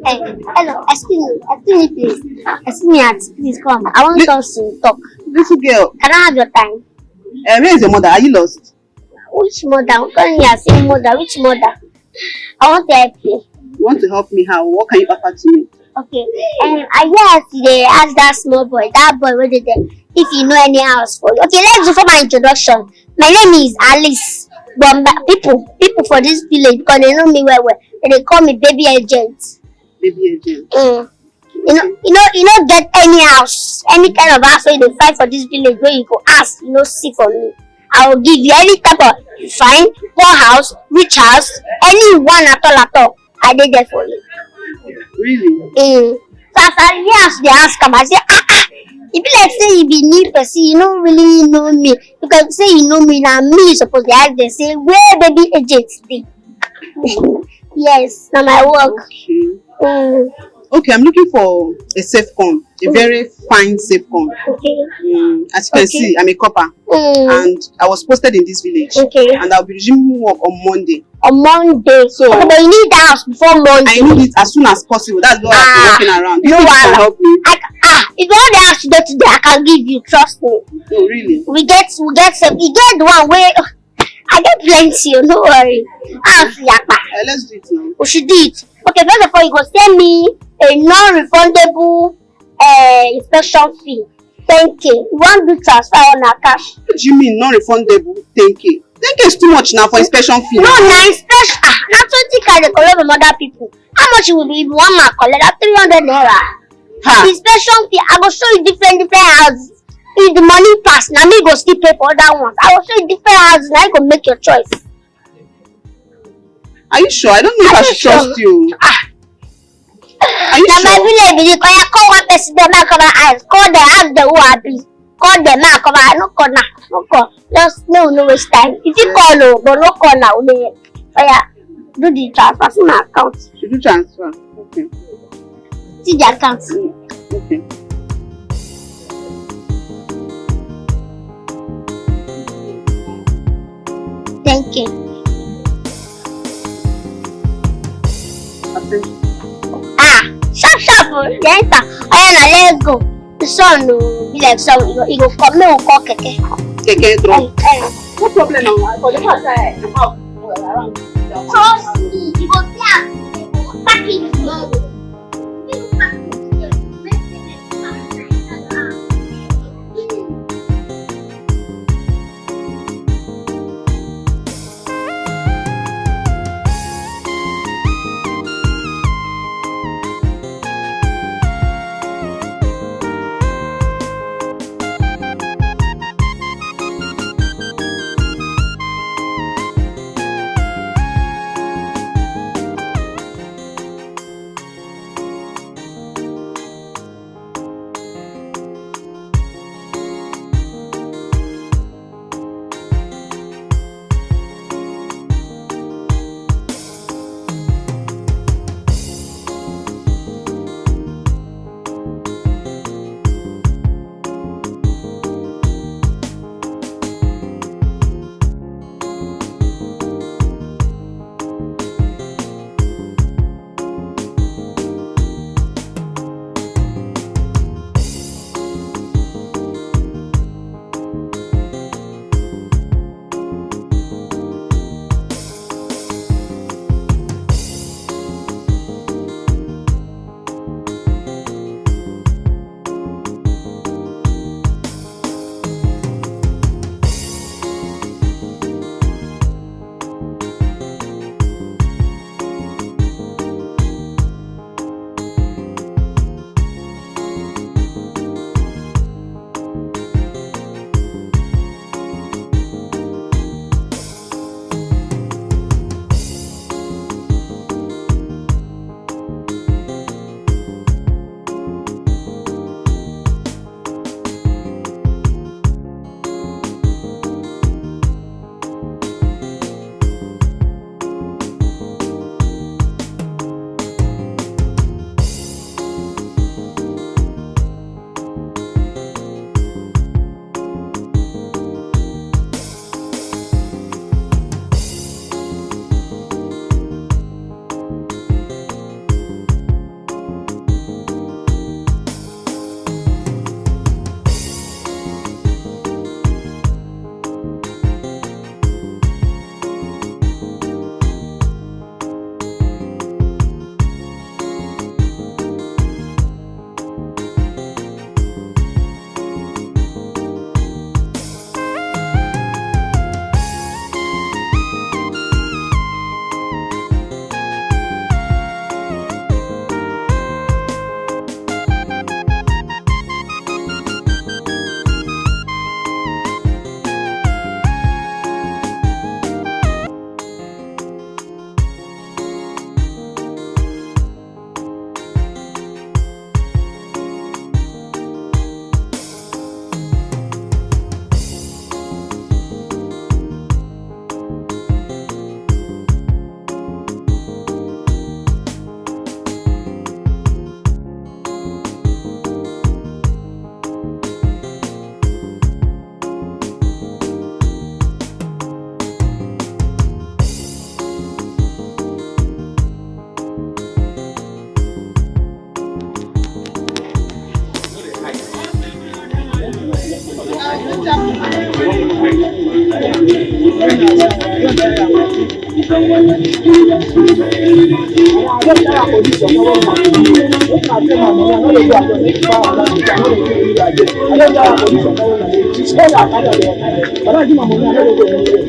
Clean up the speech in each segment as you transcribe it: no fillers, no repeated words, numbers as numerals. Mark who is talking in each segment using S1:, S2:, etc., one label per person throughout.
S1: Hello, excuse me, please. Excuse me, auntie, please come. I want us to talk.
S2: Little girl,
S1: Can I have your time?
S2: where is your mother? Are you lost?
S1: Which mother? I'm calling you saying mother. Which mother? I want to help you.
S2: You want to help me? How? What can you offer to me?
S1: Okay. I guess they asked that small boy, that boy where did they, if you know any house for you. Okay, let's do for my introduction. My name is Alice. But people for this village, because they know me well, they call me baby agent.
S2: Baby agent.
S1: You know, get any house, any kind of house where you find for this village where you go ask, see for me. I will give you any type of fine, poor house, rich house, any one at all. I did that for you.
S2: Really?
S1: So after years they ask him, I say, if you like say you be new person, you don't really know me. You can say you know me now, me suppose they say, where baby agent today? Yes, now my work.
S2: Okay. Okay, I'm looking for a safe con, a very fine safe con.
S1: Okay.
S2: As you can see, I'm a copper, and I was posted in this village.
S1: Okay.
S2: And I'll be resuming work on Monday.
S1: On Monday.
S2: So,
S1: okay, but you need the house before Monday.
S2: I need it as soon as possible. That's why I'm walking around. You can help me.
S1: If you want the house today, I can give you. Trust me.
S2: Oh, really?
S1: We get some. We get the one where I get plenty. No worry.
S2: Let's do it now.
S1: We should do it. Okay, first of all, you go send me a non-refundable inspection fee. 10K. You want to transfer on our cash?
S2: What do you mean non-refundable 10K? 10K is too much now for inspection fee.
S1: No, now inspection. Not 20K they collect from other people. How much it will be if one man collect? 300 naira. Inspection fee. I will show you different houses. If the money pass, now me go still pay for other ones. I will show you different houses. Now you go make your choice.
S2: Are you sure? I don't know if I should trust you. Are you sure?
S1: My village, you can call one person, they might cover eyes. Call them, ask them who happy. Call them, might cover eyes. No call now. No call. Just no waste time. If you call, but no call now. Oh yeah, do the transfer. See my account.
S2: Should do transfer? Okay.
S1: See the account.
S2: Okay.
S1: Thank you. Sharp. Yes, let's go. The sun will be like sun. He go come. Me will call keke.
S2: Keke drop. No problem now. For the past I'm out around.
S1: Trust me. You go there. Pack it.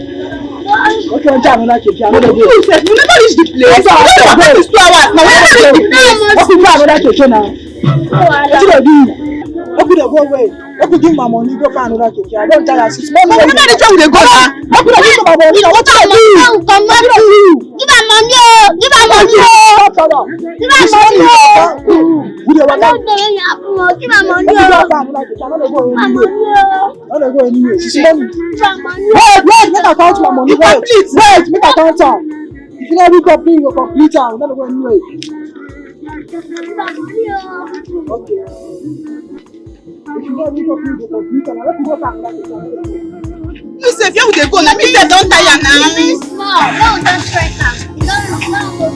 S3: Okay, I'm done. Like it. You never reach the place.
S2: That is 2 hours. Now we never reach the place.
S3: Okay, I'm another keke now. What you do? Okay, go away. Okay, give my money. Go find another keke. I don't tire. Since morning.
S2: But we never reach where we dey go now.
S3: Okay, give my money. What you do?
S1: Give her money, oh! Give her money, oh! Give her money, oh!
S3: We dey
S1: I
S3: work.
S1: don't know you have to give her money,
S3: Okay, go
S1: oh!
S3: find another keke. I'm not go
S1: Give her
S3: anywhere.
S1: money, oh!
S3: I'm not go anywhere. Since morning.
S1: Give her money,
S3: Wait, make I count my money.
S2: You complete.
S3: Wait, make I count am. If you don't complete, you complete am. I'm not go anywhere.
S1: give her money, oh!
S3: Okay. If you don't complete, you complete am. I let you go find another keke.
S2: You say where we dey go now? Me sef don tire now.
S1: Very small. No, don't stress her. Don't go.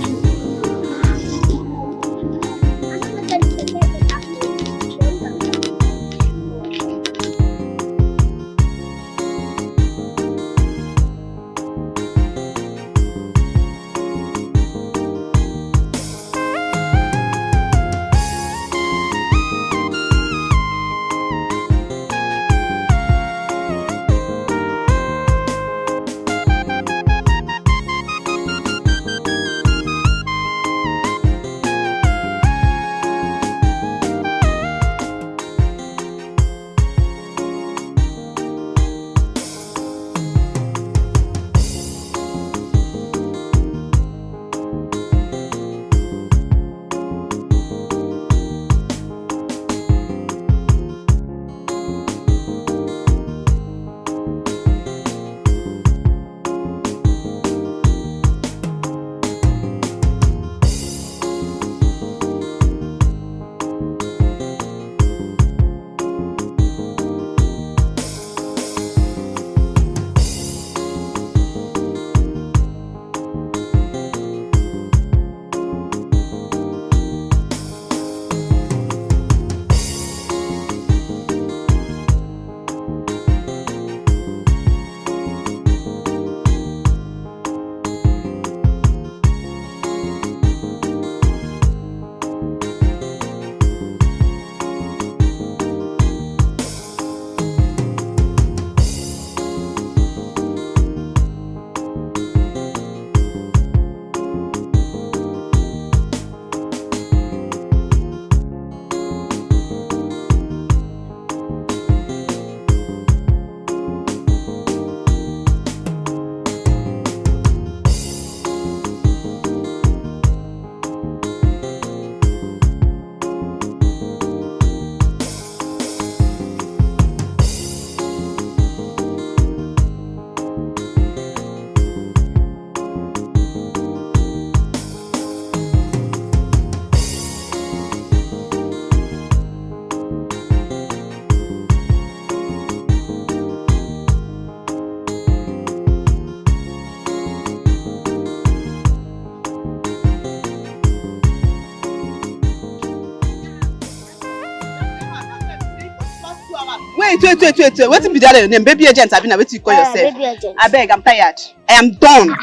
S2: Wait. Wetin be that name? Baby agent, Abina, wetin you call yourself?
S1: Baby agent.
S2: Abeg, I'm tired. I am done.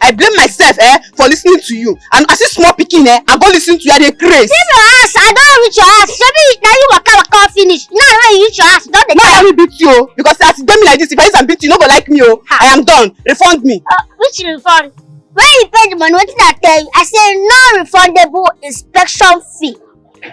S2: I blame myself for listening to you. And as a small pikin I go listen to you, I dey craze.
S1: Leave your house. I don't reach your house. Maybe now you waka finish. Now when you reach your house, don't dey
S2: Now I
S1: tell.
S2: will beat you oh, because as you do me like this, if I use am beat you, you no go like me oh. I am done. Refund me.
S1: Which refund? When you pay the money, what did I tell you? I say no refundable inspection fee.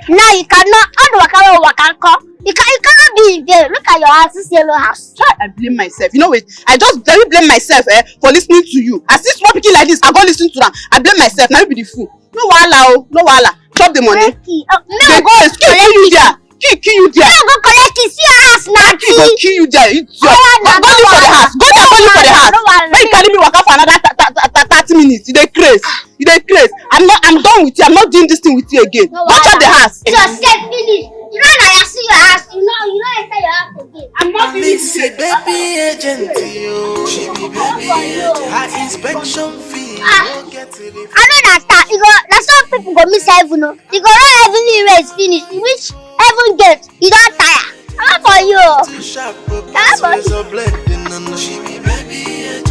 S1: Now you cannot. How do waka come? You cannot be in there. Look at your house, this yellow house.
S2: I blame myself. You know what? I just very blame myself for listening to you. As this small pikin like this, I go listen to them. I blame myself. Now you be the fool. No wahala oh, no wahala. Chop the money. They go kill you there. Kill you there.
S1: No, go collect it. See your house now.
S2: Kill go kill you there. Go look for the house. Go there, go look for the house. When you carry me waka for another 30 minutes, you dey craze. I'm done with you. I'm not doing this thing with you again. Go chop the house.
S1: Just say finish. You know now you see your house. You know enter your house again. I'm not finished.
S4: Baby agent, she be baby agent. Her inspection fee.
S1: I know that that's how people go miss heaven. No, you go run heavenly race finish. Which heaven gate? You don't tire. How for you? How for you?
S4: She be baby agent.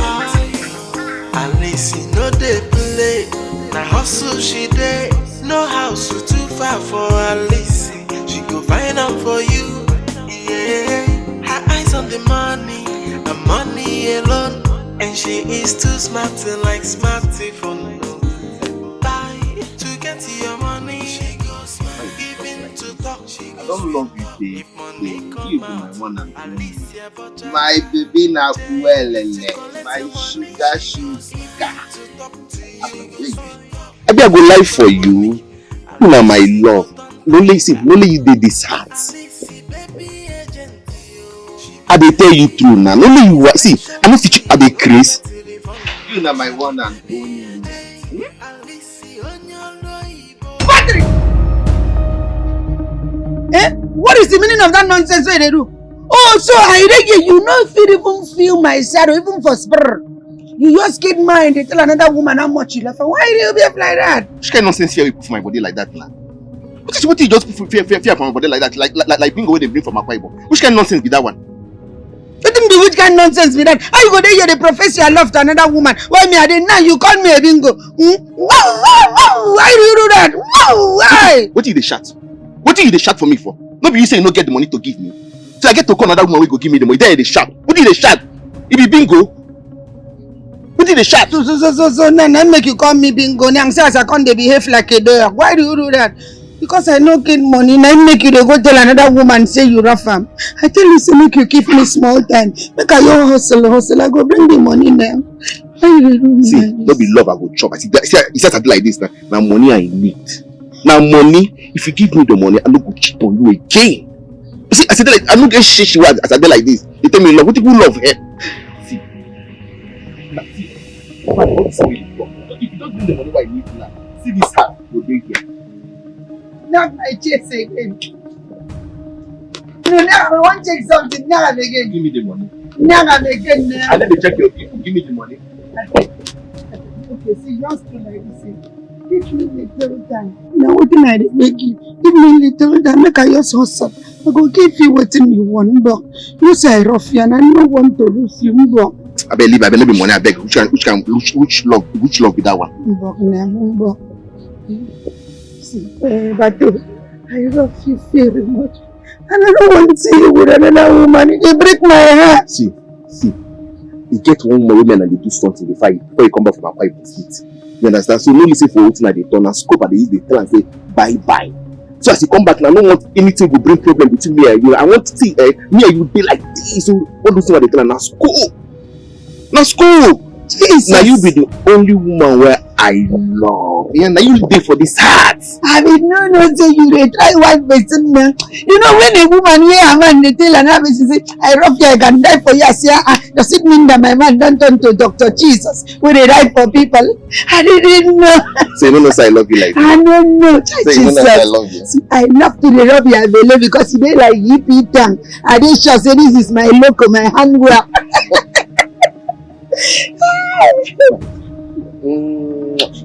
S4: At least you know they play. Now hustle she day, no house too far for Alice. She go find out for you, yeah. Her eyes on the money, the money alone, and she is too smart to like smarty for no. Buy to get your money, she goes giving to talk. She goes.
S5: I don't love you, babe. You be my one and only. My baby na kuelele, my sugar. I be a good life for you. You are my love. Only you did this heart. I dey tell you true now. Only you see. I no fit I dey craze. You are my one and only.
S3: Patrick! What is the meaning of that nonsense they do? Oh, so I reckon you no fit even feel my shadow, even for spur. You just get mind, they tell another woman how much you love her. Why do you behave like that?
S5: Which kind of nonsense fear you put for my body like that now? What you just put fear from my body like that? Like bingo they bring from Akwa Ibom. Which kind of nonsense be that one?
S3: Let them be which kind of nonsense be that? How you go there hear the profess your love to another woman? Why me I did now you call me a bingo? Why do you do that? Why?
S5: What you the shot? What you the shot for me for? Nobody you say you no get the money to give me. So I get to call another woman who go give me the money. There the shot. What you the shot? It be bingo. What did the shot?
S3: So now make you call me bingo. Now say as I can't behave like a dog. Why do you do that? Because I no get money. Now make you go tell another woman say you rough am. I tell you say make you give me small time. Make I your hustle. I go bring the money now.
S5: See, don't be love I go chop. I see something like this now. Now money I need. Now money, if you give me the money, I no go cheat on you again. You see, I said like I no get shit as I did like this. You tell me love. What people love here? See. If you don't bring the money I need now, see this heart will be here.
S3: Now my chase again. No, now I want to check something. Now again.
S5: Give me the money.
S3: Now again.
S5: And let me check your people. Give me the money.
S3: Okay, see, just do like this. Give me little time. Now what can I make you? Give me little time. Make I just hustle. I go give you what you want, but you say ruffian. I don't want to lose you, but.
S5: I believe money. I beg. Which love be that one?
S3: See, but I love you very much, and I don't want to see you with another woman. You break my heart.
S5: See, you get one more woman and they do something before you come back from a pipe seat. You understand? So no listen for what they turn and scope at the they tell and say bye. So as you come back now, I don't want anything to bring problem between me and you. I want to see me and you be like this. So all those things they tell and now scope. Now school! Jesus. Now you be the only woman where I love. Yeah, now you live for this heart.
S3: I mean, no, say you they try one person now. You know when a woman hear a man they tell another person say, I love you, I can die for you. I say, does it mean that my man don't turn to Dr. Jesus when they die for people? I didn't know.
S5: So you don't know say I love you like that?
S3: I don't know.
S5: So you don't know say I love you?
S3: See, I love to love you, I believe, because they like hippie tongue. I didn't sure say this is my loco, my handwear.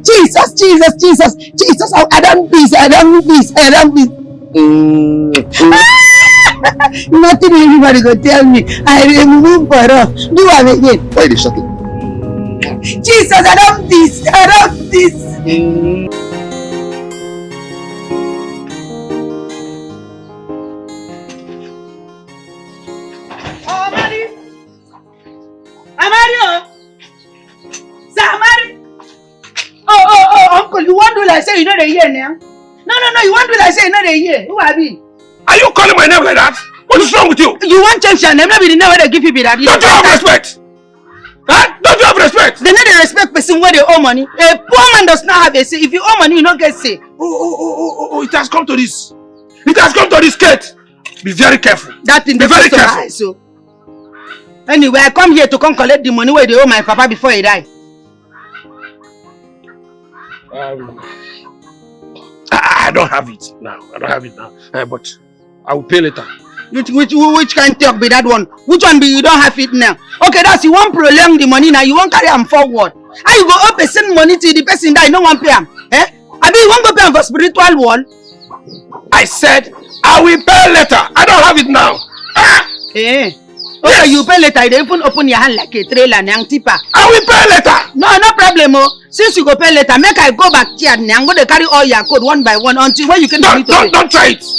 S3: Jesus, I don't peace. Nothing anybody go tell me. I remove for off. Do it again.
S5: Why they shut up?
S3: Jesus, I don't peace. Uncle, you want to like say you know the year now? No, you want to like say you know the year. Who are we?
S6: Are you calling my name like that? What is wrong with you?
S3: You want change your name? Maybe the name where they give you be that.
S6: Don't you have respect? Huh? Don't you have respect?
S3: They need to respect person where they owe money. A poor man does not have a say. If you owe money, you don't get say.
S6: Oh, it has come to this. It has come to this, Kate. Be very careful.
S3: That thing
S6: be very careful.
S3: Eyes, so. Anyway, I come here to come collect the money where they owe my papa before he die.
S6: I don't have it now. But I will pay later.
S3: Which kind of talk be that one? Which one be you don't have it now? Okay, that's you want prolong the money now. You want carry them forward. How you go up and send money to the person that you don't want pay him? I mean, you want go pay him for spiritual wall?
S6: I said I will pay later. I don't have it now.
S3: Okay, you pay later. You even open your hand like a trailer, nyang tipper.
S6: I will pay later.
S3: No problem, oh. Since you go pay later, make I go back here and I'm going to carry all your code one by one until when you can
S6: Don't try it.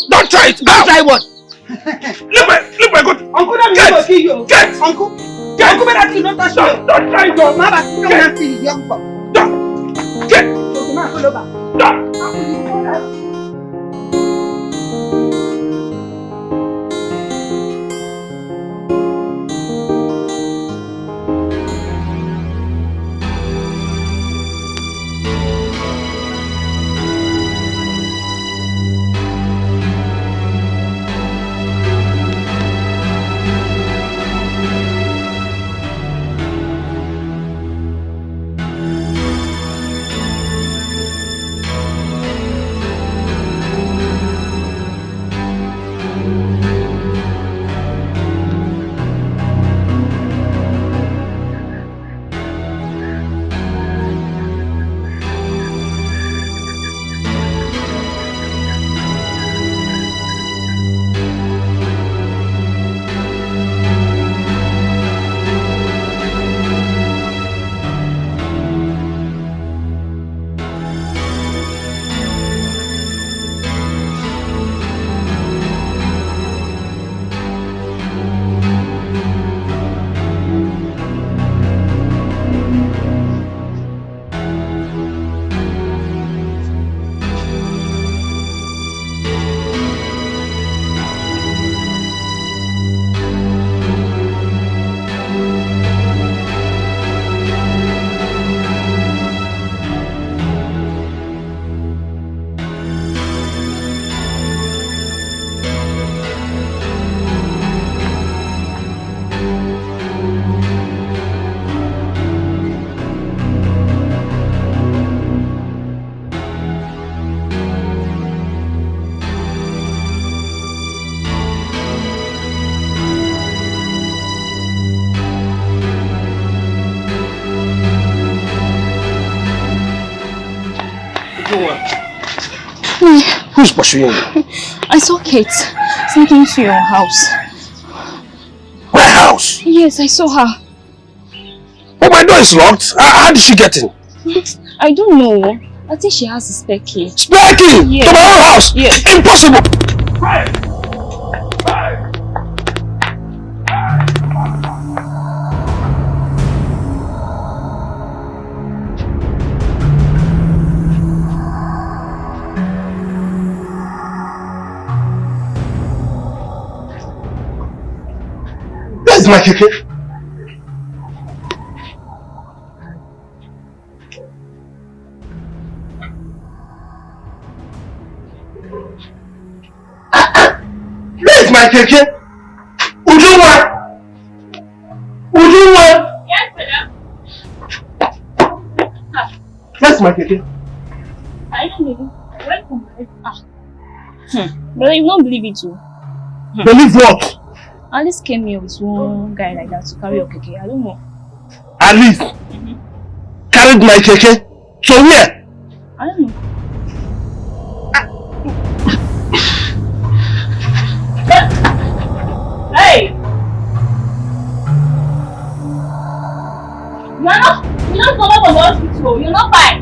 S6: Don't try it.
S3: Don't try what?
S6: Look my good.
S3: Uncle, let me go kill you.
S6: Get.
S3: Uncle, better kill, don't touch me.
S6: Don't try it.
S3: Mama, come and kill young boy.
S6: Don't. Get. Don't. Who's pursuing you?
S7: I saw Kate sneaking into your house.
S6: My house?
S7: Yes, I saw her.
S6: But my door is locked. How did she get in?
S7: I don't know. I think she has a spare key.
S6: Spare key?
S7: Yes.
S6: To my own house?
S7: Yes.
S6: Impossible! Where's my keke? Where's my keke? Ujunwa!
S7: Yes, madam.
S6: Where's my keke?
S7: I don't know. Where from? But you don't believe it too.
S6: Believe what?
S7: Alice came here with one guy like that to carry your keke. I don't know.
S6: Alice carried my keke to where?
S7: I don't know. Hey! You're not coming from the hospital. You're not fine.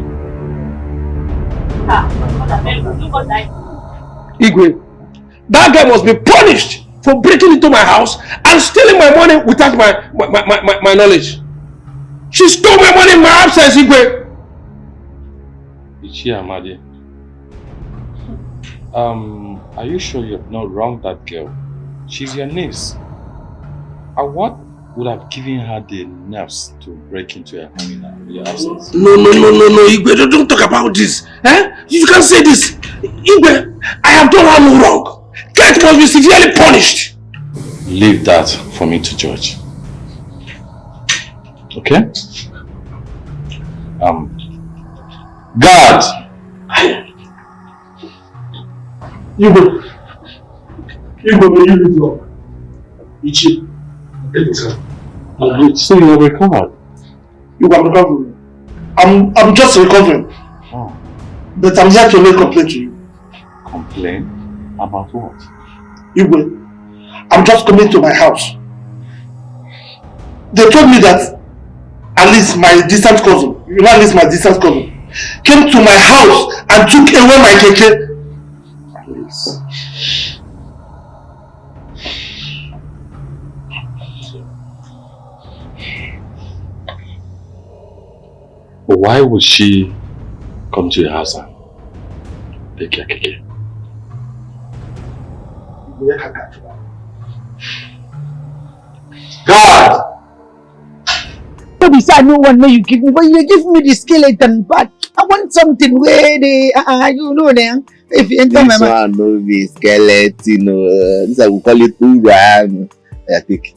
S6: Igwe, that guy must be punished for breaking into my house and stealing my money without my knowledge. She stole my money in my absence, Igwe.
S8: Ichia Amadi, are you sure you have not wronged that girl? She's your niece. And what would have given her the nerves to break into your home in your absence?
S6: No, Igwe, don't talk about this. Eh? You can't say this. Igwe, I have done her no wrong. Kate must be severely punished.
S8: Leave that for me to judge. Okay? Guard!
S6: Igwe, may you live long. Ichi,
S8: so you have recovered?
S6: You are recovering. I'm just recovering.
S8: Oh.
S6: But I'm here to make a complaint to you.
S8: Complain? About what?
S6: Igwe, I'm just coming to my house they told me that Alice, my distant cousin, Alice, my distant cousin, came to my house and took away my keke. Alice.
S8: But why would she come to your house and take your keke?
S6: God!
S3: Maybe say no one may you give me, but you give me the skeleton part. I want something where they, you know them. If you enter my
S5: mind. This one no be skeleton, this I will call it Uran. Yeah, take.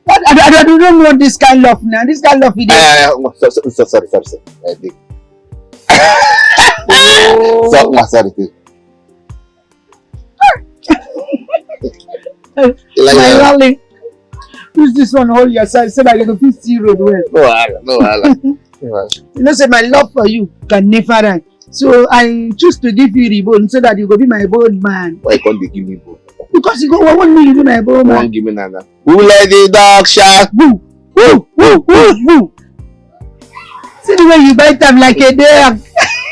S3: What? I don't want this kind of now. This kind of video.
S5: Sorry. I take. Sorry.
S3: My darling, use this one hold your side so that you can see road well.
S5: No,
S3: You know, say my love for you can never end. So I choose to give you ribbon so that you go be my bold man.
S5: Why can't they give me bone?
S3: Because you go want me to be my bold man.
S5: Won't give me nana. Who let the dog shark?
S3: Boo! See the way you bite them like a dog.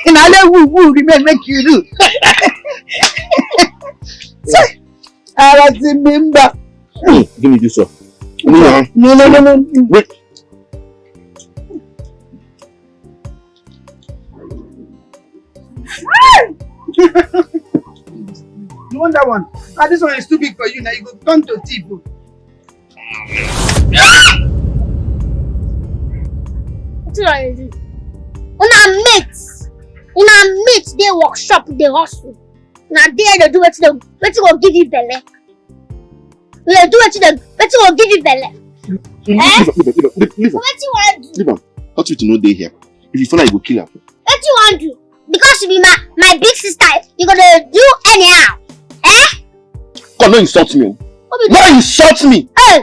S3: And I let woo remain make you do. So, I remember.
S5: Give me this one.
S3: No.
S5: Wait.
S3: You want that one? This one is too big for you. Now you go turn to thief.
S1: What's wrong with you? Una mates, they workshop, they hustle. Now there they do what they go give you belly. They do what they go give you belly.
S5: Leave
S1: What you want to do?
S5: Leave him. Not you to know they here. If you find out, you go kill her.
S1: What you want to do? Because you be my big sister, you gonna do anyhow.
S5: God, no insult me. No insult me.
S1: Hey,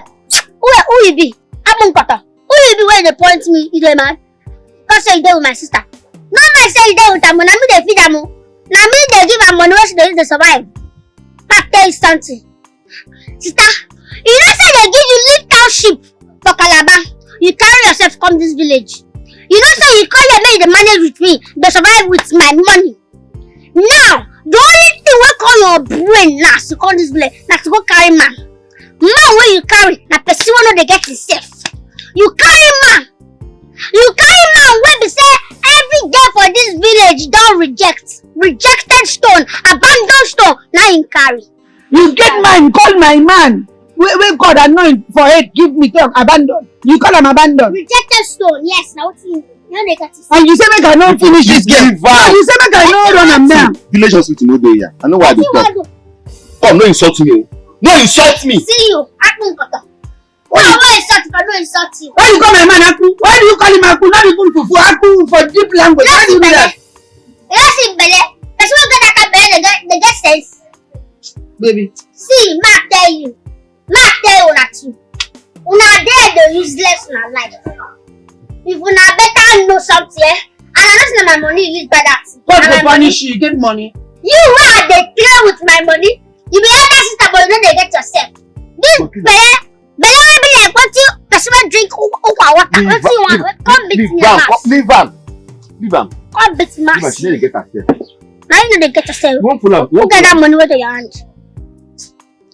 S1: who you be? I'm Nkata. Who you be when they point me, you do man? Because you there with my sister. No man say you there with her, na me they feed her. Na me they give her money when she dey survive. I tell you something. Sister, you know say they give you little sheep for Calabar. You carry yourself come this village. You know say you call them make they manage with me. They survive with my money. Now, the only thing we call your brain now to call this village, now to go carry man. Man where you carry, na person wey no dey get himself. You carry man wey be say every girl for this village don rejected stone, abandoned stone, now him carry.
S3: You get mine, call my man. Where God anoint for it, give me talk, abandon. You call him abandon.
S1: Rejected stone, yes, now what's in it?
S3: And you say make I not finish this game. You say make I not run am down.
S5: Village hospital no dey here. I know why they talk. Come, no insult me. No insult me.
S1: See you, Akunkata. Why insult if I no insult you?
S3: Why you call my man Aku? Why do you call him Aku? Not even Fufu. Aku for deep language. Why do you do that?
S1: Yes, in Bele. That's what get that Bele. They get sense.
S3: Baby.
S1: See, Mark tell you una too. Una there the useless in our life. If una better know something, and I don't know my money you use by that.
S3: God will punish you, get money.
S1: You are the play with my money. You be elder sister, but you know they get yourself. This Bele will be like what you person drink water. What you want? Come beat me house.
S5: Leave am.
S1: Come beat me house.
S5: She need to get herself.
S1: Now you know they get yourself.
S5: You won't pull up.
S1: Who get that money with your hand?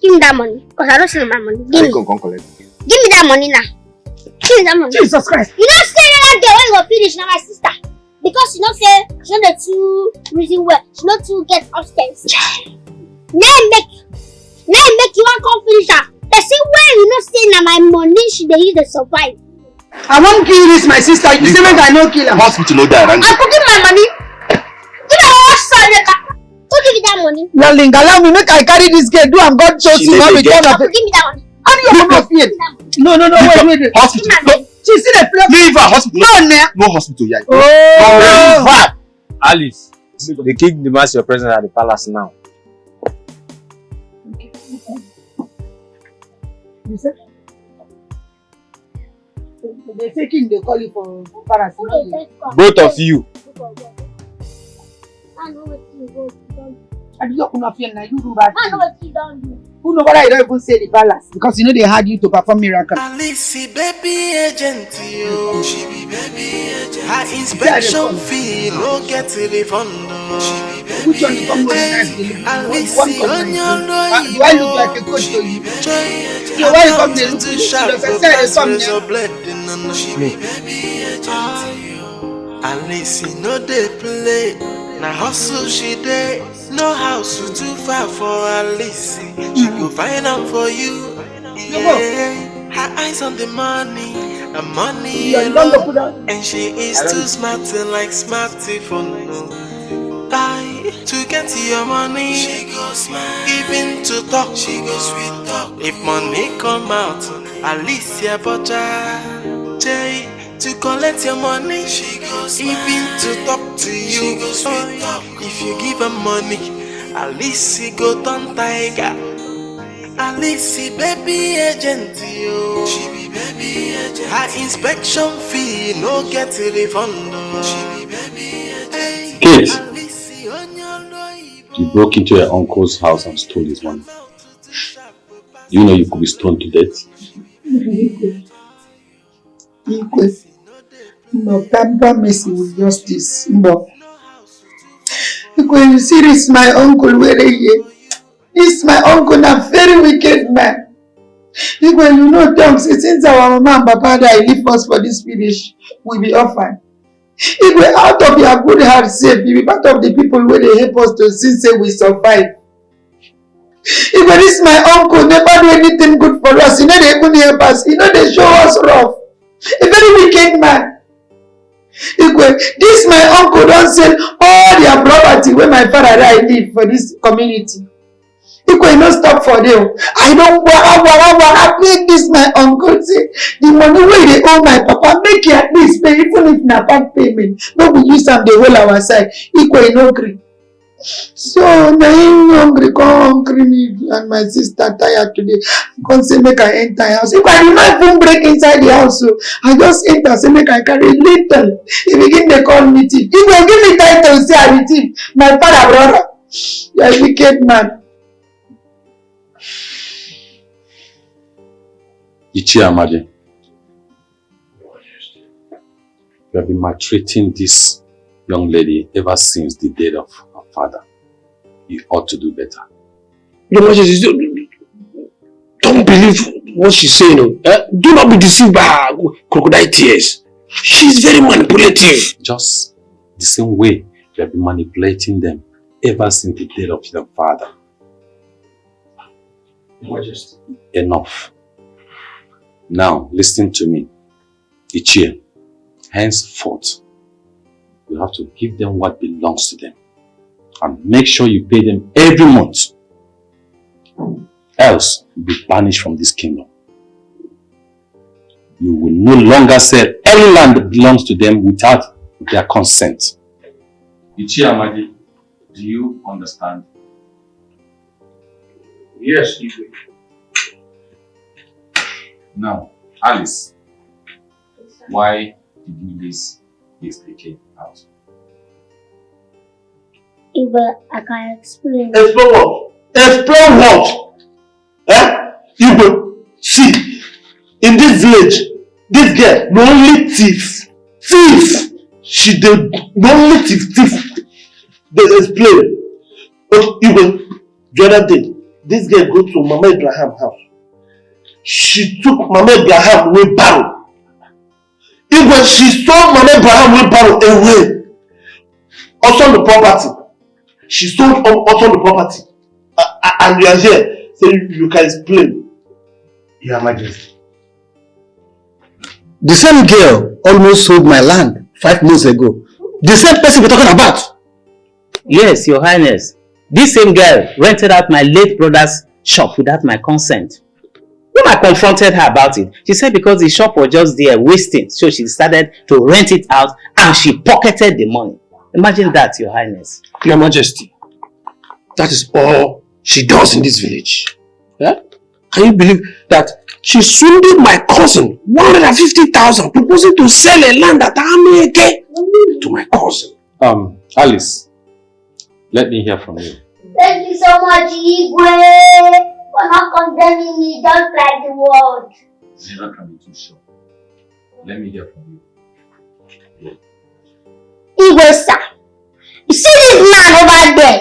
S1: Give me that money, because I don't see my money. Give me.
S5: Come collect.
S1: Give me that money now. Give me that money.
S3: Jesus Christ.
S1: You don't say that girl when you go finish now, my sister. Because you don't say she not too reason well. She not too get upstairs. Now make you want come finish her. They say when you not say now my money she dey use to survive.
S3: I won't kill this my sister. You say make I no kill her.
S5: Hospital no die.
S1: I could give my money. Give me one son. Who give you that money?
S3: Darling, allow me make I carry this girl. Do am God chose you.
S1: Give me that money.
S3: How do you have fear? No, wait.
S5: Hospital.
S3: She see the place.
S5: Leave her. Hospital. No hospital yet.
S3: Oh.
S5: No.
S9: Alice, the king demands your presence at the palace now.
S3: You say? They say king they call you for palace.
S9: Both of you.
S3: I don't know if you do bad.
S1: I know what you don't do.
S3: Who know what I don't even say the palace? Because you know they had you to perform miracles.
S4: Alice, baby agent, yo. She be baby agent. Her inspection fee, no get a refund. She be baby
S3: Which one you come with nicely?
S4: Alice,
S3: One come nicely. Do I look like a coach to you? So why you come there look ridiculous? I said I come there.
S4: She be baby agent, yo. Alice, no they play. Now hustle she dey. No house too far for Alice. She go find out for you. Yeah. Her eyes on the money, the money alone. And she is too smart like smarty for no. To get your money, she goes smart. Giving to talk, she goes sweet talk. If money come out, Alicia Butcher, Jay. To collect your money, she goes even to talk to you, she goes sweet talk. If you give her money, Alice go turn tiger. Alice baby agent, yo. She be baby agent. Her inspection fee no get a refund. She be baby agent.
S8: Kate, you broke into your uncle's house and stole his money. You know you could be stoned to death.
S3: No, pamper mercy with justice. No. When you see this, my uncle, where he this my uncle, a very wicked man. When you know, tongues, since our mama and papa died, leave us for this village, we be orphan. If we out of your good heart safe, you be part of the people where they help us to see say we survive. If this my uncle never do anything good for us, you know they even help us, you know they show us rough. A very wicked man. This my uncle don't sell all their property where my father and I live for this community. No stop for them. I don't want make this my uncle say the money where they owe my papa make it at least pay even if not back payment. No we use them the whole our side. No agree. So now I'm hungry, come hungry me and my sister tired today. Come say make I enter house. If I do not even break inside the house, so I just enter say make I carry little. He begin they call me thief. If I give me title say I be thief, my father brother, you are a wicked man.
S8: Ichi Amadi, you have been maltreating this young lady ever since the death of her father. You ought to do better.
S6: Your Majesty, don't believe what she's saying. Do not be deceived by her crocodile tears. She's very manipulative.
S8: Just the same way you have been manipulating them ever since the death of your father.
S6: Your Majesty.
S8: Enough. Now, listen to me. Ichie, henceforth, you have to give them what belongs to them. And make sure you pay them every month. Else, you'll be banished from this kingdom. You will no longer sell any land that belongs to them without their consent. Ichie Amadi, do you understand?
S6: Yes, you will.
S8: Now, Alice, why did you lease this decade out?
S1: I can explain.
S6: Explain what? Explain what? Igwe, see, in this village, this girl, the only thief. She the only thief. They explain. But Igwe, the other day, this girl go to Mama Abraham house. She took Mama Abraham wheelbarrow. Igwe, she sold Mama Abraham wheelbarrow away. Also on the property. She sold also the property. And you are here, so you can explain. Your Majesty.
S10: The same girl almost sold my land 5 months ago. The same person we're talking about.
S11: Yes, Your Highness. This same girl rented out my late brother's shop without my consent. When I confronted her about it, she said because the shop was just there wasting, so she decided to rent it out and she pocketed the money. Imagine that, Your Highness.
S6: Your Majesty, that is all she does in this village. Yeah? Can you believe that she swindled my cousin 150,000 proposing to sell a land at Ameke to my cousin?
S8: Alice, let me hear from you.
S1: Thank you so much, Igwe, for not condemning me just like the world.
S8: You're not trying to be too sure. Let me hear from you.
S1: Igwe, sir. You see this man over there?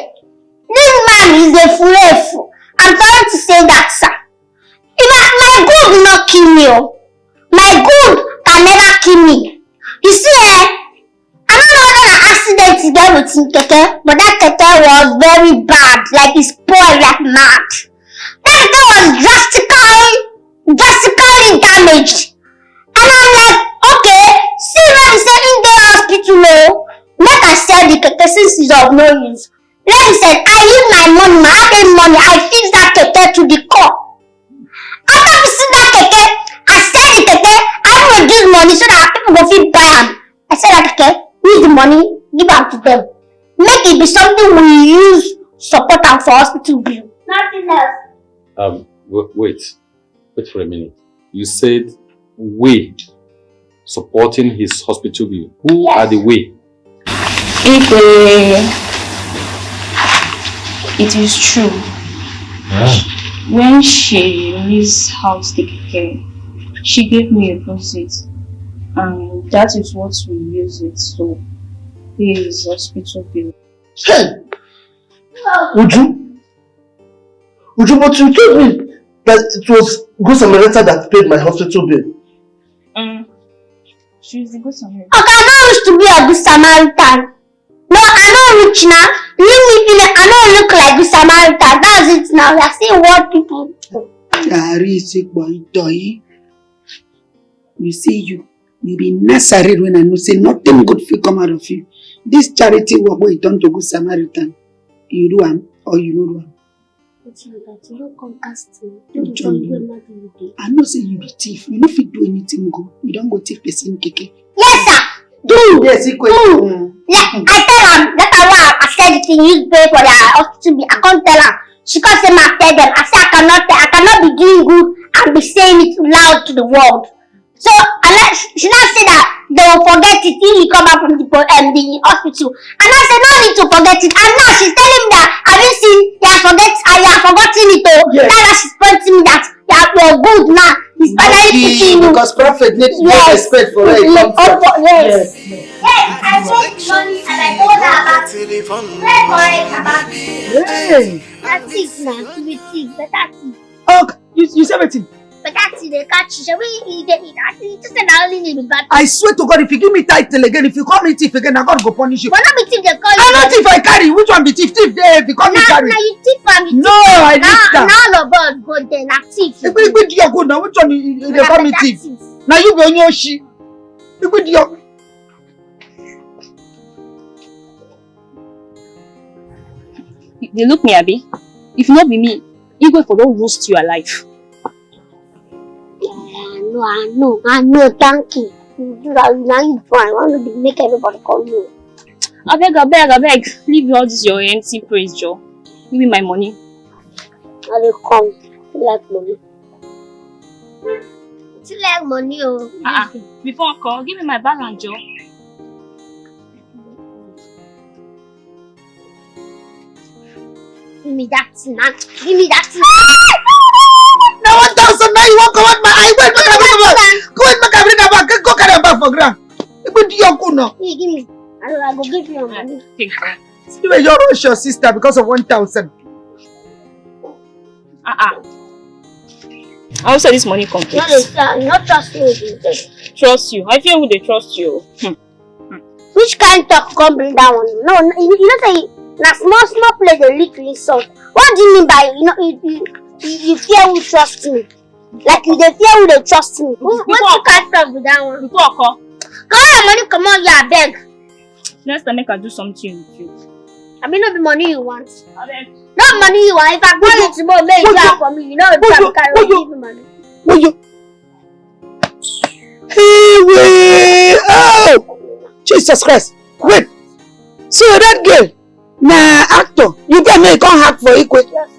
S1: This man is a fool. I'm sorry to say that, sir. My good will not kill me. My good can never kill me. You see, I don't know whether an accident is there with Keke, but that Keke was very bad. Like it spoiled like mad. That Keke was drastically damaged. And I'm like, okay, see when we say in the hospital, let us sell the Keke since it's of no use. Let me say, I use my money, my hard-earned money, I fix that Keke to the core. After we see that Keke, I sell the Keke, I produce money so that people go fit buy them. I sell that Keke, use the money, give am to them. Make it be something we use, support am for hospital bill. Nothing else.
S8: Wait for a minute. You said we supporting his hospital bill. Who are the we?
S7: It is true. When she leaves house the Keke, she gave me a deposit, and that is what we use it to pay his hospital bill.
S6: Hey! Uju, but you told me that it was Good Samaritan that paid my hospital bill.
S7: She's the Good Samaritan.
S1: Okay, I don't wish to be a Good Samaritan. No, I know rich now. Leave me feeling I don't look like Good Samaritan. That's it now. We are seeing what people do.
S3: You see, you be necessary when I know say nothing good will come out of you. This charity work where you turn to Good Samaritan, you do am or you don't do am.
S1: You don't come cast me.
S3: I know say you be thief. You don't fit do anything good. You don't go thief person Keke.
S1: Yes, sir.
S3: Do. Yes,
S1: Yeah, I tell her that I said the thing you pay for the hospital bill. I can't tell her. She can't say my tell them. I say I cannot be doing good and be saying it loud to the world. So she not say that they will forget it if you come back from the hospital. And I said no need to forget it. And now she's telling me that have you seen you have forgotten it yes. Now she's pointing me that you're good now. He's finally picking you.
S3: Because prophet needs no respect for where it comes from.
S1: Yes, I want money and I told her about it. Very correct about it.
S3: Hey!
S1: That's it now. To be thief, better thief.
S3: Oh, you say everything?
S1: Better thief, they catch you. We eat it. Just an only need bad.
S3: I swear to God, if you give me title again, if you call me thief again, I'm going to go punish you.
S1: But not be thief, they call you.
S3: I'm not thief, I carry. Which one be thief? Thief there, if you call me carry.
S1: Now you thief and me.
S3: No, I lift that.
S1: Now all of us go there, now thief.
S3: If we do your good now, which one they call me thief? Now you be on your shit. If we do your...
S7: They look me, Abi. If not be me, you go for don't roast you alive.
S1: I know, thank you. Now you fine. I want to make everybody call you.
S7: I beg. Leave all this your empty praise, Joe. Give me my money.
S1: I will come. You like money? You like money, oh.
S7: Before I call, give me my balance, Joe.
S1: Give me that thing, man. Give me that thing.
S3: Now 1,000 now you won't come out my eye. Go and bring her back. Go carry her back for ground. You go do your good now.
S1: Give me. I go give you your money.
S7: Take that.
S3: See where you rush your sister because of 1,000.
S7: I will say this money complete.
S1: You not trust me.
S7: Trust you. I feel they trust you.
S1: Which kind of talk come bring that one? No, you know say na small place they lead to insult. What do you mean by you fear who trust me? Like you they fear who they trust me. What you can't talk with that one?
S7: Before I call.
S1: Come on, money, come on, you beg.
S7: Next time make I do something with you.
S1: I mean not the money you want.
S7: I beg.
S1: Not money you want. If I call you tomorrow, make you drop for me. You know if I can't give me money.
S3: Hey, oh! Jesus Christ. Wait. So that girl, actor, you can make on hack for equal.
S1: Yes,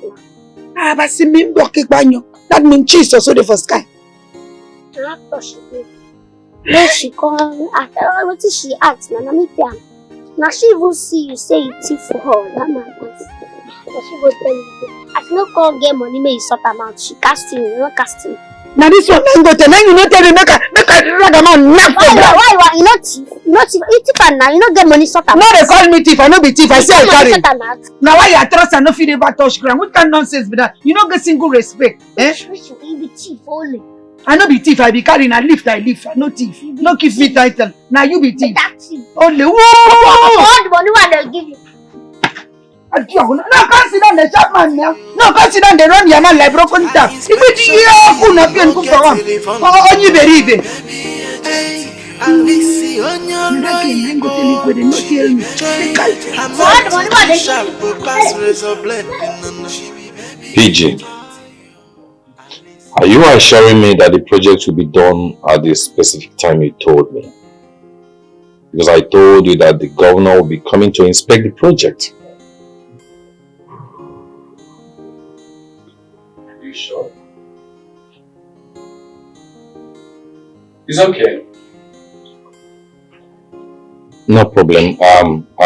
S3: But see me block banyo. That means Jesus so the for sky.
S1: Actor she did. No, she call after what is she asked? Now me pian. Now she will see you say you thief for her. That man. But she go tell you, as no come get money, may you sort am out. She casting, you not casting.
S3: Now this one man go tell you no tell me make I drag a man knock for ground.
S1: Why? You not thief. You thief and now you not get money sort am.
S3: No, they call me thief. I no be thief. I say I carry. Now why you trust and no fit ever touch ground? What kind of nonsense be that? You no get single respect. Eh?
S1: You be thief only.
S3: I no be thief. I be carrying. I lift. I no thief. No give me title. Now you be thief.
S1: That's thief.
S3: Only. Whoa!
S1: All the money what they give you.
S3: No, can't sit down the sharp man now. No, can't sit down the run your man like broken tap. If it's here, who not being good for one. Oh, you believe it.
S8: PG, are you assuring me that the project will be done at the specific time you told me? Because I told you that the governor will be coming to inspect the project. Are you sure? It's okay. No problem. I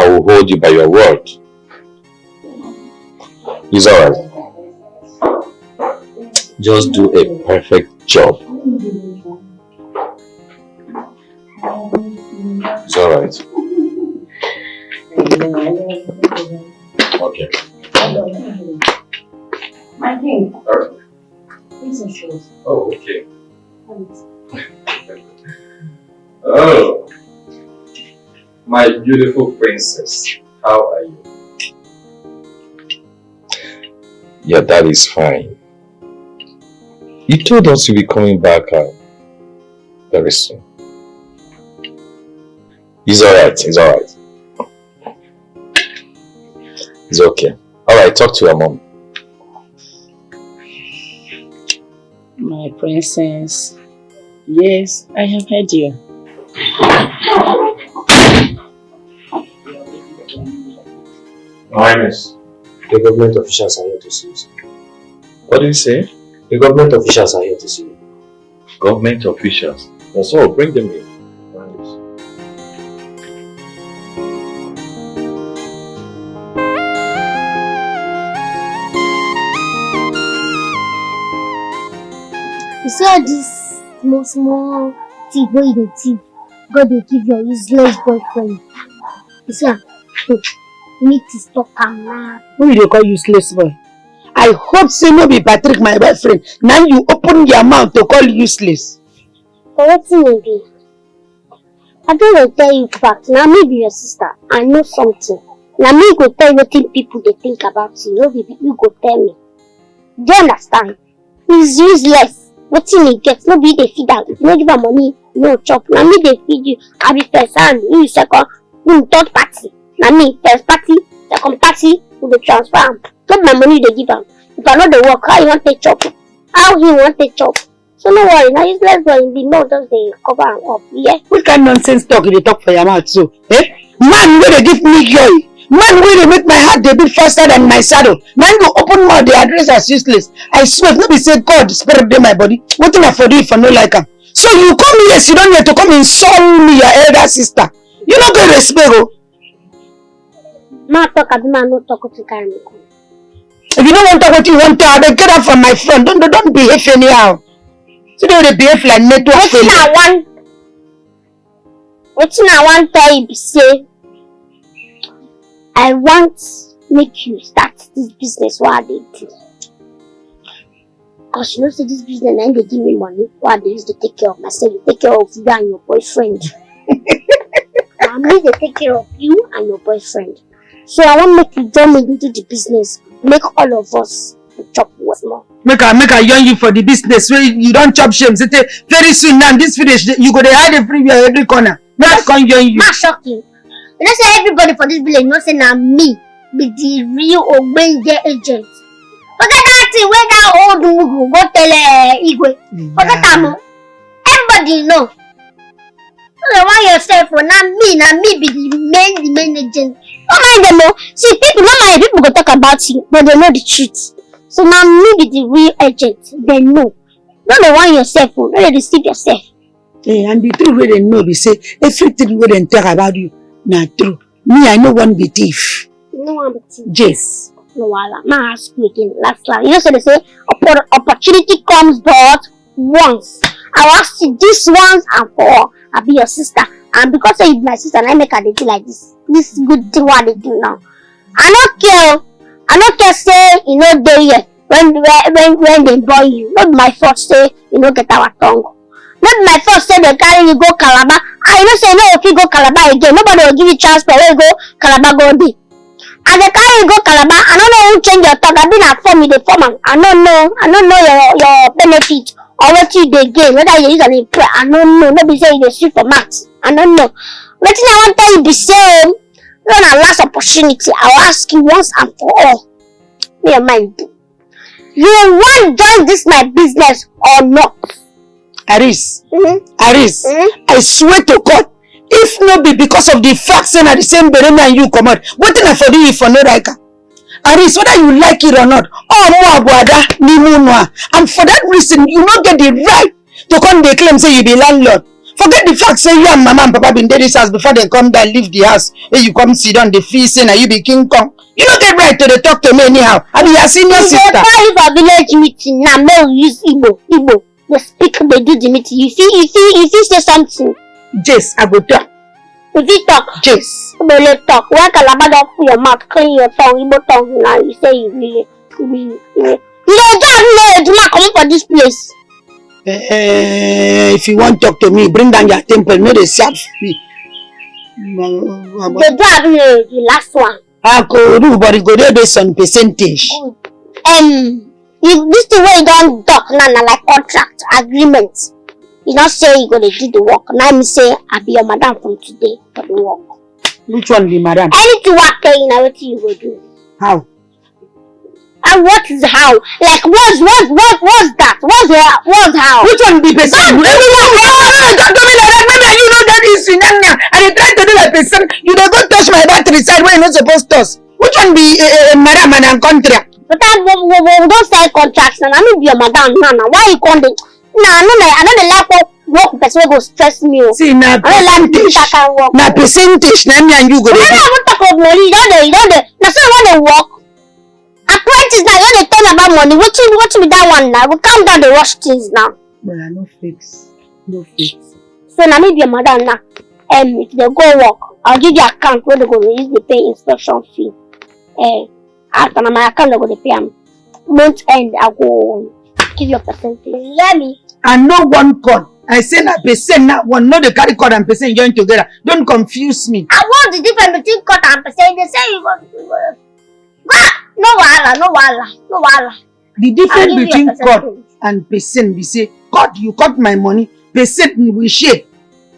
S8: will hold you by your word. It's alright. Just do a perfect job. It's alright. Okay.
S7: My king.
S8: Alright.
S7: Please ensure.
S8: Oh, okay. Oh, my beautiful princess, how are you? Your dad is fine. You told us you'll be coming back very soon. It's alright, it's alright. It's okay. Alright, talk to your mom.
S12: My princess, yes, I have heard you.
S9: Your Highness, the government officials are here to see you.
S8: What do you say?
S9: The government officials are here to see you.
S8: Government officials? That's all, bring them in.
S1: You see all this small thief wey you dey thief, God dey give your useless boyfriend. You see am? You need to stop am now.
S3: Who you dey call useless boy? I hope say no be Patrick my boyfriend. Now you open your mouth to call useless.
S1: But wetin e be? I don't tell you facts. Now me be your sister. I know something. Now me go tell you wetin people dey think about you. No be you go tell me. Do you understand? He's useless. Wetin he get? No be dey feed am. If you no give am money, no chop. Now me dey feed you. I be first hand, you second, you third party. Now me first party, second party, we dey transfer am. Not my money they give am. If I know the work, how you want to chop? How he want to chop? So no worry, now useless boy in the mouth just they cover am up. Yeah.
S3: What kind of nonsense talk you talk for your mouth so? Eh? Man wey dey give me joy. Man wey dey make my heart dey beat faster than my saddle. Now you open mouth dey address as useless. I swear, no be say God spirit dey my body. Wetin I for do if I no like am? So you come here, sit down here to come insult me, your elder sister. You no get respect, oh.
S1: Man talk, I be man no talk to carry me.
S3: If you don't want to talk what you want to, I beg get out from my front. Don't behave anyhow. So they behave like network failure.
S1: Wetin I want tell you be say, I want make you start this business what I dey do. Cause you know say this business now they give me money what I dey use to take care of myself, take care of you and your boyfriend. I mean they take care of you and your boyfriend. So I want make you join me into the business. Make all of us chop what's more.
S3: Make I join you for the business where you don't chop shame. Say very soon now this finish you go to hide everywhere every corner. Make I come join you.
S1: Not shocking. You know say everybody for this village know say now me be the real Obio agent. Forget that thing when that old mugu go tell Igwe. Forget that. Everybody know. So you want yourself for now me be the main agent. Don't mind them all. See people don't mind people go talk about you, but they know the truth. So now me be the real agent. They know. Don't they want yourself for, don't they deceive yourself.
S3: Hey, and the truth where they know be say everything where they talk about you. Nah true. Me I know one be thief.
S1: No one be thief.
S3: Yes.
S1: No wahala. Ma ask you again. Last. You know, so they say opportunity comes but once. I will ask you this once and for all. I'll be your sister. And because you're my sister, I make her do like this. This good thing what they do now. I don't care. I don't care say you know they here when they boy you. Not my fault say you know get our tongue. Not my fault say they carry you go Calabar. I know say no if you go Calabar again. Nobody will give you transport when you go Calabar go day. As they carry you go Calabar, I don't know who change your talk. I've been at form with the foreman. I don't know your benefit or what you they gain. Whether you use an employer, I don't know. Nobody say you sweet for max. I don't know. But I want to tell you the same. Not a last opportunity. I'll ask you once and for all. Me and mind. You want join this my business or not?
S3: Aris, Aris, I swear to God, if not be because of the fact saying at the same beremy and you come out, what thing I for do you for no Rika? Aris, whether you like it or not, and for that reason, you don't get the right to come and claim say you be landlord. Forget the fact say you and mama and papa been there this house before they come down leave the house. When you come sit down, the fee say now you be King Kong. You don't get right to the talk to me anyhow. I be your senior sister.
S1: They call you for village meeting now. May we use Igbo. They speak, they do the meeting. You say something.
S3: Yes, I go talk.
S1: If you talk,
S3: yes.
S1: You will talk. When Calabar don't put your mouth, clean your tongue, Igbo tongue now. You say you really. You don't know come for this place.
S3: If you want to talk to me, bring down your temple. No, they serve me.
S1: They do have the last one.
S3: I go do, but it go there based on percentage.
S1: If this the way you don't talk now, like contract agreement. You not say you gonna do the work. Now me say I be your madam from today for the work.
S3: Which one be madam?
S1: Anything work you know what you go do.
S3: How?
S1: And what is how? Like what's that? What's how?
S3: Which one be person? Everyone talk to me like that. Maybe you know that is in and I try to do like person. You don't go touch my battery side where you're not supposed to touch. Which one be madam and contract?
S1: But we don't say contracts and I mean be your madam now. Why you calling? I don't like work person go stress me.
S3: See now percentage. Now percentage. Now me and you go.
S1: I don't talk about money. You don't. Now so when they work. Apprentice now, you don't talk about money. What you be that one now? We calm down the rush things now.
S3: But I no fix.
S1: So now maybe your mother now. If they go work, I'll give you account where they go use the pay inspection fee. After my account they go to pay month end. I go give you a percentage. You hear me?
S3: And no one call. I say na percent na one. No, the carry cord and percent join together. Don't confuse me.
S1: I want the difference between cut and percent. They say you go. No wahala.
S3: The difference between cut and percent, we say, cut, you cut my money, percent we share.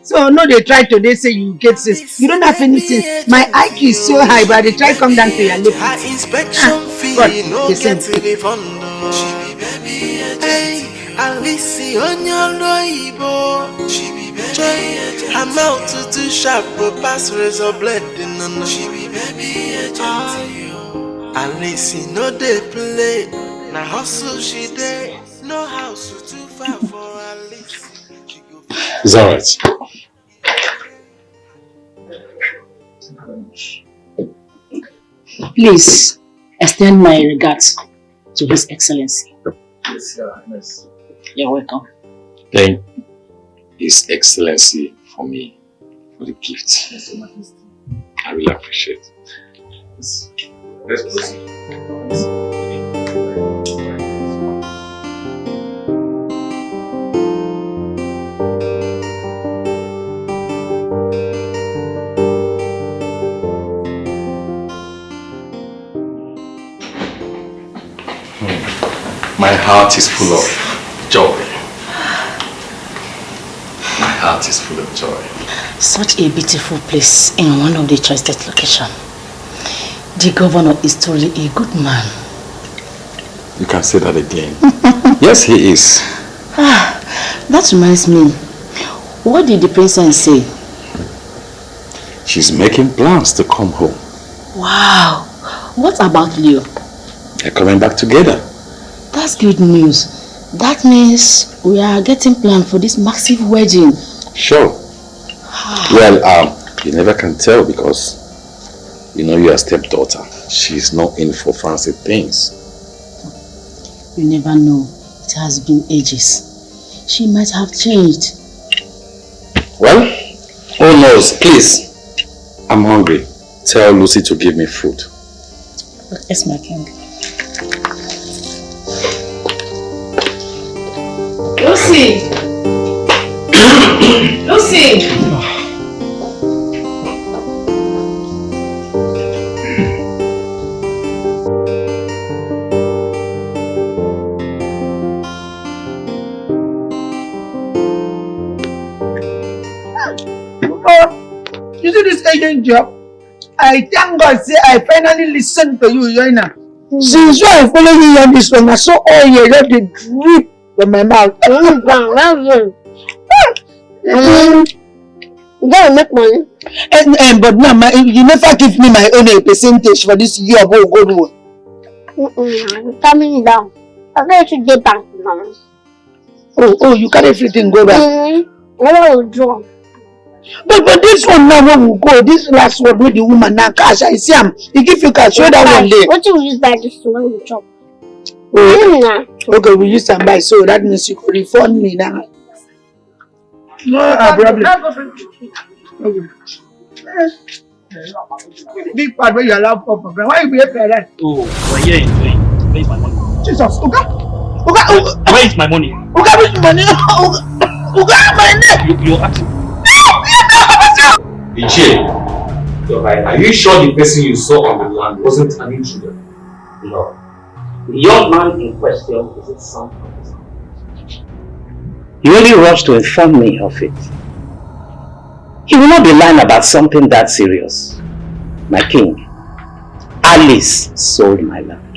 S3: So no, they try to, they say you get this. You don't have anything. My IQ is so high, but they try come down to your level.
S4: God, percent. I'm out to do sharp, but pass razor blending on the Alicia, no they play. Now hustle she day. No house too far for Alicia.
S8: It's alright.
S12: Please extend my regards to His Excellency.
S9: Yes, Your Highness.
S12: You're welcome.
S8: Thank His Excellency for me for the gift.
S9: Yes, Your Majesty.
S8: I really appreciate it.
S9: Yes. Let's proceed.
S8: My heart is full of joy. My heart is full of joy.
S12: Such a beautiful place in one of the choicest locations. The governor is truly a good man.
S8: You can say that again. Yes, he is.
S12: That reminds me. What did the princess say?
S8: She's making plans to come home.
S12: Wow. What about Leo?
S8: They're coming back together.
S12: That's good news. That means we are getting planned for this massive wedding.
S8: Sure. Well, you never can tell because You know your stepdaughter. She's not in for fancy things.
S12: You never know. It has been ages. She might have changed.
S8: Well, who knows? Please, I'm hungry. Tell Lucy to give me food.
S12: Yes, my king. Lucy! Lucy!
S3: You see this agent job? I thank God say I finally listened to you, Yoina. Since you I follow you on this one, I saw all your let it drip from my mouth.
S1: You gotta make money.
S3: But now you never give me my own percentage for this year of good one.
S1: I'm coming down. I'm going to get back now.
S3: Oh, you carry everything go back.
S1: I will draw.
S3: But this one now when we go, this last one with the woman now cash, I see him. He give you cash, show that one day.
S1: What do we use by this when we chop?
S3: Okay, we use some buy, so that means you could refund me now. No problem. Big part where you allow for program. Why you be pay that?
S9: Oh, but yeah, where is my money?
S3: Jesus,
S9: Where is my money?
S3: Where's my money? My neck.
S9: You're asking.
S8: Ichie, are you sure the person you saw on the land wasn't an intruder?
S11: No. The young man in question is his son. He only rushed to inform me of it. He will not be lying about something that serious. My king, Alice sold my land.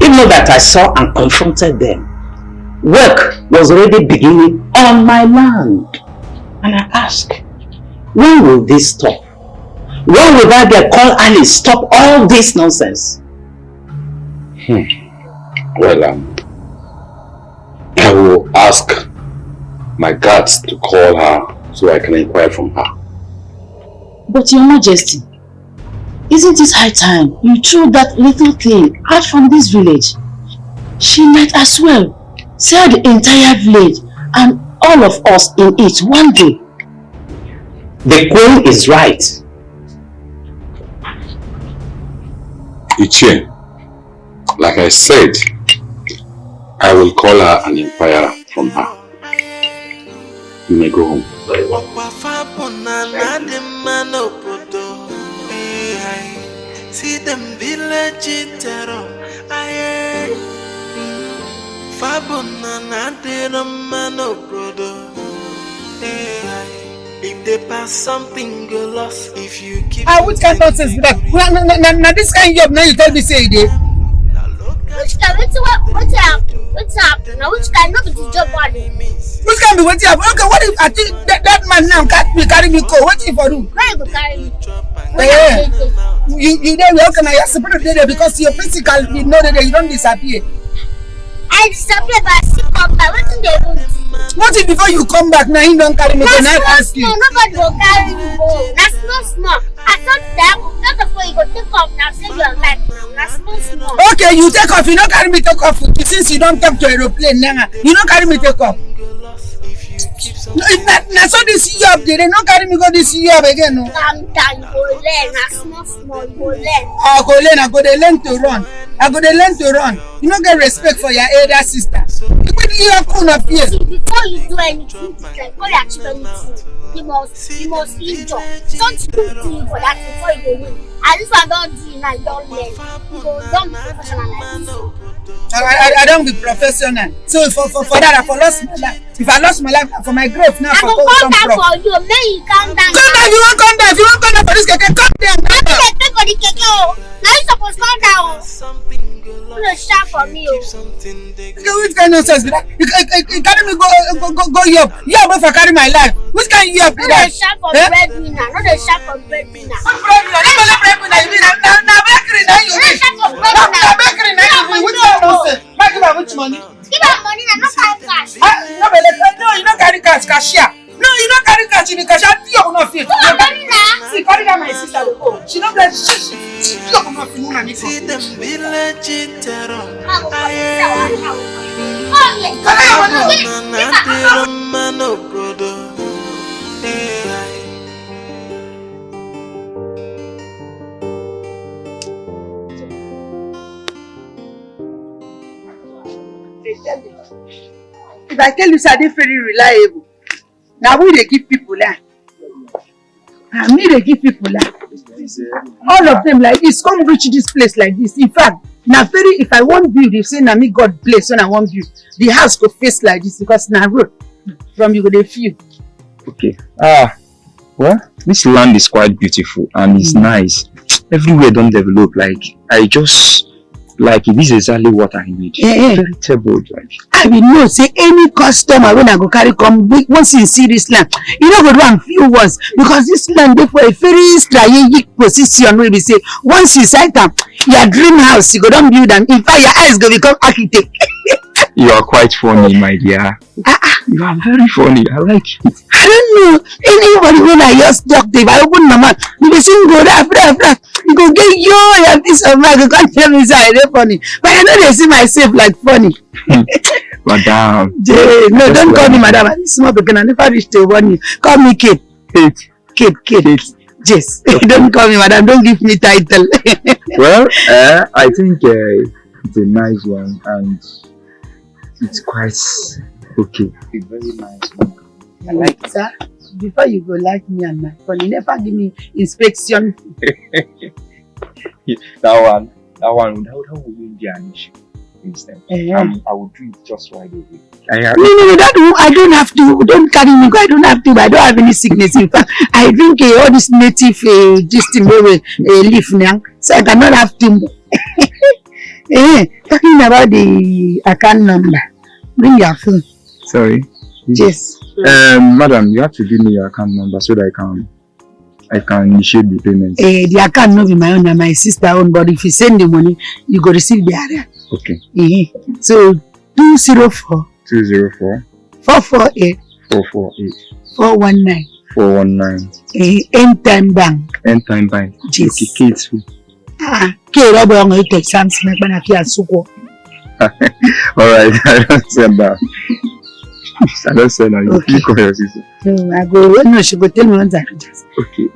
S11: Even though that I saw and confronted them, work was already beginning on my land. And I asked, when will this stop? When will that guy call Alice stop all this nonsense?
S8: Well, I will ask my guards to call her so I can inquire from her.
S12: But Your Majesty, isn't it high time you threw that little thing out from this village? She might as well sell the entire village and all of us in it one day.
S11: The queen is right.
S8: Ichie, like I said, I will call her and inquire from her. You may go home.
S4: See them village terror. If they pass something you lost, if you keep
S3: which kind of nonsense is that? Now this kind of job now you tell me say it is.
S1: Which kind? What's up? Now which kind of the job on it?
S3: Which can be what you have? Okay, what if I think that man now can't carry me go? What if I do?
S1: Where you go carry me?
S3: You there? How can I support you there because your physical you know that you don't disappear.
S1: I disappear but I still come back. What did they do?
S3: What if before you come back now you don't carry me? Can I ask you?
S1: No, nobody will carry me home. That's not small. I thought that before you go take off now, save your life now. That's not small.
S3: Okay, you take off. You don't carry me take off. Since you don't talk to aeroplane now, you don't carry me take off. No, if not so this year up there, they don't carry me go this year up again. No.
S1: Calm down, you go learn. That's not small. You go learn.
S3: I go learn. I go to learn to run. You don't get respect for your elder sister. You
S1: see, before you do anything, like before you achieve anything, you must injure. Don't do for that before you go win. And if I don't do it now, you don't learn. You go don't be professional like this.
S3: I don't be professional. So for that, I for lost my life. If I lost my life for my grave now,
S1: I will come down for you. May you calm down.
S3: Come down. If you won't come down. If you won't come down for this keke, come down.
S1: I don't pay for the keke. Now you supposed to come down. You don't shout for me.
S3: Which kind of nonsense be that? You carry me go Europe. Europe if I carry my life. Which kind of Europe be that?
S1: Not the shout for breadwinner. Not the shout for breadwinner.
S3: What breadwinner? Not breadwinner. You mean now bakery now you mean? Now bakery now you mean? Which kind of nonsense? Why give her which money?
S1: Give her money and not carry cash.
S3: No, you don't carry cash, cashier. No, you don't carry cash in the cashier. You will not fit.
S1: Give her money now.
S3: See, carry that my sister will go. She don't bless
S4: See them village terror.
S3: If I tell you, sir, they're very reliable. Now we they give people land. And me they give people land. All of them like this, come reach this place like this. In fact, now very if I want build, if say now me God place when I want build, the house go face like this because now road from you go they feel.
S9: Okay. Well, this land is quite beautiful and it's nice. Everywhere don't develop. Like this is exactly what I need. Very terrible. Like
S3: I will know say any customer when I go carry come once you see this land, you know go do am few once because this land dey for a very strategic position where we say once you sight am, your dream house you go don build am. In fact, your eyes go become architect.
S9: You are quite funny, my dear. You are very funny. I like it.
S3: I don't know. Anybody when I just talk to, if I open my mouth, you will sing go that. You go get your piece of mind. You can't tell me say I dey funny. But I know they see myself like funny.
S9: Madam.
S3: No, don't call me madam. I'm small because I never reach to 1 year. Call me Kate. Kate. Yes. Don't call me madam. Don't give me title.
S9: Well, I think it's a nice one and it's quite okay. It's very nice one.
S3: I like it, sir. Before you go like me and my phone, you never give me inspection.
S9: That one wouldn't be an issue. Instead, I will do it just right away.
S3: No, I don't have to. Don't carry me. I don't have to. I don't have any sickness. In fact, I drink all this native this thing where leaf now, so I cannot have to. Talking about the account number. Bring your phone.
S9: Sorry.
S3: Yes.
S9: Madam, you have to give me your account number so that I can initiate the payment.
S3: The account not be my own, and my sister own. But if you send the money, you go receive the area.
S9: Okay.
S3: So 204 448 419 End Time Bank.
S9: End Time Bank.
S3: Yes.
S9: Okay, Kate. Alright, I don't send that. I don't send that.
S3: Okay.
S9: You call your sister.
S3: I go. No, she go tell me once I just.
S9: Okay.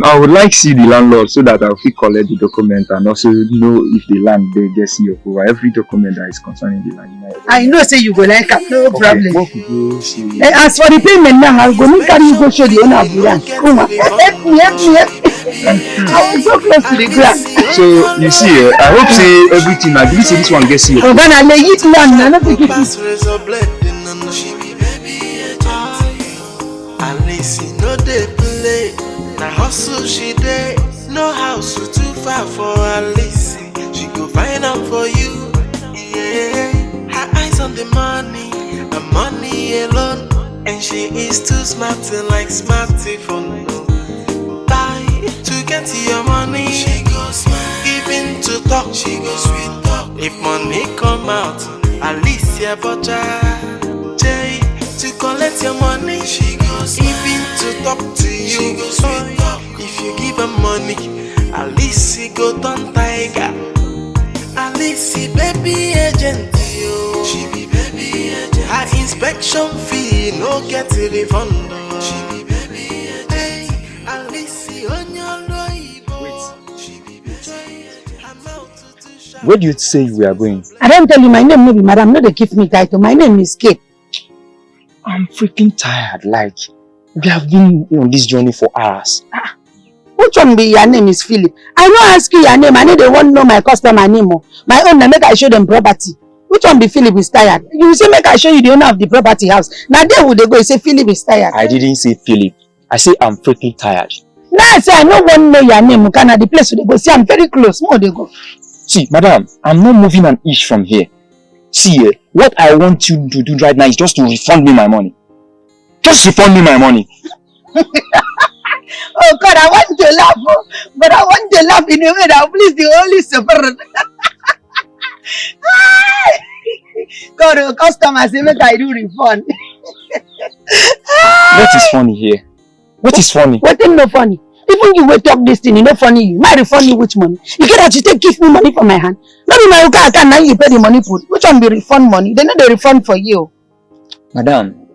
S9: I would like to see the landlord so that I'll collect the document and also know if the land they get see approval. Every document that is concerning the land.
S3: I know say you go like that, no problem.
S9: What could you see?
S3: As for the payment now, I'll go make carry you go show the owner of the land. Come on, help me. I will go close to the ground.
S9: So you see, I hope say everything. I believe this one gets you.
S3: Oh, then I lay it land. I don't think it is.
S4: Alice no dey play, na hustle she dey. No house too far for Alice. She go find am for you. Yeah, her eyes on the money alone, and she is too smart like smartphone. Buy to get your money, she go smile. Even to talk, she go sweet talk. If money come out, Alicia Butcher. Jay, to collect your money, she goes. Even to talk to you, she goes sweet talk. If you give her money, Alice go turn tiger. Alice baby agent, yo. She be baby agent. Her inspection fee no get a refund. She be baby agent. Hey, Alice on your loibo. She be baby agent.
S9: Where do you say we are going?
S3: I don't tell you my name, maybe madam. No, they give me title. My name is Kate.
S9: I'm freaking tired. Like, we have been on this journey for hours.
S3: Which one be your name is Philip? I don't ask you your name. I know they won't know my customer name. My own, make I show them property. Which one be Philip is tired? You say make I show you the owner of the property house. Now there would they go? You say Philip is tired.
S9: I didn't say Philip. I say I'm freaking tired.
S3: Now I say I no one know your name. Can the place where they go? See, I'm very close. More they go.
S9: See, madam, I'm not moving an inch from here. See, what I want you to do right now is just to refund me my money. Just refund me my money.
S3: Oh God, I want to laugh, but I want to laugh in a way that please the Holy Spirit. God, the customers say make I do refund.
S9: What is funny here? What is funny?
S3: What is no funny? Even you will talk this thing, you know funny you. Might refund you which money? You get that you take give me money from my hand. Not in my account now you pay the money for it. Which one be refund money? They know they refund for you.
S9: Madam,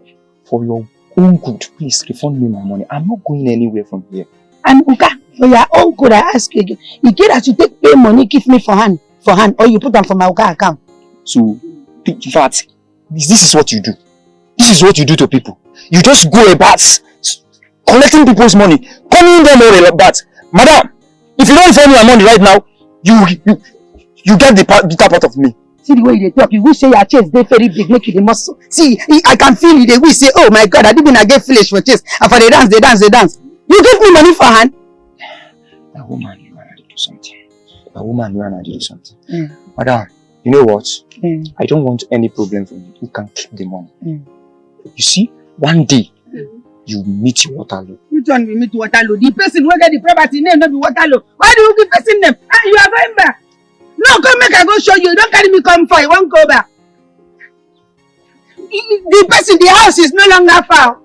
S9: for your own good, please refund me my money. I'm not going anywhere from here.
S3: And Uka, for your own good, I ask you again. You get that you take pay money, give me for hand, or you put them for my Uka account.
S9: So, in fact, this is what you do. This is what you do to people. You just go about collecting people's money, calling them all like that. Madam, if you don't refund me my money right now, you get the bitter part of me.
S3: See the way they talk, you will say your chest they very big, make you the muscle. See, I can feel it. They will say, oh my God, I didn't get flesh for chest. And for the dance. You give me money for hand.
S9: A woman, you wanna do something. A woman, you wanna do something. Madam, you know what? I don't want any problem from you. You can keep the money. You see, one day, you meet Waterloo.
S3: Which one will meet Waterloo? The person who get the property name not be Waterloo. Why do you give person name? Ah, you are going back. No, come make I go show you. Don't carry me come for. You won't go back. The person, the house is no longer far.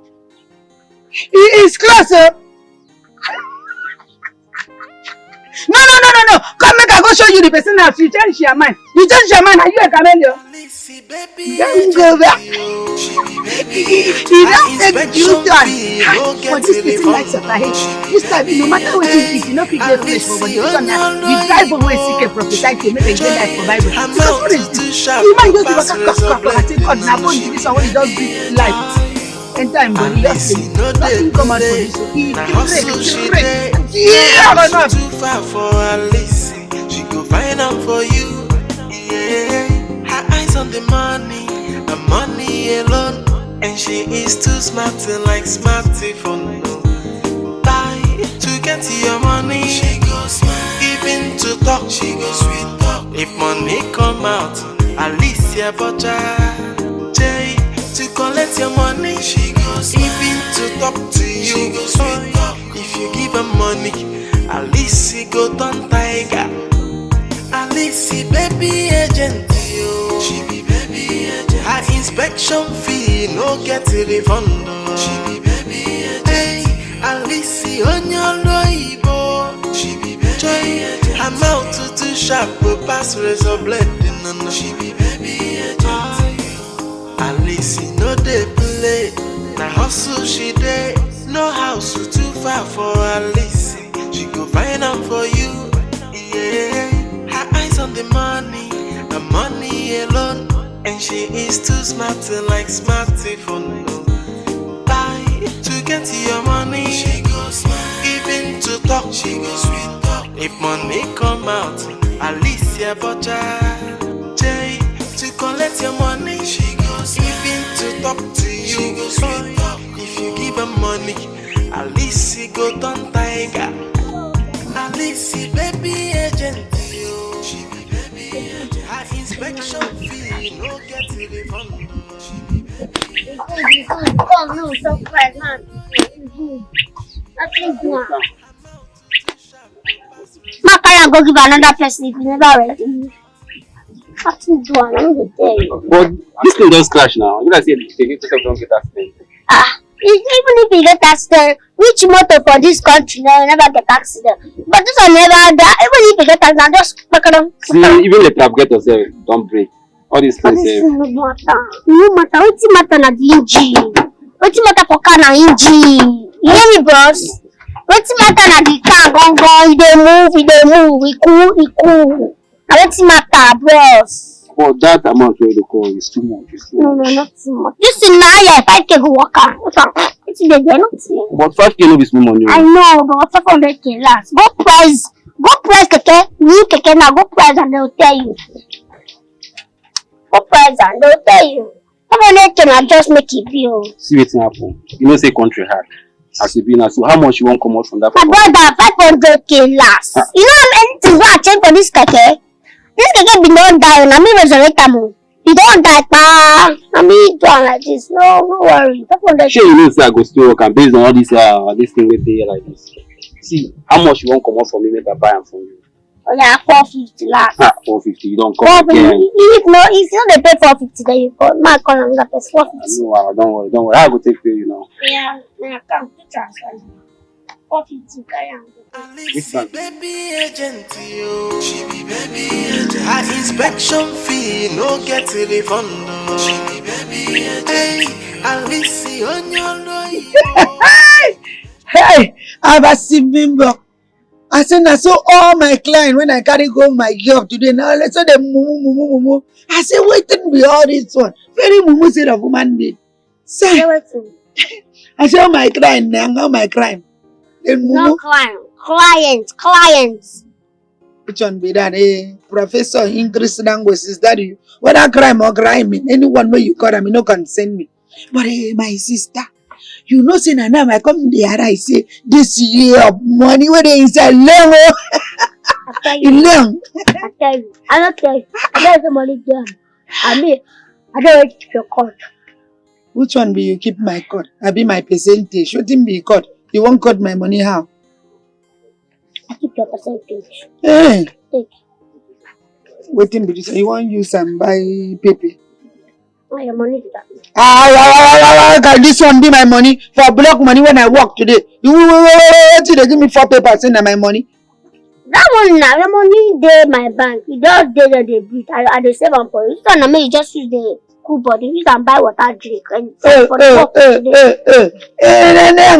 S3: It is closer. No. Come make I go show you the person house. You change your mind. Are you a chameleon? Don't go back. You don't take you done. For this person like surprise. This time, no matter what you think, you know people get flesh for body. You drive away seek a prophet to make a good life for Bible. Because what is this? You might just do a crack and say, God, now bone this one when he does big life. And time body, nothing come out for this. He break. Yeah,
S4: too far for Alice. She go find out for you. Yeah, her eyes on the money alone, and she is too smart to like smarty for no. Buy to get your money. She goes smart. Even to talk, she goes sweet talk. If money come out, Alicia Butcher. Jay to collect your money. She goes smart. Even to talk to you. She goes sweet talk. If you give her money, Alice go turn tiger. Alice baby agent, yo. She be baby agent. Her inspection fee no get a refund. She be baby agent. Hey, Alice on your loibo. She be baby agent. Her mouth too sharp, will pass razor blade. No. She be baby agent. Alice no dey play. Na hustle she dey. No house too far for Alice. She go find out for you. Yeah, her eyes on the money alone, and she is too smart to like smarty for no. Buy to get your money. She goes smart. Even to talk, she goes sweet talk. If money come out, Alicia Butcher. Jay to collect your money. She goes smart. Even to talk to you. She goes sweet talk. If you give her money, Alice go turn tiger. Alice baby agent, yo. She be baby agent. Her inspection fee no get a refund. She be baby agent.
S1: Oh no, so fast, man. Nothing good. My parents go give another person if you never ready. Nothing good. I'm going to tell you.
S11: But this thing just crash now. You guys say they need to don't get accident.
S1: Even if you get accident, which motor for this country now you never get accident. But this one never die. Even if you get accident, just pack it up.
S11: See, even if you get yourself, don't break. All these things.
S1: No matter. What's the matter na the engine? What's the matter for car na engine? You hear me, bros? What's the matter na the car gong? They move. It cool. Now what's the matter, bros?
S11: But that amount where they call is too much.
S1: No, not too much. You see now, yeah, 5K go work out. It's the day, not see.
S11: But 5K no be small money.
S1: I know, but 500K last. Go price keke. New keke now. Go price and they'll tell you. 500K now just make it bill.
S11: See what's happen. You know say country hard. As you be now, so how much you want come out from that?
S1: My brother, 500K last. You know how many things I change for this keke? This keke be don't die. I mean resurrect am. You don't die, pa. I mean do like this. No worry. 500K.
S11: Sure, you know say I go still work and based on all this thing with day like this. See how much you want come out from me, make I buy them from you.
S1: Oh yeah, 450 last.
S11: 450. You don't come again.
S1: If you don't pay 450, then you call my call and that is 450.
S11: No, don't worry. I go take pay you now.
S1: Yeah, come to transfer. 450 carry am.
S4: Alicia, baby agent, yo. She be baby agent. Her inspection fee no get a refund. She be baby agent. Hey, Alicia, on your
S3: Hey, I've seen Bimbo. I said, I saw all my clients when I carry go my girl today. Now let's say them mumu. I said, waiting be all this one. Very mumu said of woman being. Say, I said, all my client now, all my crime.
S1: No clients.
S3: Which one be that? Professor English language is that you? Whether crime or crime, anyone where you call me, no concern me. But my sister. You know, say now I come there, I say, this year money where they inside long.
S1: I don't tell you. I don't the money there. I don't keep your cut.
S3: Which one be you keep my cut? I be my percentage. Shouldn't be cut. You won't cut my money how?
S1: I keep your percentage.
S3: Hey.
S1: Take.
S3: Waiting be this. You want use and buy paper?
S1: Your money is that.
S3: This one be my money for block money when I work today. They give me 4 papers in my money.
S1: That one now, the money there my bank. You just there they breathe. I dey save them for you. So now you just use the cool body. Use and buy water drink and for the work today.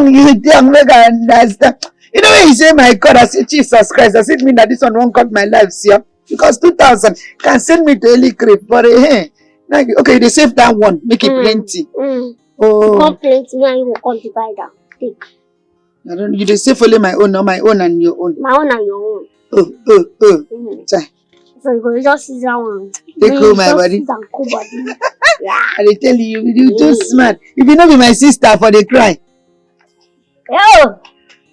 S3: You don't make I understand. You know when you say my God, I say Jesus Christ. Does it mean that this one won't cut my life, see? Because 2,000 can send me to Eli Crave, but okay, they save that one, make it plenty. Oh,
S1: come plenty, and you will come to buy that. Take.
S3: I don't. You they save only my own, or my own and your own.
S1: My own and your own.
S3: So
S1: you go just use that one.
S3: Take home my body.
S1: Yeah.
S3: I tell you too smart. If you not be my sister for the cry.
S1: Yo.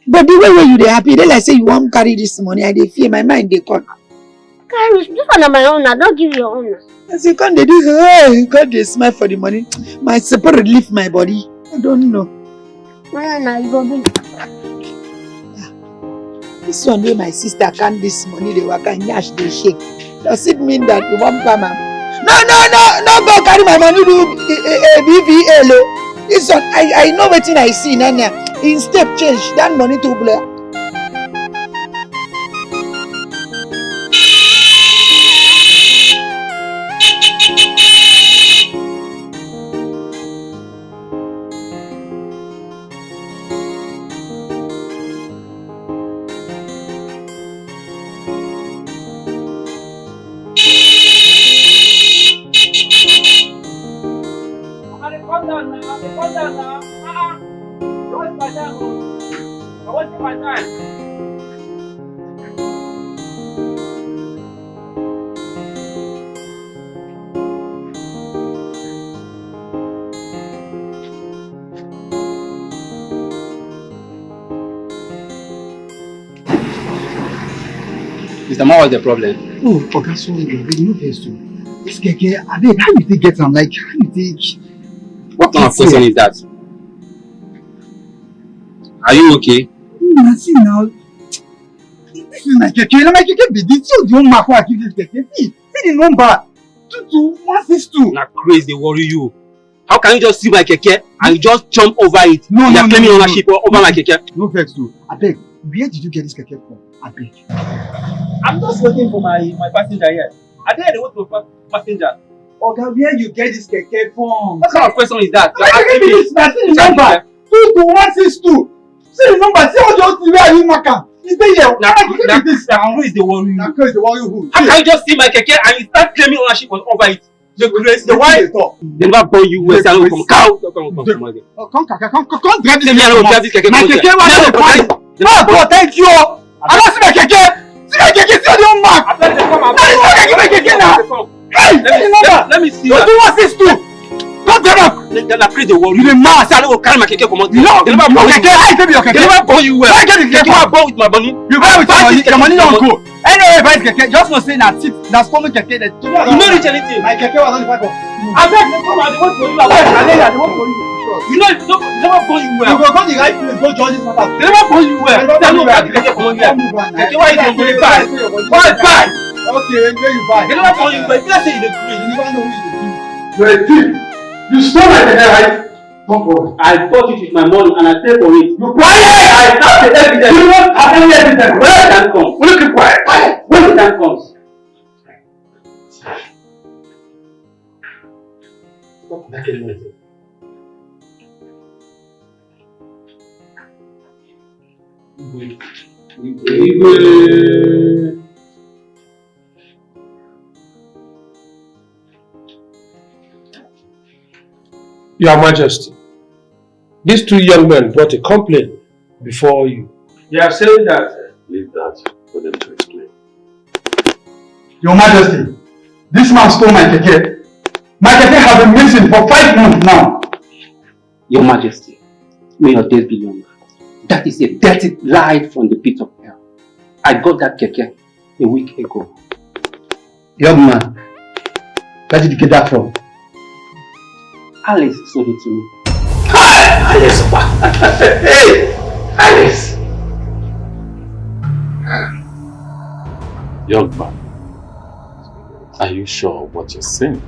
S3: But the way you they happy, they like say you won't carry this money. I they fear my mind they cut.
S1: Carry this one on my own. I don't give your own.
S3: I say, can't they do? Hey, can't they smile for the money? My separate leave my body. I don't know.
S1: No, you go be.
S3: This one where my sister can't this money, they work and yash they shake. Does it mean that you want come? No, go carry my money to BVL. This one, I know what I see now. Instead, change that money to Blair.
S13: Mr. Ma, what's the problem?
S10: Oh, okay, so you know this too. This keke, I beg, how you take get am? Like, how you take?
S13: What kind of question is that? Are you okay?
S10: I see now. This is my keke. My keke be this. You don't mark what I give this keke. See the number. 22162.
S13: Now crazy, they worry you. How can you just see my keke and you just jump over it?
S10: No,
S13: you are claiming ownership over my keke.
S10: No vex too. I beg, where did you get this keke from? I beg. I'm just waiting for my passenger here. I think I wait for passenger. Okay, where you get this keke from?
S13: What kind of question is that?
S10: You are asking me this number. 22162. See the number. See how just where are you marking? Is there here?
S13: Now who is the worry?
S10: Now who is the worry who?
S13: How can you just see my keke and you start claiming ownership over it? The grace, the why? They never born you well. Come cow. Come again.
S10: Come drive this
S13: keke.
S10: My keke was thank you. I don't see my keke. See my keke. See the own mark. My keke now. Hey,
S13: let me see.
S10: You do what this too. Don't get up.
S13: Then I create the worry.
S10: You the man.
S13: I will carry my keke come out.
S10: No,
S13: they never born
S10: your keke. I tell your keke.
S13: They never born you well.
S10: I get the keke.
S13: I born with my money.
S10: You buy with your money. Your money don't go. Anyway, buy keke. Just for saying that tip. That's stolen keke. You
S13: don't reach anything.
S10: My keke was on the back of.
S13: I beg them come out. They want for you. I want for you. You know, they never born you well.
S10: You go the right place. Go judge this matter.
S13: They never born you well. They know that keke come out here. Keke why you don't buy? Why buy?
S10: Okay, where you buy?
S13: They never born you well. If you say you dey crazy,
S10: you never know who you dey.
S6: You're a thief. You stole my keke, right?
S13: Come forward.
S11: I bought it with my money and I paid for it.
S13: You quiet!
S11: I have the evidence.
S13: You don't have any evidence.
S11: When the time comes.
S13: Will you keep quiet? Quiet!
S11: When the time comes.
S13: Stop making noise.
S10: Your Majesty, these 2 young men brought a complaint before you. They are saying that...
S8: Leave that for them to explain.
S6: Your Majesty, this man stole my keke. My keke has been missing for 5 months now.
S11: Your Majesty, may your days be long. That is a dirty lie from the pit of hell. I got that keke a week ago.
S6: Young man, where did you get that from?
S11: Alice sold it to me.
S13: Hi, Alice. Hey, Alice.
S8: Young man, are you sure of what you're saying?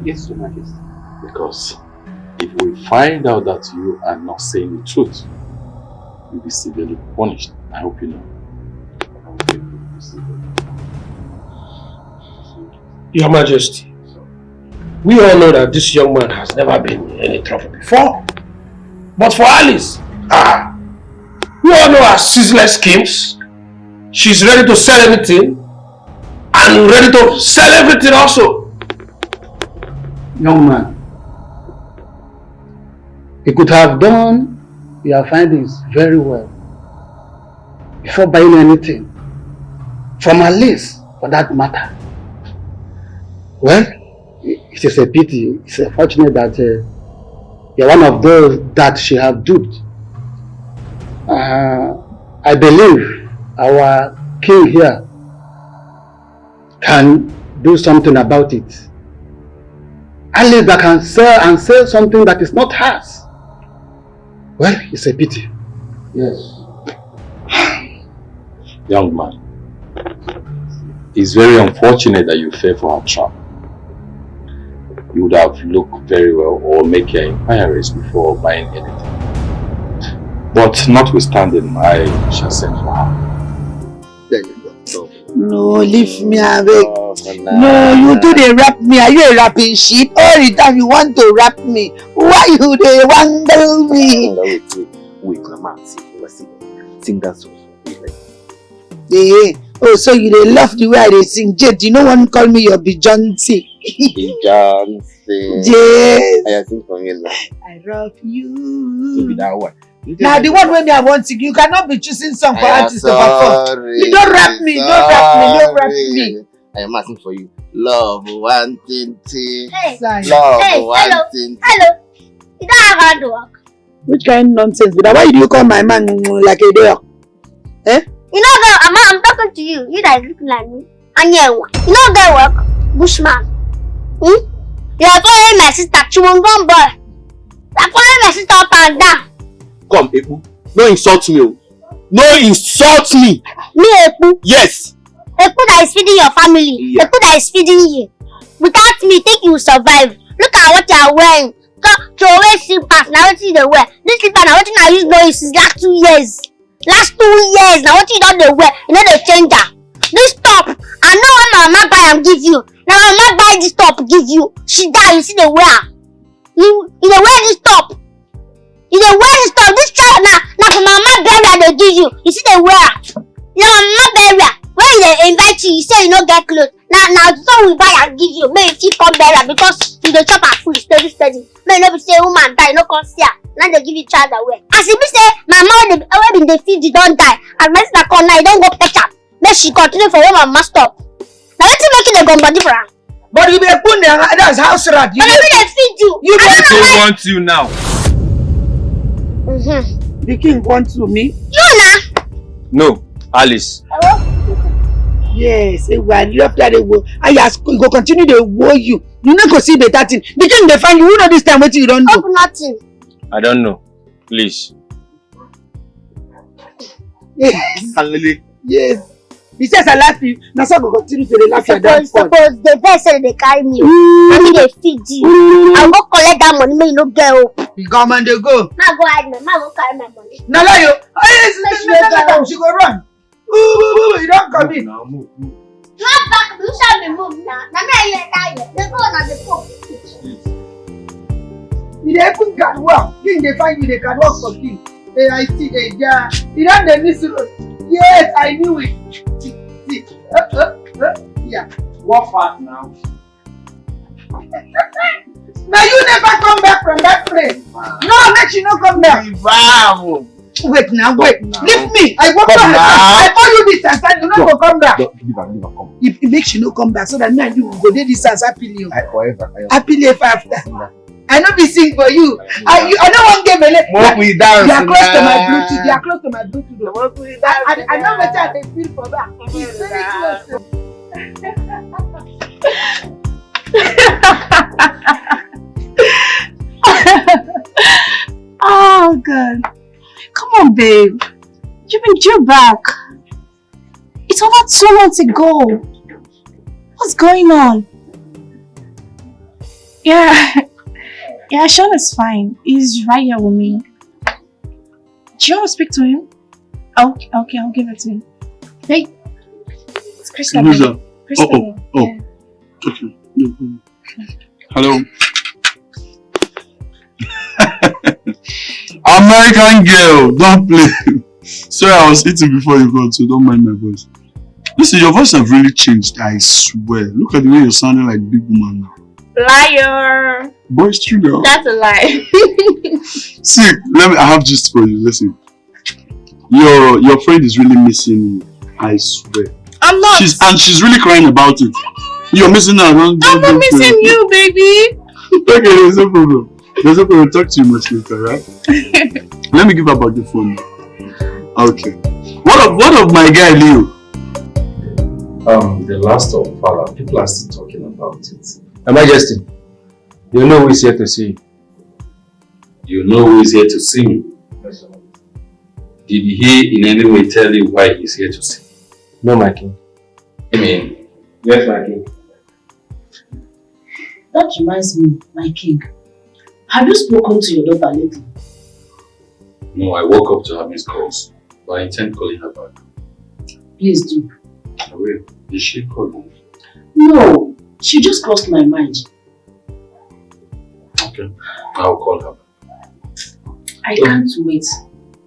S11: Yes, Your Majesty.
S8: Because if we find out that you are not saying the truth, you'll be severely punished. I hope you know.
S10: Your Majesty, we all know that this young man has never been in any trouble before. But for Alice, we all know her ceaseless schemes. She's ready to sell anything and ready to sell everything also.
S6: Young man, you could have done your findings very well before buying anything from Alice, for that matter. Well, it is a pity. It's unfortunate that you're one of those that she has duped. I believe our king here can do something about it. Alice that can sell something that is not hers. Well, it's a pity. Yes.
S8: Young man, it's very unfortunate that you fell for her trap. You would have looked very well or make your inquiries before buying anything. But notwithstanding, I shall send for her.
S3: No, leave me away. No, you do they rap me. Are you a rapping shit? All the time you want to rap me. Why you they wonder me?
S5: Wait, Mama, sing that song.
S3: Yeah. Oh, so you they love the way they sing. Jet, you know one call me your Beyonce.
S5: Beyonce.
S3: Yes.
S5: I sing for me now.
S3: I love you.
S5: To be that one.
S3: Now the one when me I want to, you cannot be choosing song for artists to perform. You don't rap me, don't rap me.
S5: I am asking for you. Love wanting to.
S1: Hey,
S5: love wanting.
S1: Hello. You don't have hard work.
S3: Which kind of nonsense? But why do you call my man like a dog? Eh?
S1: You know, girl, I'm talking to you. You that look like me. And you know, girl, work. Bushman. You are following my sister. She won't go boy. You are following my sister up and down.
S5: Come, Epu. No insult me. No insult me.
S1: Me, Epu?
S5: Yes.
S1: Epu that is feeding your family. Yeah. Epu that is feeding you. Without me, think you will survive. Look at what you are wearing. So always slippers. Now what you dey wear? This slipper now what you now use no use since last 2 years. Last 2 years. Now what you don't dey wear? You know the changer. This top. I know when my mama buy and give you. Now my mama buy this top give you. She die. You see the wear. You dey wear this top. You dey wear this top. This shirt now for my mama burial they give you. You see the wear. You know my mama burial. When they invite you, you say you no get clothes. Now so we buy and give you. May you come burial because you dey chop her food steady. May no be say woman die, no come see her. Now they give you child away. As if you say my mama when they feed you don't die. And my sister come now, you don't go catch her. Make she continue for when my mama stop. Now let's make it a gun body for her.
S3: But you be put there, that's house rat.
S1: But they feed you.
S13: You people want you now.
S3: The king wants to me.
S1: You now.
S13: No, Alice.
S3: Yes, when you after they will, I ask you go continue to war you. You not go see better thing. The king they find you. You know this time what you don't do.
S1: Nothing.
S13: I don't know. Please.
S3: Yes.
S5: Family.
S3: Yes. He says I laugh you. Now so go continue to laugh your dad.
S1: Suppose the vessel they carry me. I mean they feed you. I'll go collect that money, may you no go.
S3: You come and they go.
S1: Now go hide my go carry my money.
S3: Now lie you. She go run. You don't come in.
S13: Now move.
S1: Not back, you shall be moved now. Now me let that. They go on the phone.
S3: You dey even can work. King dey find you, they can work for king. Hey, I see, hey, yeah. You don't dey miss it. Yes, I knew it. See. Yeah.
S13: What part now?
S3: Now you never come back from that place. No, make you not come back. Wait now, wait. Leave me. I walk back. I call you this and you not go come back.
S5: Leave her, come.
S3: It makes you not come back so that me and you will go there this house happily. Happily ever after. I know be sing for you. I don't want to give a let.
S5: We dance.
S3: You are close to my Bluetooth. You are close to my Bluetooth. I know better I can feel for that. It's very close.
S12: Oh God. Come on, babe. You've been due back. It's over 2 months ago. What's going on? Yeah, Sean is fine. He's right here with me. Do you want to speak to him? Okay, I'll give it to him. Hey, it's Krista.
S6: Who's that?
S12: Krista.
S6: Oh. Okay. Hello. American girl, don't play. Sorry, I was eating before you got, so don't mind my voice. Listen, your voice have really changed, I swear. Look at the way you're sounding like big woman now.
S7: Liar.
S6: Boy, it's true now.
S7: That's a lie.
S6: See, I have just for you. Listen. Your friend is really missing you. I swear.
S7: I'm not.
S6: She's really crying about it. You're missing her. I'm
S7: not missing you, baby.
S6: Okay, there's no problem. There's no problem. Talk to you much later, right? Let me give her back the phone now. Okay. What of my guy Leo?
S8: The last of Fala, people are still talking about it.
S13: Your Majesty, you know who is here to see you.
S8: You know who is here to see me?
S13: Yes, sir.
S8: Did he in any way tell you why he's here to see me?
S13: No, my king.
S8: I mean,
S13: yes, my king.
S12: That reminds me, my king. Have you spoken to your daughter lately?
S8: No, I woke up to her missed calls, but I intend calling her back.
S12: Please do.
S8: I will. Did she call you?
S12: No, she just crossed my mind.
S8: Okay, I'll call her back.
S12: I can't wait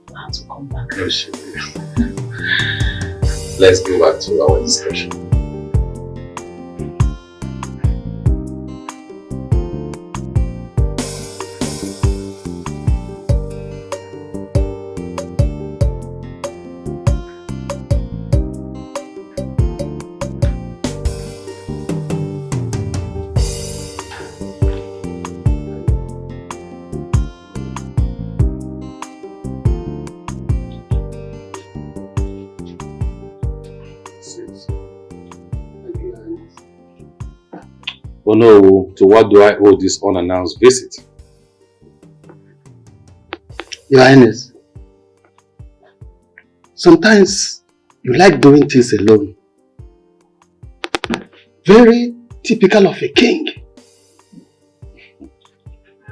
S12: for her to come back.
S8: No, she will. Let's go back to our discussion. Oh no, to what do I owe this unannounced visit?
S6: Your Highness, sometimes you like doing things alone. Very typical of a king.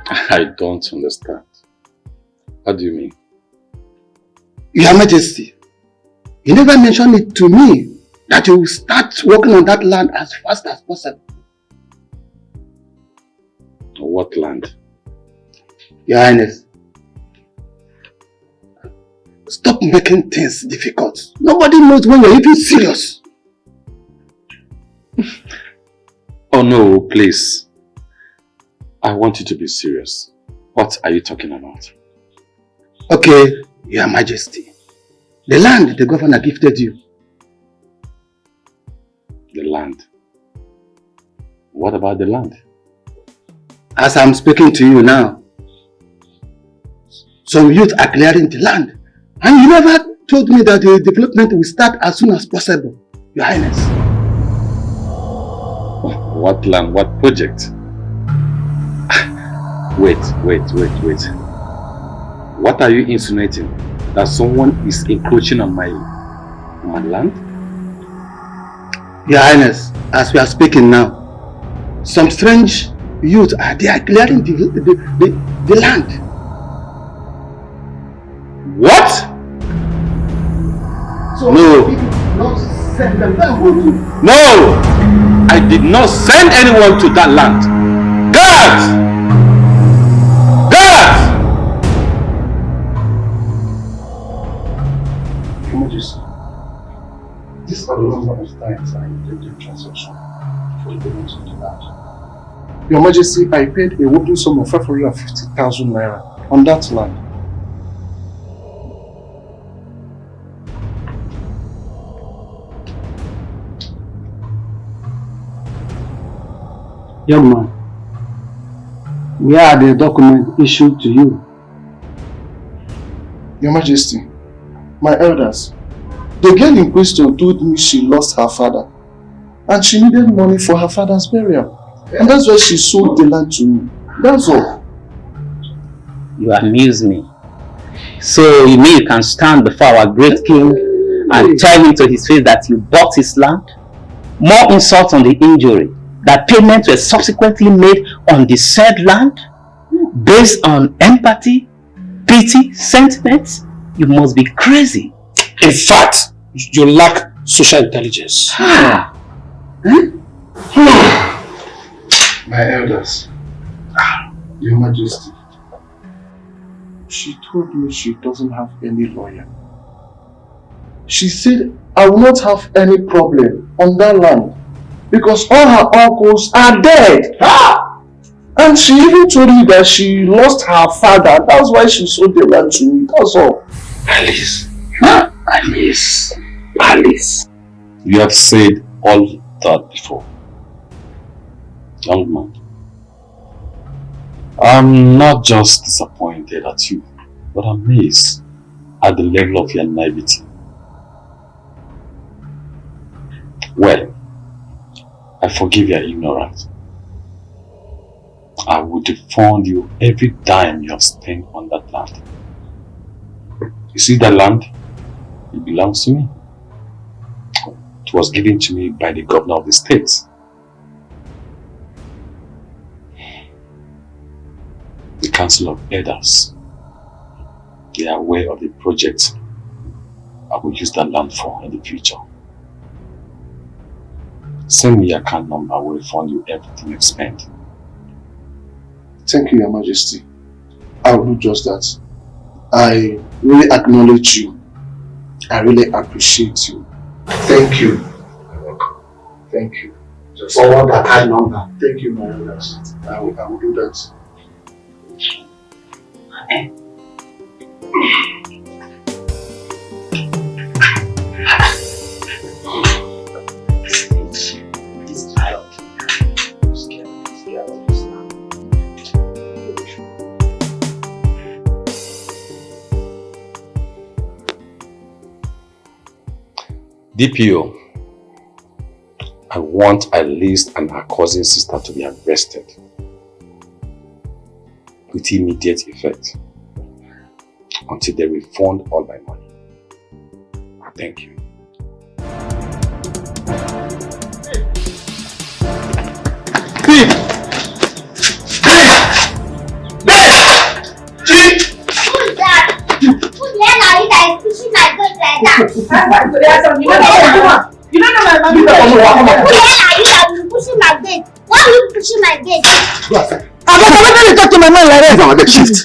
S8: I don't understand. What do you mean?
S6: Your Majesty, you never mentioned it to me that you will start working on that land as fast as possible.
S8: What land?
S6: Your Highness, stop making things difficult. Nobody knows when you're even serious.
S8: Oh no, please. I want you to be serious. What are you talking about?
S6: Okay, Your Majesty. The land the governor gifted you.
S8: The land? What about the land?
S6: As I'm speaking to you now, some youth are clearing the land. And you never told me that the development will start as soon as possible, Your Highness.
S8: What land? What project? Wait. What are you insinuating? That someone is encroaching on my land?
S6: Your Highness, as we are speaking now, some strange youth are there clearing the land.
S8: What?
S6: So
S8: No. No! I did not send anyone to that land. Guards! Guards!
S6: Your Majesty, these are the number of times I did the transaction for the payment of the land. Your Majesty, I paid a whopping sum of 550,000 naira on that land. Young man, where are the documents issued to you? Your Majesty, my elders, the girl in question told me she lost her father and she needed money for her father's burial. And that's why she sold the land to me. That's all.
S11: You amuse me. So you mean you can stand before our great king and tell him to his face that you bought his land? More insult on the injury. That payments were subsequently made on the said land? Based on empathy, pity, sentiments? You must be crazy.
S10: In fact, you lack social intelligence.
S6: My elders, Your Majesty, she told me she doesn't have any lawyer. She said I will not have any problem on that land because all her uncles are dead. And she even told me that she lost her father. That's why she sold the land to me. That's all.
S8: Alice. You have said all that before. Young man, I'm not just disappointed at you, but amazed at the level of your naivety. Well, I forgive your ignorance. I will refund you every dime you have spent on that land. You see that land? It belongs to me. It was given to me by the governor of the state. The Council of Elders, they are aware of the project I will use that land for in the future. Send me your account number, I will refund you everything you've spent.
S6: Thank you, Your Majesty. I will do just that. I really acknowledge you. I really appreciate you. Thank you. You're welcome. Thank you. Just forward that card number. Thank you, my elders. I will do that.
S8: DPO, I want Alice and her cousin sister to be arrested with immediate effect until they refund all my money. Thank you.
S1: Pushing my goat like that.
S3: You don't know my mom.
S1: Who the hell are you that will be pushing my gate? Why are you pushing my gate?
S3: I'm not talk to my man like that.
S5: Shift.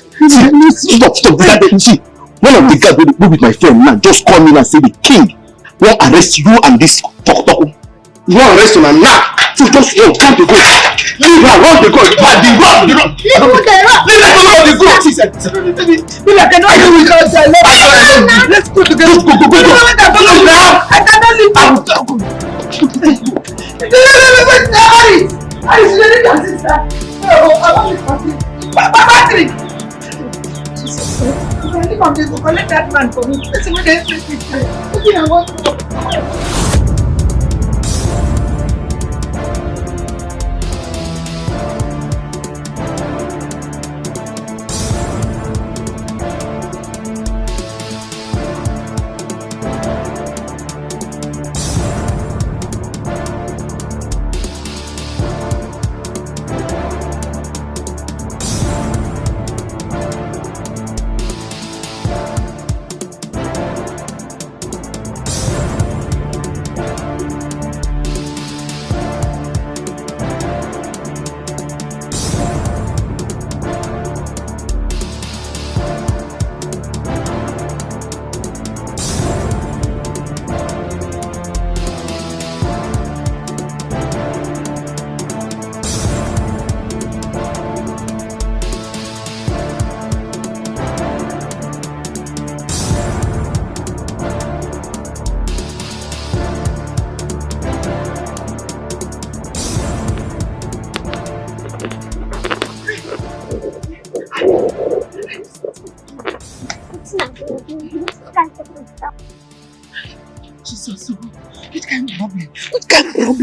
S5: Stop. See, one of the guys who with my friend now just called me and say the king will arrest you and this talk. You want arrest him now? So just come to go. Leave her, want to go. Leave her, go.
S3: I cannot do without that. Let's go together. Go. I cannot leave. Alice, you need your sister. Oh, I want this party. Patrick. I think I'm going to collect that man for me. Let's see what they say. I want to go.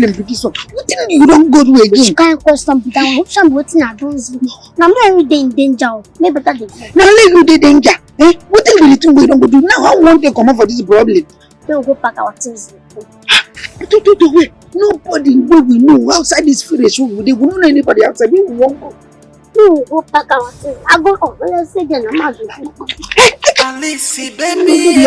S3: problem with this one? You think you don't go to again?
S1: Which kind of question be that one? Which one waiting I don't see? Now me every day in danger. Maybe better than that.
S3: Now let you dey danger. Eh? What thing will the thing we don't go do? Now how want to come up for this problem?
S1: We will go pack our things.
S3: Wait. Nobody we know outside this village. We don't know anybody outside. We won't go.
S1: We will go pack our things. I go up. Let's say then I'm not doing
S4: Alice, baby.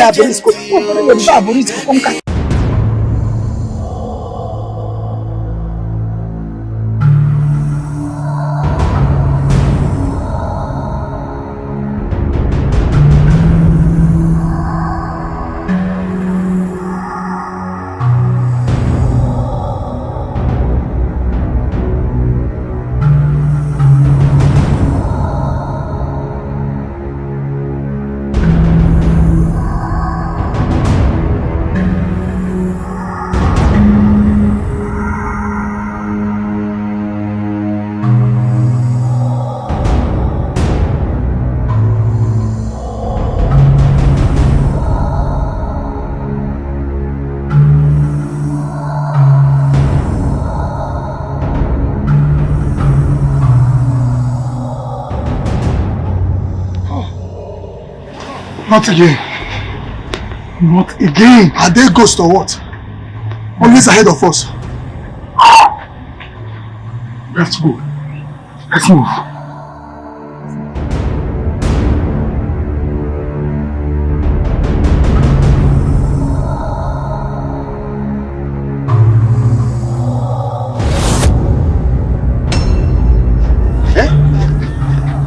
S6: Not again. Not again. Are they ghosts or what? Always ahead of us. We have to go. Let's move.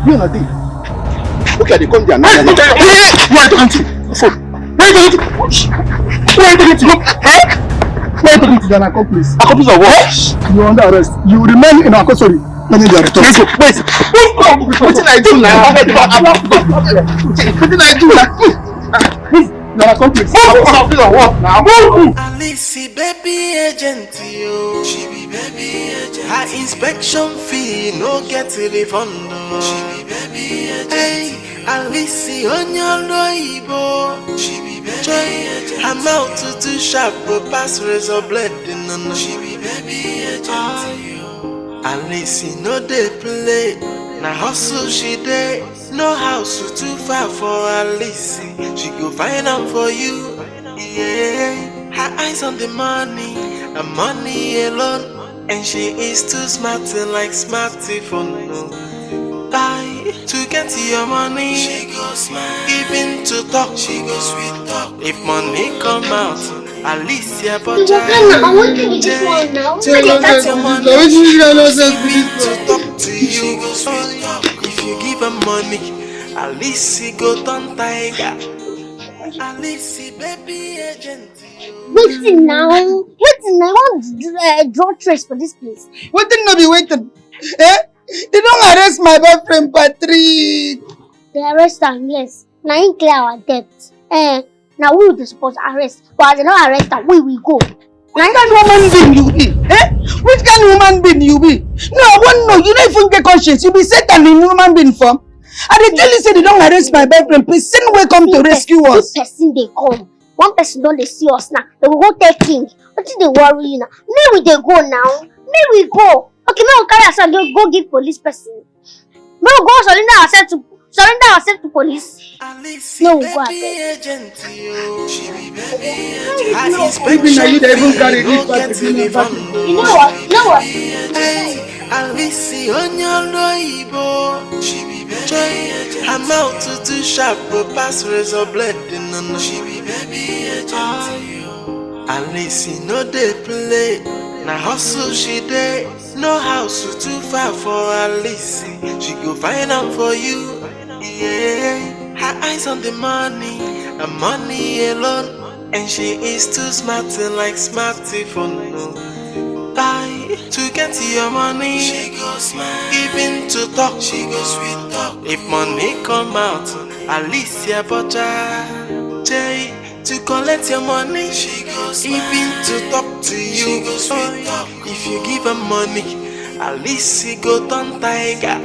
S5: Where are they? Okay, they come there now.
S6: Where are you talking to? Where are you talking to? Where are you talking to? Where are you talking to? An accomplice.
S5: Accomplice of what?
S6: You are under arrest. You remain in our custody. Let me be arrested.
S5: Let's go. Wait. What did I do now? What did I do now?
S6: You are accomplice.
S5: Accomplice of what now?
S4: Alice, baby agent, yo. She be baby agent. Her inspection fee no get refund. She be baby agent. Hey, Alice, on your loibo. She be baby agent. Her mouth too sharp, but pass razor blade. No. She be baby agent. Alice, no dey play. Na hustle she dey. No house too far for Alice. She go find am for you. Yeah. Her eyes on the money, the money alone, and she is too smart like smartphone. To get your money, she goes smart. Even to talk, she goes sweet talk. If money come out, Alicia Boja.
S1: I want to be this one now.
S4: To get your money, even to talk to you, she goes sweet talk. If you give her money, Alicia go turn tiger. Alicia, baby agent.
S1: Waiting now. I want to draw trace for this place.
S3: Waiting no be waiting. Eh? They don't arrest my boyfriend Patrick.
S1: They arrest him, yes. Now he clear our debt. Now we will supposed to arrest. But as they don't arrest him, we will go.
S3: Which kind of woman being you be? Eh? Which kind of woman being you be? No, I won't know. You don't even get conscience. You be Satan in human being form. And they tell you say they don't arrest my boyfriend. Please send way come to rescue us.
S1: Two person they come. One person don't they see us now. They will go take him. What did they worry you now? May we they go now? May we go? Okay, may we carry ourselves go give police person. May we go surrender ourselves to police. No, we go again. You know what?
S4: Alice on your loibo. She be baby. Her mouth too sharp, but pass razor blade. No. She be baby agent. Alice no dey play. Na hustle she dey. No house too far for Alice. She go find am for you. Yeah. Her eyes on the money alone, and she is too smart like smartphone. To get your money, she goes smart. Even to talk, she goes sweet talk. If money come out, Alicia Boja. To collect your money, she goes smart. Even to talk to you, she goes sweet talk. If you give her money, Alicia go turn tiger.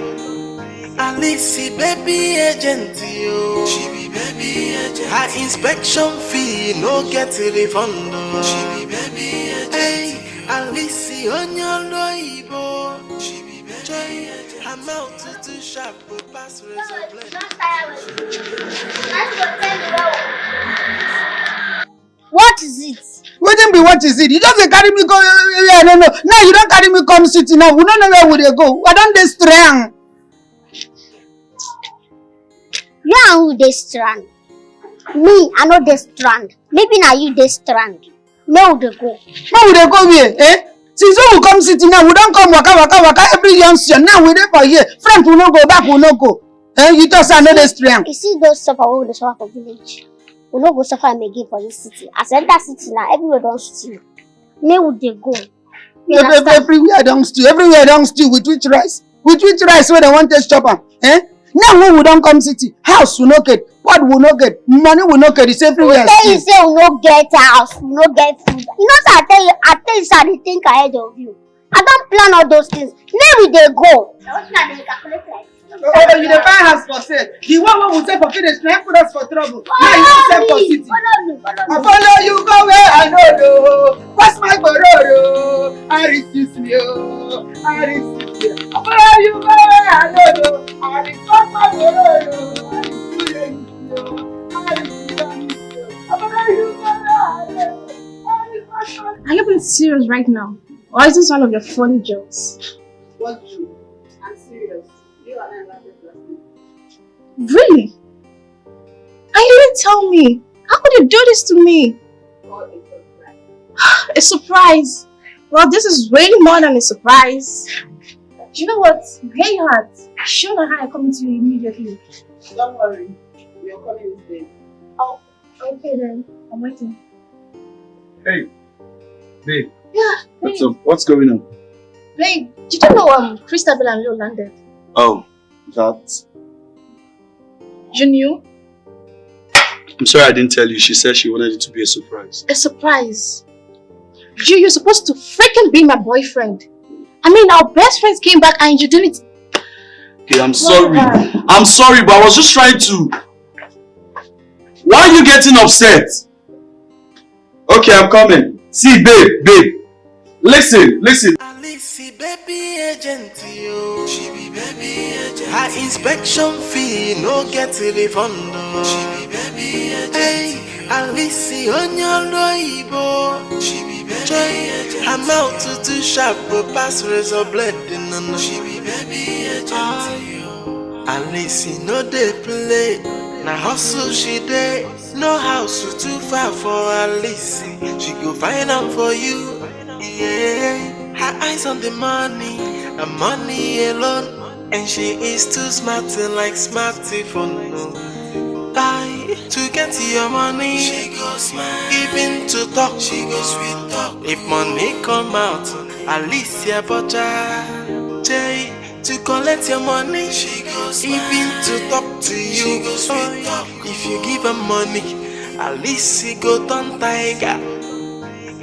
S4: Alicia baby agent, yo. She be baby agent. Her inspection fee no get refund. She be baby agent. Hey, Alicia. Alice Onyolo Ibo. She be better. I'm out to shop with pass razor blade.
S1: What is it?
S3: What is it? You just carry me go. I don't know. Now you don't carry me come city now. We don't know where would they go. I don't dey strand.
S1: You and who dey strand? Me, I know dey strand. Maybe now you dey strand. Where would they go?
S3: Where would they go here? Eh? Since we come city now, we don't come waka every youngster. Now we dey for here. Front will not go, back will not go. Eh? You just are not dey strand.
S1: You see those suffer who dey suffer for village. We no go suffer again for this city. As I enter city now, everywhere don't steal. Where would they go?
S3: Everywhere don't steal. Everywhere don't steal with which rice? With which rice where they want to chop am? Eh? Now when we don't come city, house will not get, pot will not get, money will not get. It's everywhere.
S1: Tell you say we no get house, we no get food. You know, so I tell you, sir, they think ahead of you. I don't plan all those things. Where will they go?
S3: Oh, you dey buy house for sale. The one we will say for finish, now put us for trouble. Now you don't sell for city. I follow you go where I know. What's my borrow? I resist you. I resist you. I follow you go where I know. I resist my borrow. I follow you go where I know.
S7: Are you being serious right now? Or is this one of your funny jokes?
S2: What joke? I'm serious. You and I love this last night.
S7: Really? And you didn't tell me. How could you do this to me?
S2: Oh, it's a surprise.
S7: A surprise. Well, this is way more than a surprise. Do you know what? Hey, heart. Show me how I'm coming to you immediately.
S2: Don't worry. Your calling is there.
S7: Oh, okay then. I'm waiting.
S8: Hey, babe.
S7: Yeah,
S8: What's up? What's going on?
S7: Babe, did you know Christabel and Leo landed?
S8: Oh, that.
S7: You knew?
S8: I'm sorry I didn't tell you. She said she wanted it to be a surprise.
S7: A surprise? You're supposed to freaking be my boyfriend. I mean, our best friends came back and you didn't.
S8: Okay, I'm sorry. I'm sorry, but I was just trying to. Why are you getting upset? Okay, I'm coming. See, babe. Listen.
S4: Alice, baby agent, yo. She be baby agent. Her inspection fee, no get a refund. She be baby agent. Hey, Alice, Onyolo Ibo. She be baby agent. I'm out to shop, but pass razor blade. No. She be baby agent. Alice, no dey play. Na hustle she dey. No house too far for Alice. She go find am for you. Yeah, her eyes on the money, the money alone, and she is too smart like smarty phone. Buy to get your money, she goes smart. Even to talk, she goes sweet talk. If money come out, Alicia Butcher, Jay, to collect your money, she goes smart. Even to talk to you, she goes sweet talk. If you give her money, Alicia go turn tiger.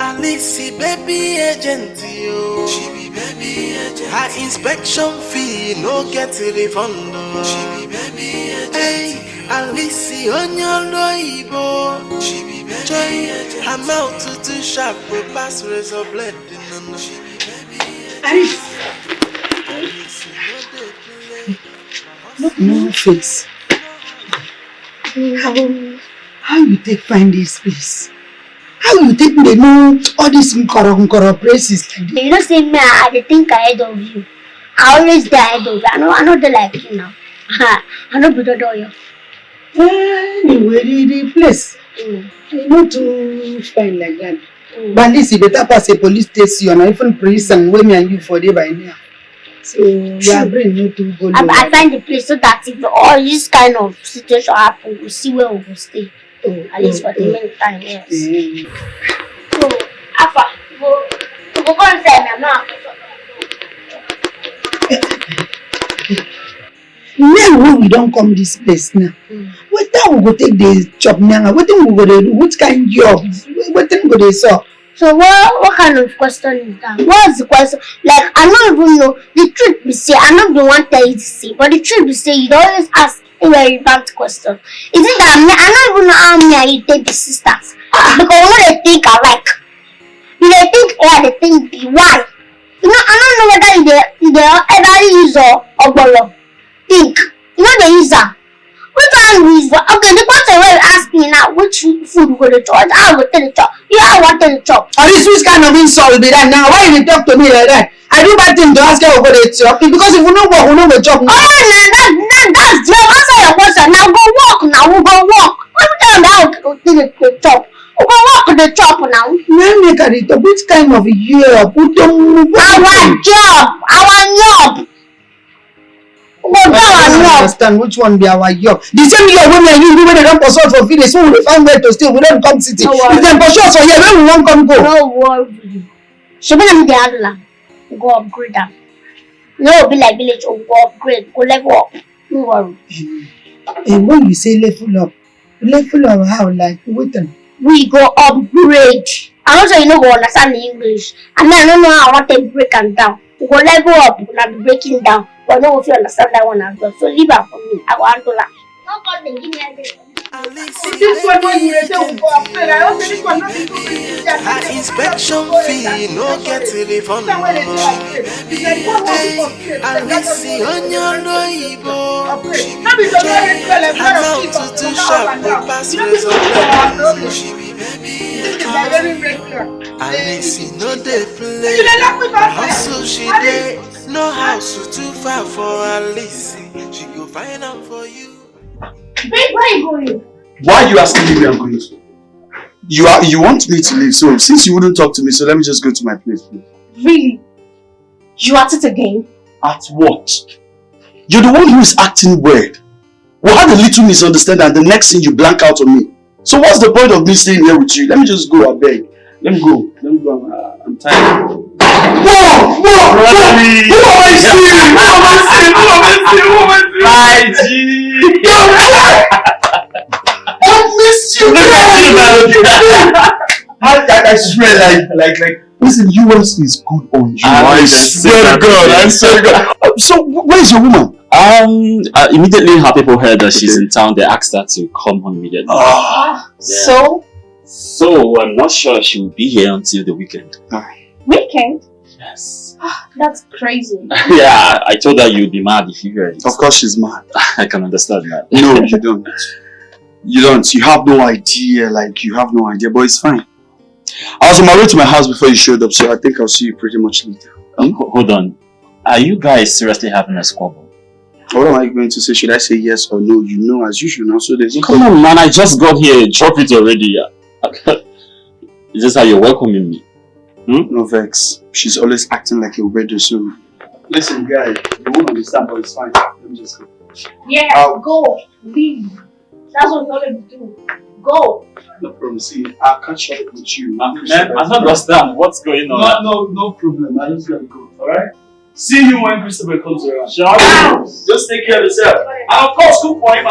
S4: Alice, baby agent, yo. She be baby agent. Her inspection fee, no get a refund. She be baby agent. Hey, Alice, Onyolo Ibo. She be baby agent. I'm out to shop, but pass razor blade. No. She be baby agent.
S3: No face. How you take find this place? How you think they know all these nkoro places?
S1: You know, say me, I think ahead of you. I always die ahead of you. I know they like you now. I know be the door.
S3: Anyway, the place, you know, too fine like that. But at least you better pass a police station or even prison where me and you for day by now. So your brain need to go.
S1: I find the place so that if all this kind of situation happen, we'll see where we will stay. At least for the meantime, yes. So, Alpha, go inside my mouth.
S3: Now when we don't come this place now, what time we go take the job now? What thing we go do? What kind of job? What thing we go saw?
S1: So what kind of question is that? What's the question? Like, I don't even know. The truth be say, I not the one tell you to say, but the truth be say, you always ask irrelevant question. Is it that I don't even know how me and you take the sisters? Because when they think alike, you they think A, they think B, why? You know, I don't know whether they ever use Obio. Think. You know they use her. Which one we use? Okay, the person will ask me now which food we go to chop. I will tell the chop. You I want to chop.
S3: Or this which kind of insult be that now? Why you talk to me like that? I do bad thing to ask you go to chop. Because if you know what, we know the chop.
S1: Oh, no, that's the answer your question. Now go walk. Now we go walk. What we tell now to the chop? We go walk to the chop now.
S3: Now make a little which kind of year? Put them.
S1: Our job.
S3: I don't understand which one be our job. The same year when you when they don't pursue us for Phillips, so we find where to stay. We don't come city. If they pursue us for here, when we won't come go.
S1: No worry. She be them the handler. Go upgrade them. No be like village or go upgrade. Go level up. No worry.
S3: And when you say level up how? Like wait a
S1: we go upgrade. I don't say you know go understand the English. And I don't know how I want to break them down. We go level up. We not be breaking down. But no, if you understand that one as well. So leave her for me. I go handle her. No God, they give me a day.
S3: This one when you say we go upgrade, I don't say this one nothing to do with it.
S4: Her inspection fee no get refund. Alici on your loibo. How to do sharp pass result. She be baby. Alici no dey play. Hustle she dey. No house too far for Alici. She go find out for you.
S1: Babe, where are you going?
S6: Why are you asking me where I'm going to? You want me to leave, so since you wouldn't talk to me, so let me just go to my place, please.
S7: Really? You at it again?
S6: At what? You're the one who is acting weird. We had a little misunderstanding and the next thing you blank out on me. So what's the point of me staying here with you? Let me just go, I beg. Let me go. I'm tired. Whoa! Who am I seeing?
S8: My G!
S6: I missed you! I swear, like, listen, yours is good on you. I swear to God. So, where's your woman?
S9: Immediately her people heard that she's in town, they asked her to come home immediately. So I'm not sure she will be here until the weekend.
S7: Weekend?
S9: Yes.
S7: That's crazy.
S9: Yeah, I told her you'd be mad if you heard it.
S6: Of course she's mad.
S9: I can understand that.
S6: No, you don't. You don't. You have no idea. Like, you have no idea, but it's fine. I was on my way to my house before you showed up, so I think I'll see you pretty much later.
S9: Hold on. Are you guys seriously having a squabble?
S6: What am I going to say? Should I say yes or no? You know as usual now, so there's no...
S9: Come on, man. I just got here. Drop it already. Is this how you're welcoming me?
S6: No vex. She's always acting like a weirdo, so... Listen, guys, you won't understand, but it's fine. Let me just go.
S1: Yeah, go. Leave. That's what you're going to do. Go.
S6: No problem. See, I'll catch up with you.
S9: Man, I don't understand. What's going on?
S6: No problem. I just gotta go. Alright? See you when Christopher comes around.
S9: Sure.
S6: Just take care of yourself. And of course, cook for him.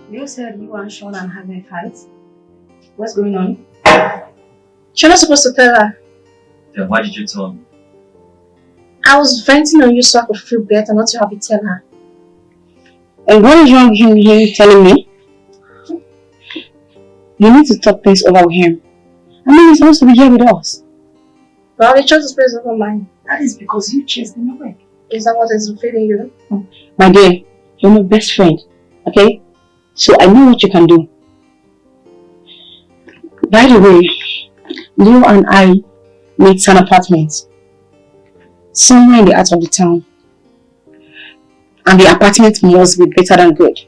S7: You said you and Sean are having a fight. What's going on? You're not supposed to tell her.
S9: Then why did you tell me?
S7: I was venting on you so I could feel better, not to have you tell her.
S12: And what is wrong with him telling me? You need to talk things over with him. I mean, he's supposed to be here with us.
S7: Well, he chose to space over mine.
S12: That is because you chased him away.
S7: Is that what is feeding you?
S12: My dear, you're my best friend, okay? So I know what you can do. By the way, Leo and I need an apartment somewhere in the heart of the town. And the apartment must be better than good.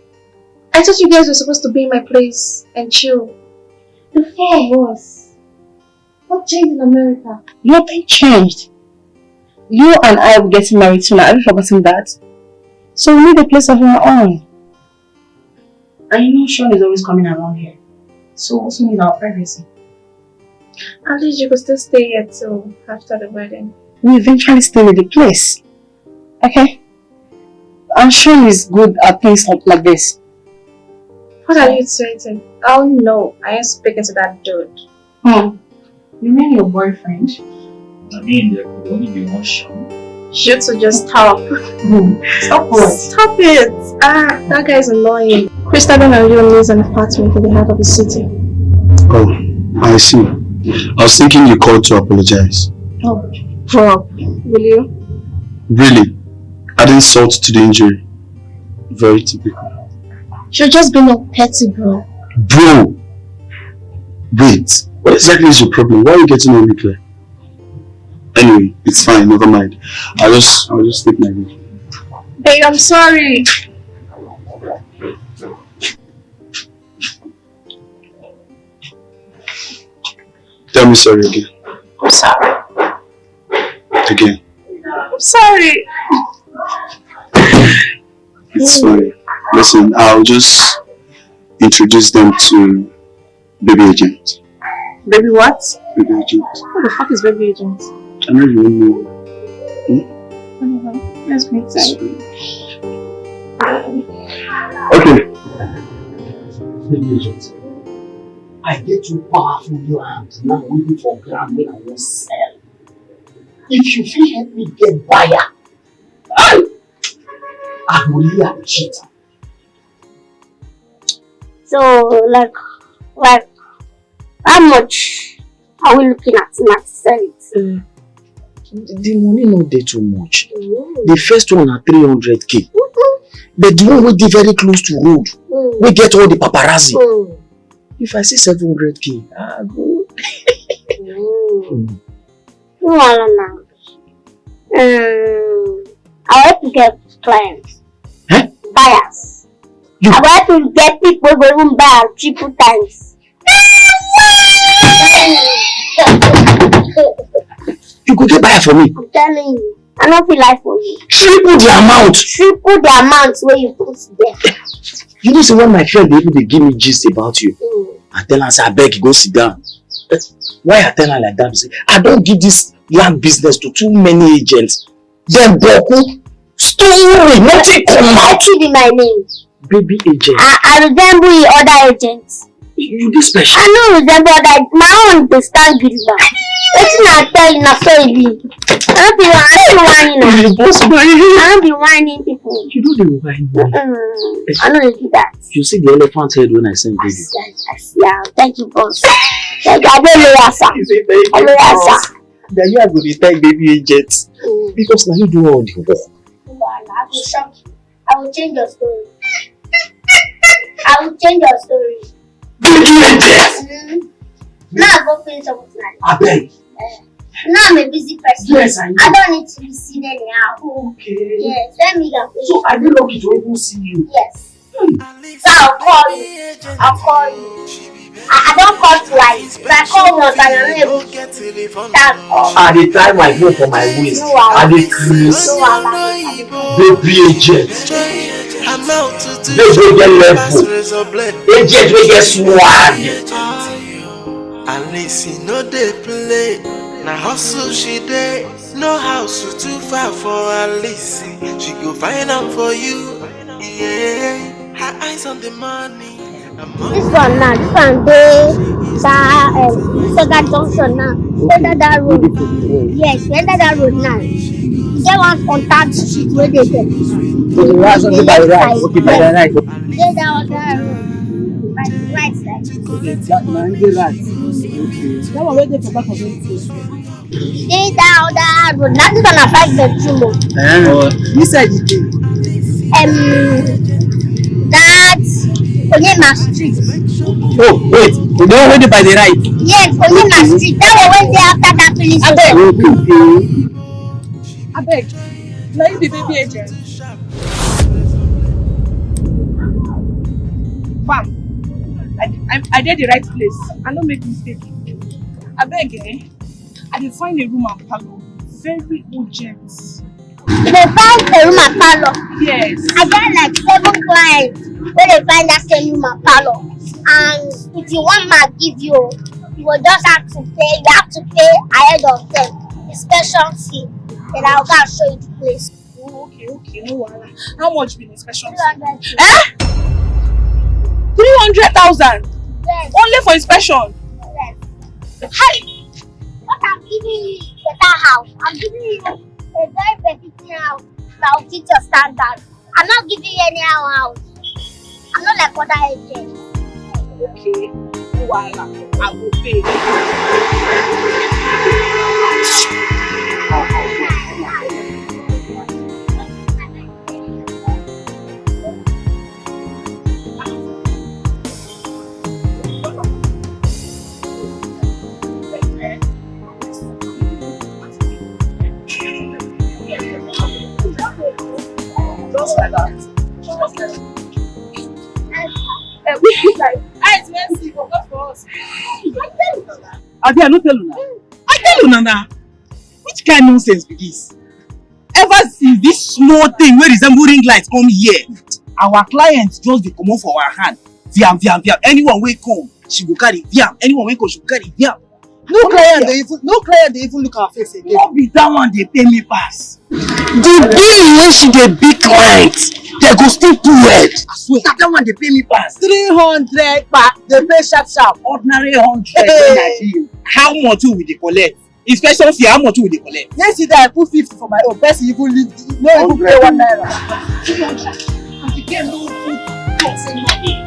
S7: I thought you guys were supposed to be in my place and chill. The four of us. What changed in America?
S12: Nothing changed. Leo and I will get married soon. Have you forgotten that? So we need a place of our own. And you know Sean is always coming around here. So we also need our privacy.
S7: At least you could still stay here till after the wedding.
S12: We eventually stay in the place. Okay? I'm sure he's good at things like this.
S7: What are you saying? Oh no, I ain't speaking to that dude.
S12: You mean your boyfriend?
S9: I mean, there could only be one shop.
S7: You two just stop.
S12: Stop what?
S7: Stop it. That guy's annoying. Christabel and Leon lives in an apartment in the heart of the city.
S6: Oh, I see. I was thinking you called to apologize.
S7: Oh, Rob, will you?
S6: Really? Adding salt to the injury. Very typical.
S7: You're just being all petty, bro.
S6: Bro! Wait, what exactly is your problem? Why are you getting on me, Claire? Anyway, it's fine, never mind. I'll just take my leave.
S7: Babe, I'm sorry.
S6: Tell me sorry again.
S7: I'm sorry.
S6: Again.
S7: I'm sorry.
S6: It's fine. Listen, I'll just introduce them to Baby Agent.
S7: Baby what?
S6: Baby Agent.
S7: Who the fuck is Baby Agent?
S6: I know you won't know.
S7: Whatever. Let's make sense.
S6: Okay.
S9: Baby Agent, I get you powerful land now waiting for ground when I won't sell. If you feel help me get buyer, I will be a cheater.
S1: So, like, how much are we looking at to sell it?
S9: The money not there too much. The first one at 300k. But the one we dey very close to road, we get all the paparazzi. If I say 700k, I go.
S1: No, I'll help you get clients. Buyers. I'll help you get people who will buy triple times.
S9: You go get buyer for me.
S1: I'm telling you. I don't feel like for you.
S9: Triple the amount.
S1: Triple the amount where you put there.
S9: You know, see when my friend they give me gist about you. I tell her, say, I beg you go sit down. Why I tell her like that? Say, I don't give this land business to too many agents. Then Boku, story, nothing come out.
S1: Should be my name.
S9: Baby agent.
S1: I resemble the other agents.
S9: You this special.
S1: I know resemble that. My own they stand good now. Let's not tell you not so big. I don't be whining. I don't be whining people.
S9: You do the whining.
S1: I know you do that.
S9: You see the elephant head when I send baby.
S1: Yeah, thank you, boss. Thank you. I don't know, sir.
S9: You say thank you, boss. Then you are going to thank baby agents. Because now you do all the work.
S1: I will shock you. I will change your story. I will change your story.
S9: Baby agents!
S1: Now I go finish something like
S9: I beg.
S1: Now I'm a busy person.
S9: Yes, I know.
S1: I don't need to be seen anyhow.
S9: Okay.
S1: Yes, let me go.
S9: So I didn't lucky to even see you.
S1: Yes. So I'll call you. I'll call you. I don't call twice. If I call once, I don't able to. That's all.
S9: I dey tie my phone for my waist. I dey craze. Baby agent. They go get level. Agent will get swag.
S4: Alice no dey play. Na hustle she dey. No house too far for Alice. She go find am for you. Yeah. Her eyes on the money.
S1: This one now, this one there, that junction now. Enter that road. Yes, enter that road now. You get one on that street where they get.
S9: So the last one by the right. Okay, by the right.
S1: Get down that road. By the right side.
S9: Okay, that man the right. Okay. That one where they for back of it.
S1: Get down that road. Now this one a 5 bedroom.
S9: You said it.
S1: That's Onyema Street.
S9: Oh, wait. The one where they by the right.
S1: Yes, Onyema Street. That one where they after that police station.
S9: Okay.
S14: I beg. Now you the baby agent. Fam, I did the right place. I don't make mistake. I beg, I did find a room and parlor. Very urgent.
S1: They find a room and parlor.
S14: Yes.
S1: I got like 7 clients where they find that same room and parlor. And if you want my give you will just have to pay. You have to pay ahead of them. A special fee. Then I'll go and show you the place.
S14: Oh, okay, no worry. How much be the special fee? 300,000.
S1: Yes.
S14: Only for inspection.
S1: Yes.
S14: Hi.
S1: What I'm giving you better house. I'm giving you a very beneficial house that will fit your standard. I'm not giving you any house. I'm not like other agents.
S14: Okay. Voila. I will pay. Just like that. We like, it's Messi, for us.
S2: Abi, I no tell you now. I tell you now. Which kind of nonsense be this? Ever since this small thing wey resemble ring light come here, our clients just dey comot for our hand. Viam. Anyone wey come, she go carry viam. Anyone wey come, she go carry viam. No client dey even look our face again. No be that one dey pay me pass.
S6: The bill wey she dey big client, they go still do it.
S2: I swear. That one dey pay me pass.
S3: 300 pa. They pay sharp.
S2: Ordinary 100. How much we dey collect? Inspection fee, how much we dey collect?
S3: Yesterday I put 50 for my own. Person even leave, no even pay 1 naira.
S14: And the game no good. Toxin money.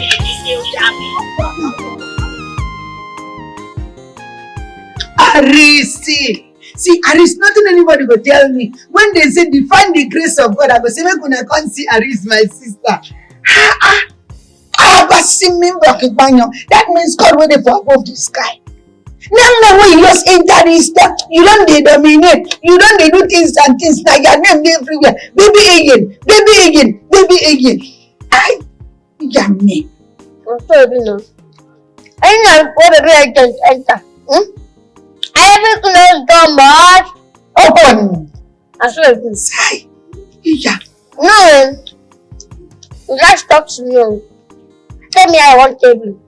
S3: Aris, see, Aris, nothing anybody go tell me. When they say define the grace of God, I go say, make una come see Aris, my sister. That means God waiting for above the sky. Now when you just enter this stuff, you don't dey dominate, you don't dey do things and things. Now your name dey everywhere. Baby again. I me.
S1: I'm sorry, no. I know what a great agent enter. Every closed door must open. I swear to
S3: say.
S1: No, you just talk to me. Tell me I want table.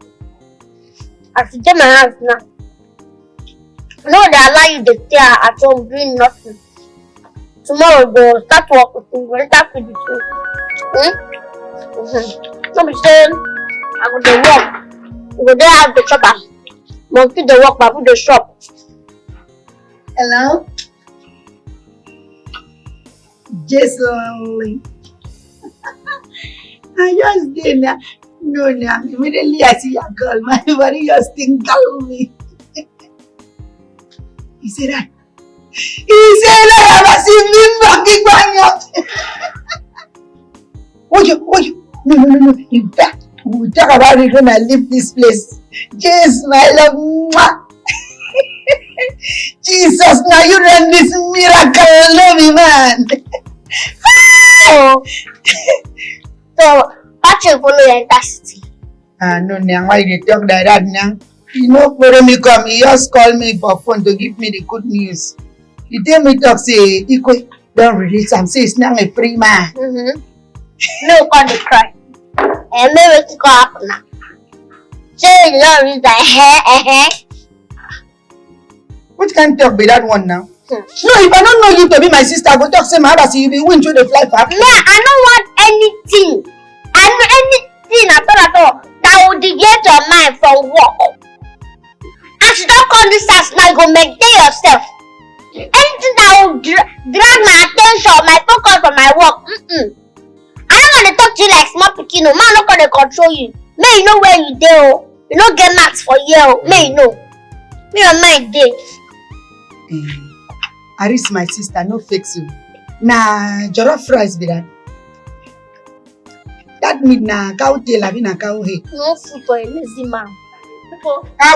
S1: I should get my house now. No, they allow you to stay at home doing nothing. Tomorrow go start work with you. Go start with you. So be saying I go to work. We go there have the chopper. Monkey the work, babu the shop.
S3: Hello? Just lonely. I just did now. No, immediately I see your girl, my body just think call me. He said that. I was in What you? No. In fact, we'll talk about it when I leave this place. Just my love. Jesus, now you run this miracle. I love you, man.
S1: So, Patrick follow your intensity.
S3: No, why you talk like that now? You know, when me come, he just call me for phone to give me the good news. He tell me talk say, Iko, don't release him. Say it's not a free man.
S1: No, can't cry. And maybe it's going to happen now. Say you don't read that
S3: What kind of talk be that one now? No, if I don't know you to be my sister, I go talk say my see you be win through the fly far.
S1: No, I don't want anything. I know anything at all that will deviate your mind from work. As you don't come this house now, you go maintain yourself. Anything that will drag my attention, my focus from my work. I don't want to talk to you like small pikin. Man, I'm not going to control you. May you know where you dey. You don't get marks for you. May you know. Me and my day.
S3: Aris, my sister, no fix you. Nah, jollof rice be that. That mean na cow tail, I mean na cow head.
S1: No food for a lazy man.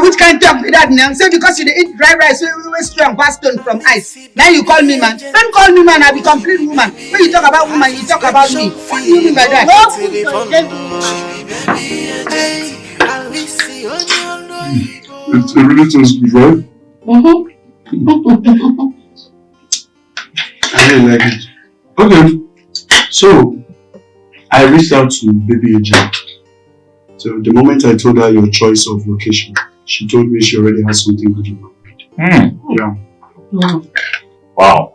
S3: Which kind of talk be that now? Say because you dey eat dry rice, we strong past stone from ice. Now you call me man. Don't call me man, I be complete woman. When you talk about woman, you talk about me. What do you mean by that?
S1: No food for a lazy man.
S6: It really tastes good, right? I really like it. Okay, so I reached out to baby agent. So the moment I told her your choice of location, she told me she already has something good in mind. Yeah.
S12: Wow.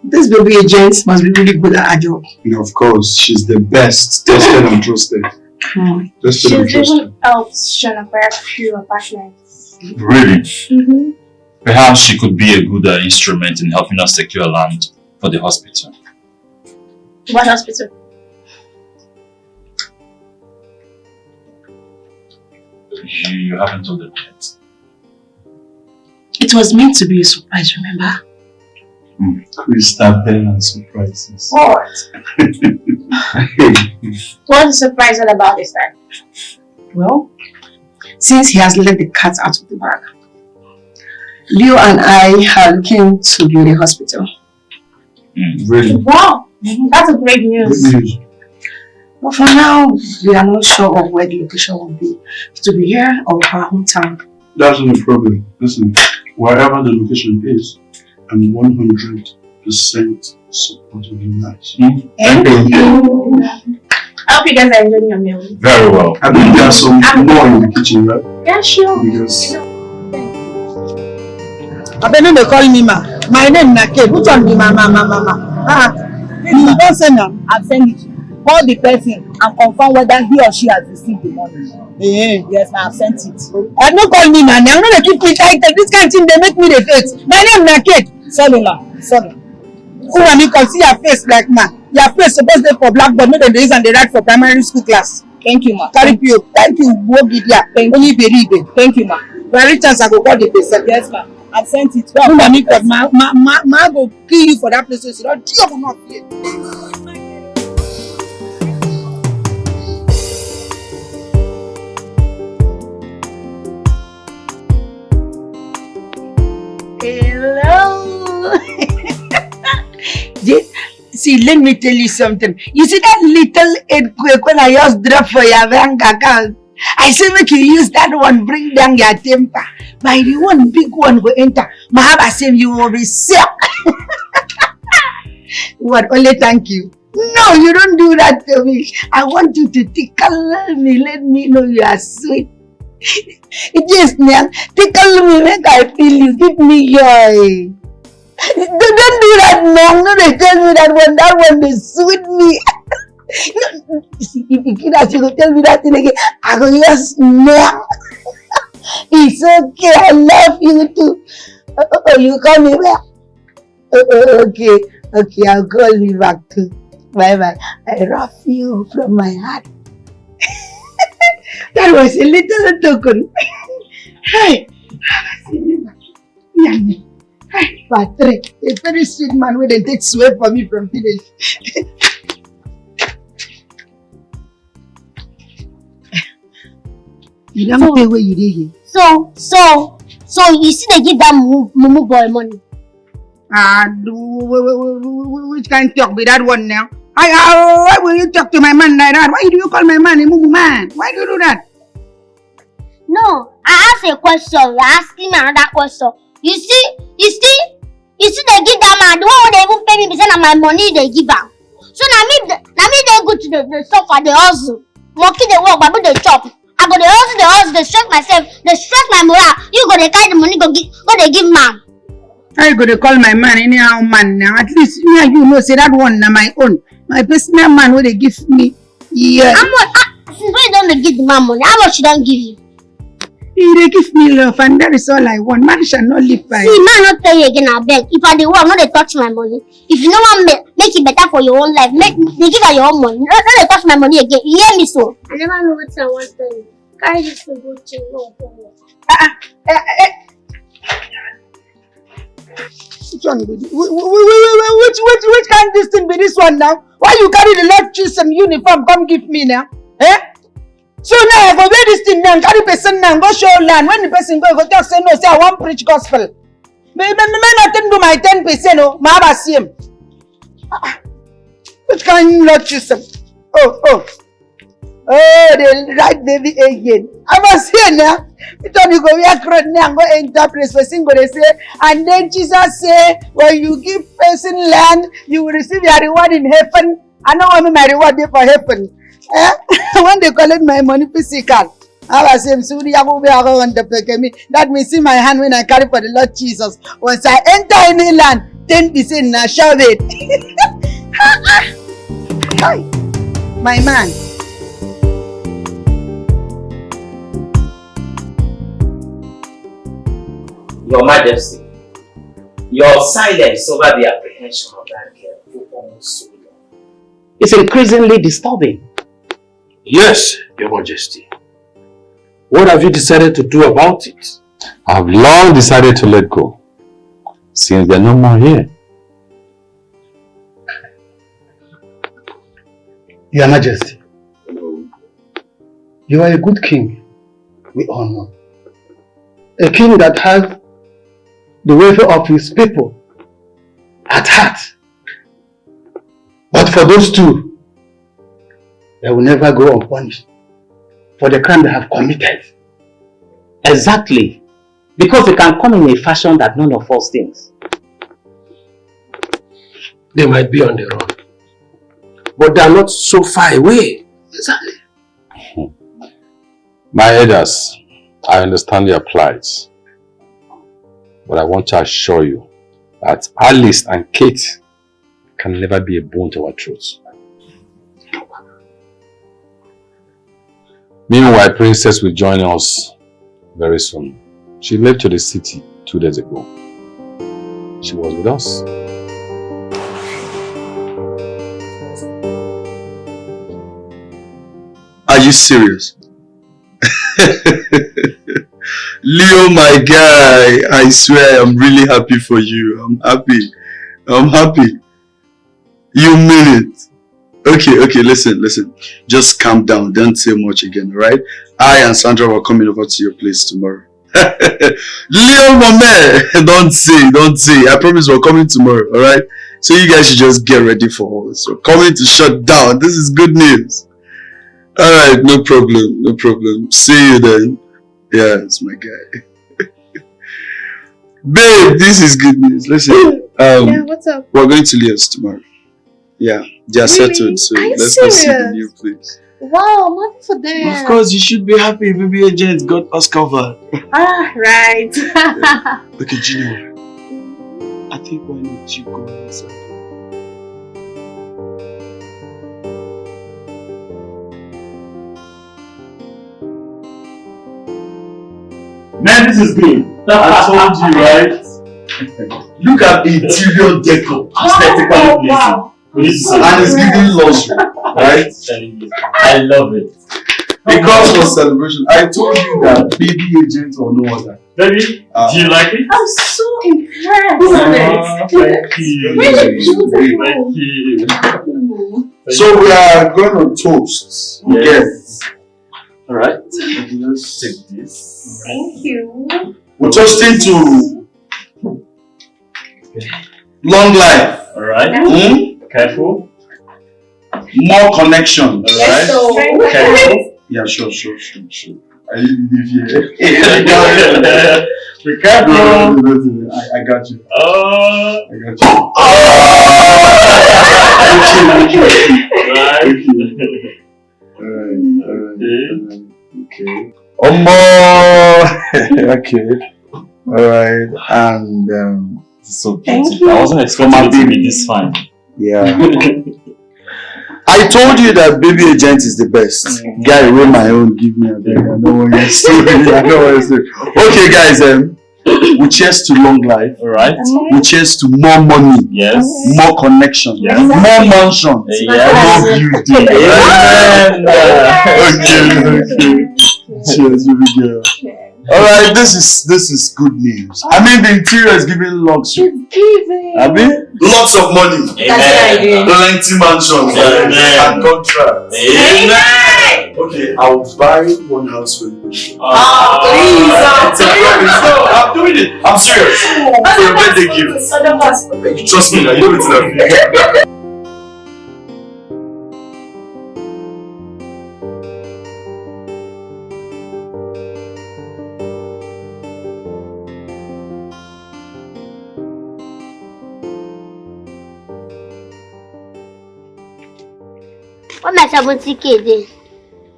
S12: This baby agent must be really good at her job.
S6: And of course, she's the best, tested and trusted.
S7: She's even helped Sean acquire a few apartments.
S6: Really?
S8: Perhaps she could be a good instrument in helping us secure land for the hospital.
S12: What hospital?
S8: You haven't told them yet.
S12: It was meant to be a surprise, remember?
S8: Crystal and surprises.
S12: What? What's the surprise all about this time? Well, since he has let the cat out of the bag, Leo and I are looking to build a hospital.
S8: Really?
S12: Wow, that's a great news.
S6: Good news.
S12: But for now, we are not sure of where the location will be. To be here or our hometown.
S6: That's not a problem. Listen, wherever the location is, I'm 100% supporting you guys.
S12: Thank you. I hope you guys are enjoying your meal.
S8: Very well.
S6: I think there's some more in the kitchen, right?
S12: Yeah, sure.
S6: Because
S3: I better they call me ma. My name na Kate. Which one be mama? You don't say now.
S14: I've sent it. Call the person and confirm whether he or she has received the money. Yes, I've sent it.
S3: I don't call me man. I'm not gonna keep me title. This kind of thing they make me the face. My name na Kate.
S14: Sorry.
S3: Who want me come see your face like man? Your face supposed to be for blackboard, not the days and the right for primary school class.
S14: Thank you, ma.
S3: Thank you. Go get there. Only believe it.
S14: Thank you, ma.
S3: Very chance I go call the person.
S14: Yes, ma. I've sent it.
S3: Who want me come? Ma go kill you for that place. So don't you ever not fear.
S15: Hello. See, let me tell you something. You see that little earthquake when I just drop for your bank account? I say make you use that one, bring down your temper. By the one big one go enter, Mahaba say you will be sick. What? Only thank you. No, you don't do that to me. I want you to tickle me. Let me know you are sweet. Yes, Nyang, tickle me, make I feel you. Give me joy. Don't do that, no. No, they tell me that one is sweet me. No, see, if you go tell me that thing again, I go just no. It's okay, I love you too. Oh, you call me back? Okay, I'll call you back too. Bye. I love you from my heart. That was a little token. Hey, hi, Patrick, a very sweet man who take sweat for me from village. You don't pay where you did here.
S1: So you see they give that mumu boy money.
S3: Which kind of talk be that one now? Why will you talk to my man like that? Why do you call my man a mumu man? Why do you do that?
S1: No, I asked a question. You're asking me another question. You see they give that man the one who they even pay me because of my money they give out. So now me they go to the store for the hustle. Monkey they work, but they chop. I go the hustle, they stress myself, they stress my morale. You go they carry the money, go they give man.
S3: I go to call my man anyhow man now. At least me and you know say that one na my own. My personal man where they give me. Yeah.
S1: How much? Since when don't they give the man money? How much she don't give you?
S3: They give me love and that is all I want. Man shall not live by.
S1: See, man not tell you again, I beg. If I the work, not they touch my money. If you no want make it better for your own life, they give her your own money. Not they touch my money again. You hear me so? I never know what I want to tell you. Carry this to go to
S3: Which one be this? Which kind of this thing be this one now? Why you carry the Lord choose some uniform come give me now? So now I go wear this thing now, carry person now, go show land. When the person go talk say no, say I want preach gospel. Me not do my 10%, oh, my Abba see him. Which kind of Lord choose some? Oh, the right baby again. I must hear now. You told you go wear crowd now, go enter place person go they say, and then Jesus say, when you give person land, you will receive your reward in heaven. I know only my reward there for heaven. When they collect my money physical, I was saying, that means in my hand when I carry for the Lord Jesus. Once I enter any land, 10% now shove it. My man.
S11: Your Majesty, your silence over the apprehension of that girl for almost so long is increasingly disturbing.
S10: Yes, Your Majesty. What have you decided to do about it?
S8: I've long decided to let go, since they're no more here.
S3: Your Majesty, you are a good king, we all know. A king that has the welfare of his people at heart. But for those two, they will never go unpunished for the crime they have committed.
S11: Exactly. Because they can come in a fashion that none of us thinks.
S10: They might be on the run, but they are not so far away.
S3: Exactly.
S8: My elders, I understand your plight, but I want to assure you that Alice and Kate can never be a boon to our truth. Meanwhile, Princess will join us very soon. She left to the city 2 days ago. She was with us.
S6: Are you serious? Leo, my guy, I swear I'm really happy for you. I'm happy. You mean it? Okay, listen. Just calm down. Don't say much again, alright? I and Sandra were coming over to your place tomorrow. Leo, my man, don't say. I promise we're coming tomorrow, alright? So you guys should just get ready for us. We're coming to shut down. This is good news. Alright, no problem. See you then. Yeah, it's my guy. Babe, this is good news. Listen,
S14: yeah, what's up?
S6: we're going to Leo's tomorrow. Yeah, they are settled, so let's go see the new place.
S14: Wow, I'm happy for them.
S6: Of course, you should be happy. Baby agent got us covered.
S14: Ah, right.
S6: Okay, Junior, I think why not you go inside?
S13: Man, this is good.
S6: I told you, right? Look at the interior decor.
S13: Aesthetically
S14: wow.
S13: pleasing.
S6: And it's giving luxury, right?
S13: I love it.
S6: Because for celebration, I told you that baby agent or no other.
S13: Baby, do you like it?
S14: I'm so impressed.
S13: Thank you.
S14: Really beautiful.
S13: Thank you.
S6: So we are going to toast.
S13: Yes. Alright. Let's take this.
S14: Thank you.
S6: We're toasting to long life.
S13: Alright. Careful.
S6: More connection.
S13: Alright.
S14: Careful.
S6: Yeah, sure. I live here.
S13: Be careful.
S6: I got you. Okay. Okay. Alright. And
S13: so
S14: thank you.
S13: I wasn't expecting it to be this fine.
S6: Yeah. I told you that baby agent is the best. Guy, roll my own, give me a bit. I know what you're saying. Okay, guys, we cheers to long life.
S13: Alright.
S6: We cheers to more money.
S13: Yes.
S6: More connection.
S13: Yes.
S6: More mansions.
S13: Yes.
S6: More beauty. Okay. Cheers, baby girl. Alright, this is good news. I mean, the interior is giving luxury.
S14: It's giving.
S6: I mean, lots of money.
S13: Amen.
S6: Plenty mansions. And contracts.
S13: Amen.
S6: Okay, I'll buy one house for you.
S14: Please,
S6: I'm doing it. I'm serious. For your birthday gift. You trust me now. You know it's enough.
S1: What my 70K then?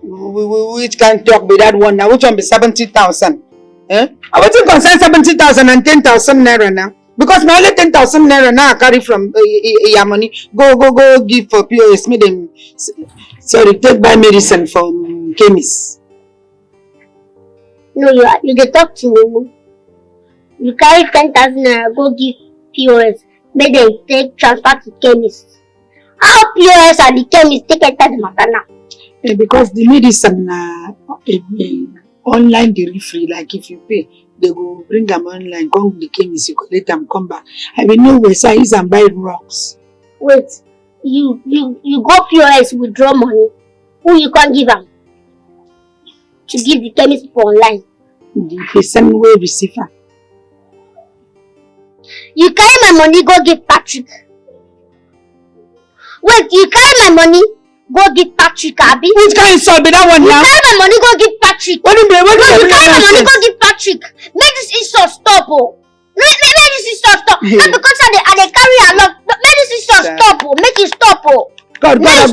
S3: Which can talk be that one now? Which one be 70,000? I want to concern 70,000 and 10,000 naira now. Because my only 10,000 naira now I carry from your money. Go give for POS. Me them, sorry, take buy medicine from chemist.
S1: No, you dey talk to me. You carry 10,000 naira, go give POS. Make them take transfer to chemist. How POS and the chemist take enter the matter now?
S15: Because the medicine online delivery, like if you pay, they go bring them online, come to the chemist, you collect them, come back. I will know where size and buy rocks.
S1: Wait, you go POS, withdraw money. Who you can't give them? To give the chemist for online.
S15: The person will receive her.
S1: You carry my money, go give Patrick. Wait, you carry my money, go give Patrick, Abby.
S15: Which kind of insult be that one now?
S1: You carry my money, go give Patrick.
S15: What do you mean?
S1: You carry my money, go give Patrick. Make this insult stop, oh. Make this insult stop. Not because I dey carry a lot. Make this insult stop, oh. Make it stop, oh.
S15: God, I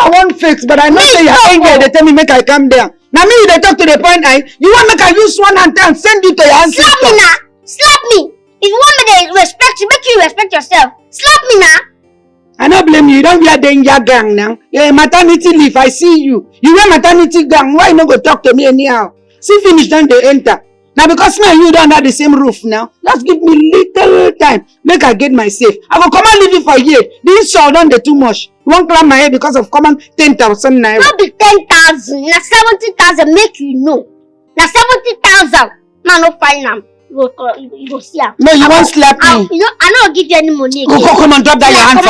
S15: won't fix. But I know say you're angry. They tell me make I come there. Now me they talk to the point you want make I use one hand and send you to your ancestor.
S1: Slap me now. Slap me. If you want me to respect you, make you respect yourself. Slap me now.
S15: I don't blame you. You don't wear danger gang now. Yeah, maternity leave. I see you. You wear maternity gang. Why you not go talk to me anyhow? See finish then they enter. Now because me and you don't have the same roof now. Just give me little time. Make I get myself. I will come and leave you for a year. This all done the too much. You won't climb my head because of common 10,000 naira.
S1: Not be 10,000. Now 70,000 make you know. Now 70,000. Man no find them. You go see her.
S15: No, you won't slap me.
S1: You know, I don't give you any money again.
S15: Come and drop that your hand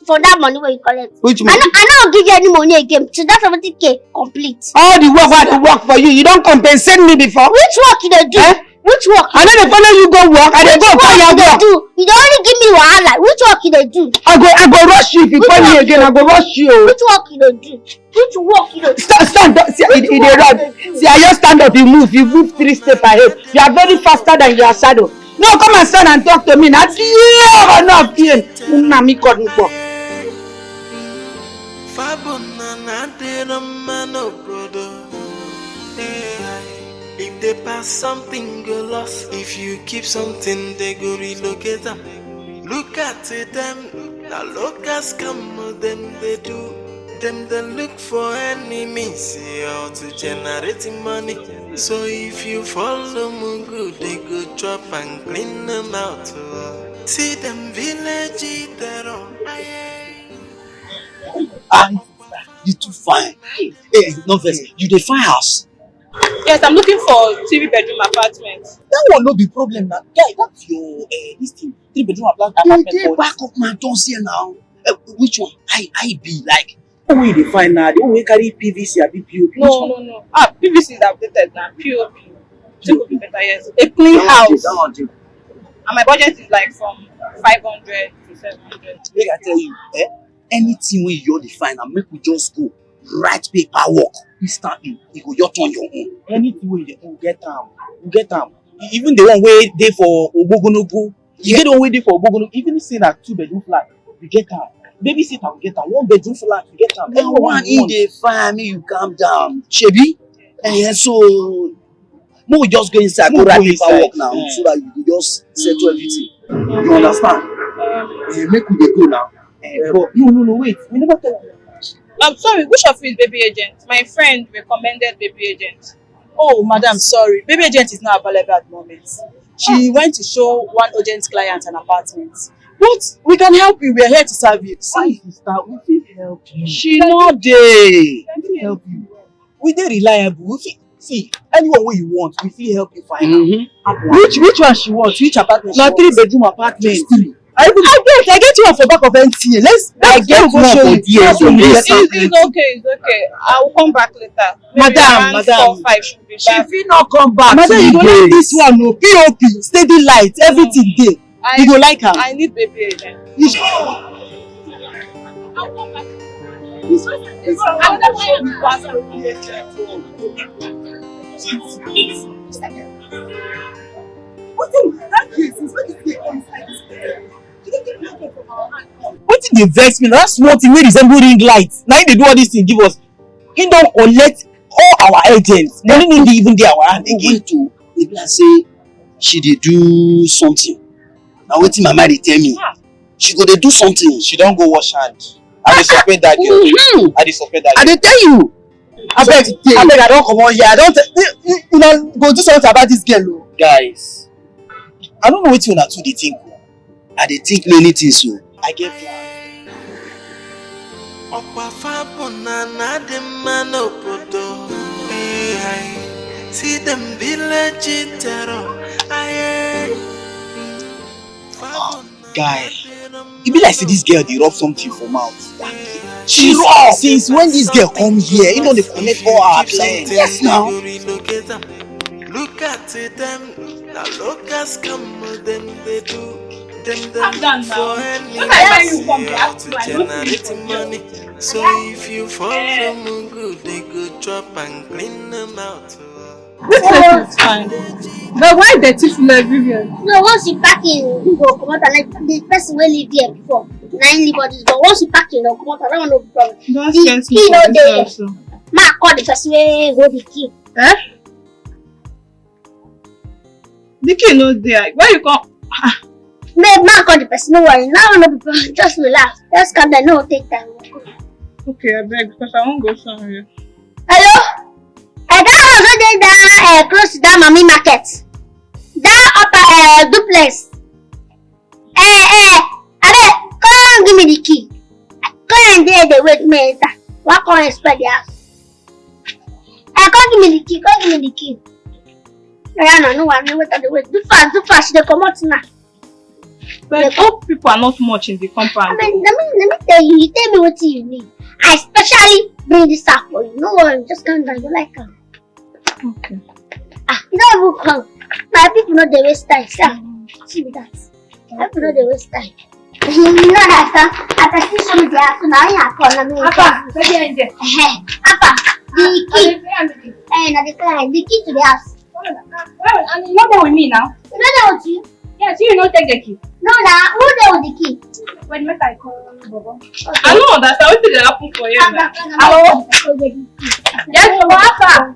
S1: for that money where you collect.
S15: Which money?
S1: I don't give you any money again. So that 70k complete.
S15: All the work I do work for you. You don't compensate me before.
S1: Which work you do?
S15: Eh?
S1: Which work?
S15: I don't follow you go work. I don't go buy your work.
S1: You don't only give me wahala. Which work you do?
S15: I go rush you if you call me again. I go rush you.
S1: Which work you do? Which work you do?
S15: Stand up. See, it run. See, I just stand up. You move 3 steps ahead. You are very faster than your shadow. No, come and stand and talk to me. That's here or not here. Mami called me for.
S4: If they pass something, go lost. If you keep something, they go relocate them. Look at them. Now look as come them they do. Them they look for enemies or to generate money. So if you follow Mungu, they go chop and clean them out. See them village terror.
S16: You too fine. Hey, no vex. You dey find house?
S14: Yes, I'm looking for 3-bedroom apartment.
S16: That one no be problem now. Guy, that's your this thing. 3-bedroom apartment. You dey back up my doors here now. Which one? I be like. Who will dey find now? The one wey carry PVC or POP?
S14: No. PVC is outdated now. POP. It will be better, yes. A clean house. And my budget is like from 500 to 700.
S16: Make I tell you, anything wey you dey find and make we just go. Write paperwork instantly. You go your turn your own. Anything wey you dey get am. Even the one wey dey for Obogonogo, you get the one wey dey for Obogonogo. Even say na 2-bedroom flat, you get am. Babysitter, you get am. 1-bedroom flat, you get am. Everyone in dey fine. Make you calm down. Shebi, so make we just go inside go write paperwork now, so that you go just settle everything. You understand? Make we dey go now. But no, wait. We never tell you.
S14: I'm sorry, which of you is baby agent? My friend recommended baby agent.
S17: Oh, madam, sorry. Baby agent is not available at the moment. She went to show one urgent client an apartment. But we can help you. We are here to serve you.
S16: See, sister, we fit help you.
S17: She no dey.
S16: We fit help you. We dey reliable. We fit see anyone wey you want. We fit help you find out.
S17: Which one she wants? Which apartment?
S16: Na 3-bedroom apartment.
S17: I get you one for back of NTA.
S16: I get one for
S14: It's okay. I will come back later.
S17: Madam.
S14: 4, 5 should be back.
S16: She fit not come back.
S17: Madam, you go like this one, no POP, steady light, everything there. You go like her.
S14: I need baby agent. I'll come back.
S16: Wetin dey vex me na that small thing wey resemble ring light na him dey do all this thing give us. He don collect all our agents. Money no dey even dey our hand again. Wait o, e be like say she dey do something. Na wetin mama dey tell me. She go dey do something.
S13: She don go wash hand. I dey support that girl. I dey support that girl.
S16: I dey tell you.
S2: I beg, I don't come on here. I don't. You know, go do something about this girl.
S16: Guys, I don't know what you want to think. I dey think many things, so I get plan.
S4: See them village terror.
S16: Guy, it be like see this girl they rub something for mouth. She rub since when this girl come here, you know they connect all our plans. Yes now.
S4: Look at them, now look as come them they do. Them for any to generate money. So if you fall from good, they go drop and clean them out.
S14: This place is fine. But why dirty full everywhere?
S1: No, once you pack in, you go come out like the person will live there before. 9 bodies, but once you pack in, you come out. I don't know the problem.
S14: Don't
S1: the key no there. Ma call the person where go the key.
S14: Eh? The key no there. Where you come?
S1: Ma call the person. No worry. Now no people. Just relax. Just come there. No take time.
S14: Okay, I beg because I won't go somewhere.
S1: Hello? That house over there, close to that mommy market. That upper duplex. Come give me the key. Come and there they wait me enter. What can I expect the house? Come give me the key. Come give me the key. No one wait at the wait. Do fast. They come out now.
S14: But all people are not much in the compound.
S1: Let me tell you. You tell me what you need. I especially bring this up for you. No worry, just come down. You like them.
S14: Okay.
S1: You don't even come. My people know they waste time. See me that. My people know they waste time. You know that, I can see some of the house. Now I call them. Papa, the key to the house.
S7: And you know that with me now?
S1: You know that with you?
S7: Yes, you know take the key.
S1: No, now who there with the key?
S7: Wait, make I call Bobo.
S14: I know that's what did happen for you.
S7: Hello? Yes, Papa.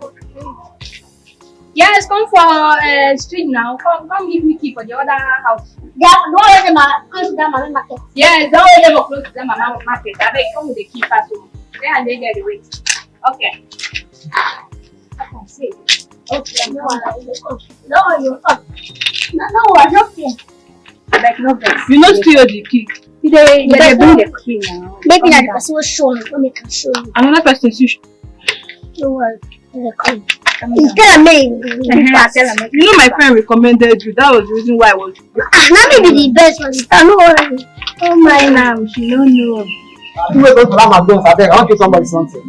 S7: Yes, come for street now. Come give me key for the other house.
S1: Yeah, no let them close to that mama market.
S7: Yes, don't let them close to that mama market. I beg, come with the key first. There and then the wait. Okay. Okay, see. Okay, no, you're up. No, I'm not here. I beg, no vex.
S14: You know steal the key.
S7: They bring the key now.
S1: Maybe that the person will show me. Let me can show you.
S14: Another person see.
S1: No worry. It's gonna make
S14: you know my friend recommended you. That was the reason why I was.
S1: Now maybe the best one. No worry.
S7: Oh my now, she don't know.
S9: You wait for my boss. I beg, I want to give somebody something.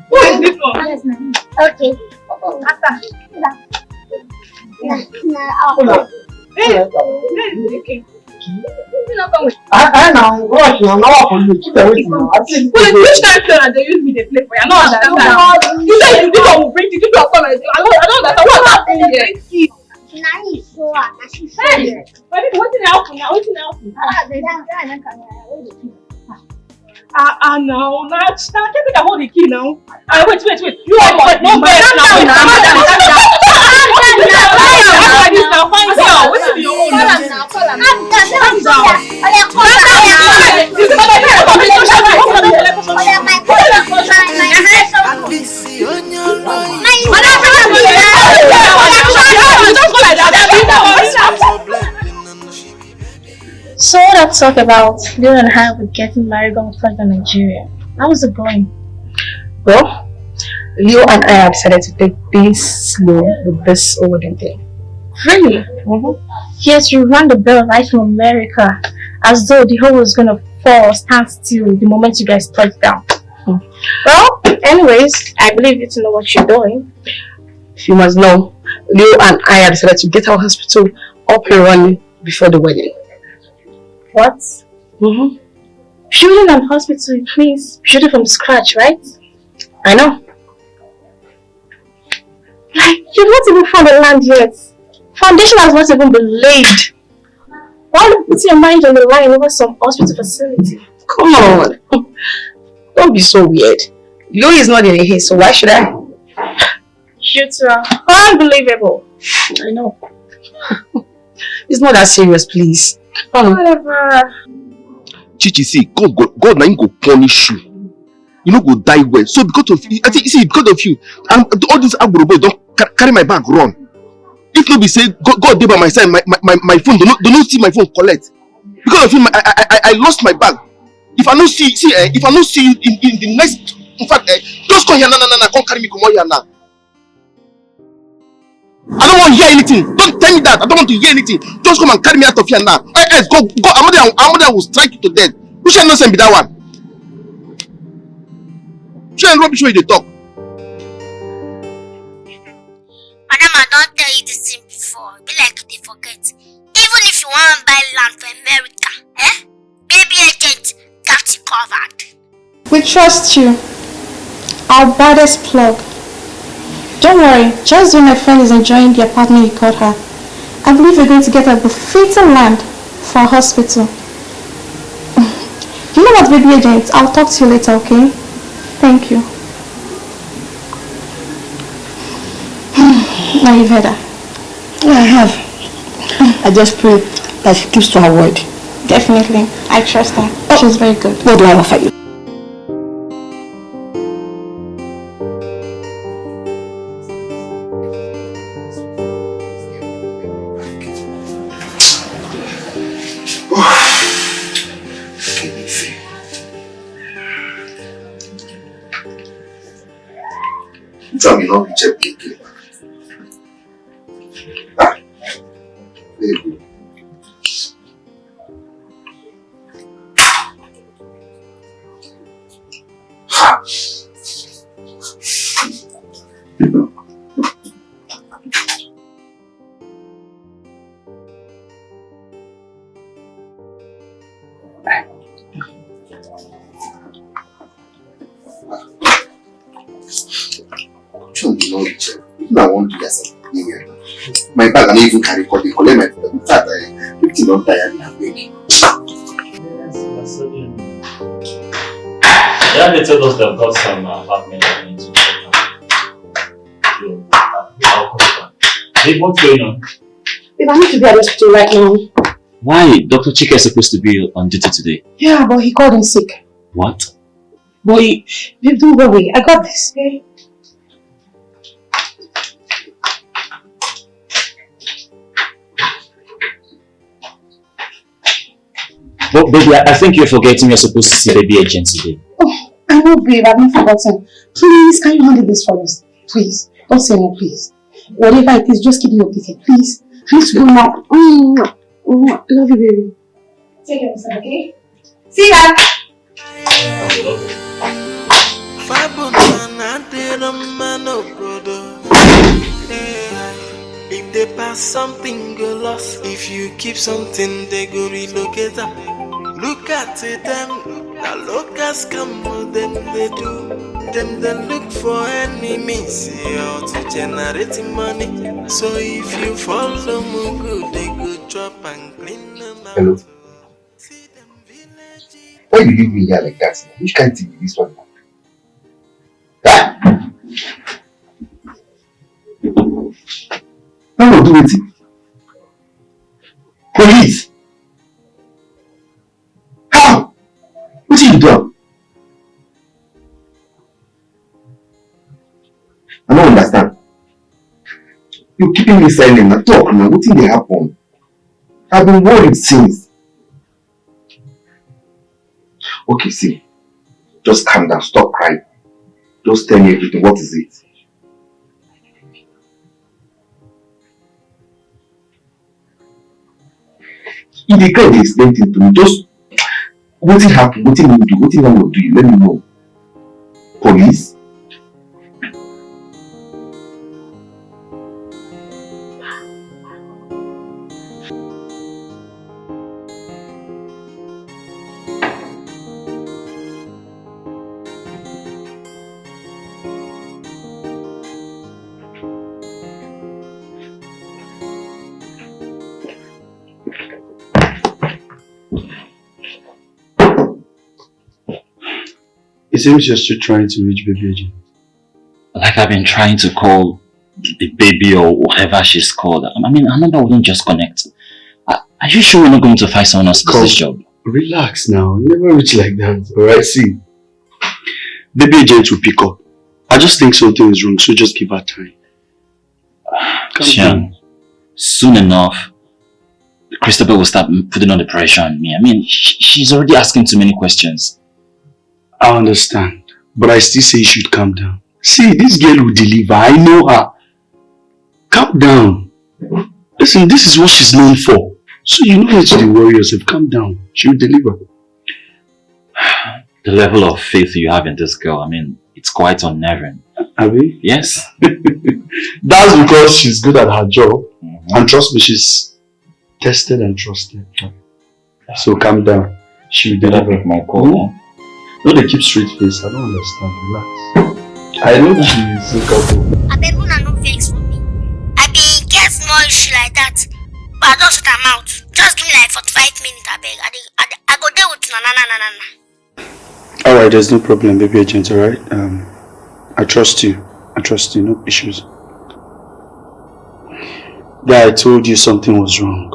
S14: Who is this one?
S1: Yes, ma'am. Okay.
S14: Hey, where is the key?
S9: I now rush now. Now for you. Keep away from now.
S14: Which kind of plan they use me they play for you? I don't understand. You say you people will bring the people come and I don't understand what's happening here.
S1: Now you show up.
S14: Hey, but what's in the house now? What's in the house? No, now take it and hold the key now. Wait. You are but no bed now. Find out. What's in your own now?
S7: So let's talk about Leo and I were getting married on flight to Nigeria. How was it going?
S12: Well, Leo and I have decided to take things slow with this wedding thing.
S7: Really? Yes, you rang the bell right from America, as though the whole was gonna fall or stand still the moment you guys touched down. Well, anyways, I believe you to know what you're doing.
S12: You must know, Leo and I have decided to get our hospital up and running before the wedding.
S7: What? Building an hospital means building from scratch, right?
S12: I know.
S7: Like, you've not even found the land yet. Foundation has not even been laid. Why don't you put your mind on the line over some hospital facility?
S12: Come on. Don't be so weird. Leo is not in here, so why should I?
S7: You two are unbelievable.
S12: I know. It's not that serious, please.
S7: Whatever.
S5: Chichi, see, God now go punish you. you know, go die well. So because of you, I think, see, because of you, all these boys don't carry my bag run. If nobody say God dey by my side, my phone, do not see my phone collect. Because of him, I lost my bag. If I don't see if I don't see you in the next, in fact, just come here now, come carry me, come on here now. I don't want to hear anything. Don't tell me that. I don't want to hear anything. Just come and carry me out of here now. Hey, go. Amade will strike you to death. Which ain't nonsense be that one? Show and rubbish where they talk.
S1: Madam, I don't tell you this thing before. Be like they forget. Even if you want to buy land for America, baby agent got you covered.
S18: We trust you. Our baddest plug. Don't worry, just when my friend is enjoying the apartment you got her, I believe we're going to get a befitting land for a hospital. You know what, baby agent? I'll talk to you later, okay? Thank you. Now you've heard her.
S15: Yeah, I have. I just pray that she keeps to her word.
S18: Definitely. I trust her. She's very good.
S15: What do I offer you?
S5: Tell me not to check again. Very good. I want to get something here. My bag, I don't even carry collect my phone. In fact, 50 don't tire me, I beg.
S19: Yeah, they told us they've got some apartment that need to check out. Hey, what's going on?
S15: Babe, I need to be at the hospital right now.
S19: Why? Dr. Chika is supposed to be on duty today.
S15: Yeah, but he called in sick.
S19: What?
S15: Boy, babe, don't worry. I got this, okay?
S19: But baby, I think you're forgetting you're supposed to see baby agent today.
S15: Oh, I know, babe. I've not forgotten. Please, can you handle this for us? Please. Don't say no, please. Whatever it is, just keep me updated, please. I need to go now. Love you, baby. Take care of yourself, okay? See ya!
S4: If they pass something, go lost. If you keep something, they go relocate them. Look at them. The locals come, them they do. Them they look for enemies, how to generate money. So if you follow Mugu, they go chop and clean them out.
S5: Hello. Why you leave me here like that? Which kind of thing is this one? No, do it. Police. How? What did you do? I don't understand. You're keeping me silent. Now talk, man. What did they happen? I've been worried since. Okay, see. Just calm down. Stop crying. Just tell me everything. What is it? If the guy dey explain things to me, just what happened, what you do, what you want to do, let me know. Police?
S8: It seems you're still trying to reach baby agent.
S19: Like I've been trying to call the baby or whatever she's called. I mean, her number wouldn't just connect. Are you sure we're not going to find someone else for this job?
S8: Relax now. You never reach like that. Alright, see.
S6: baby agent will pick up. I just think something is wrong, so just give her time.
S19: Sean, soon enough, Christopher will start putting on the pressure on me. I mean, she's already asking too many questions.
S6: I understand, but I still say you should calm down. See, this girl will deliver. I know her. Calm down. Listen, this is what she's known for. So you don't need to worry yourself. Calm down. She will deliver.
S19: The level of faith you have in this girl, I mean, it's quite unnerving.
S6: Abi?
S19: Yes.
S6: That's because she's good at her job. And trust me, she's tested and trusted. So calm down. She will deliver.
S19: My call.
S6: No, they keep straight face. I don't understand. Relax. I know she's a couple.
S1: I beg you not vex for me. I be get no issue like that. But I just come out. Just give me like 45 minutes, I beg. I go there with na.
S6: Alright, there's no problem, baby agent, alright? I trust you. I trust you, no issues. Yeah, I told you something was wrong.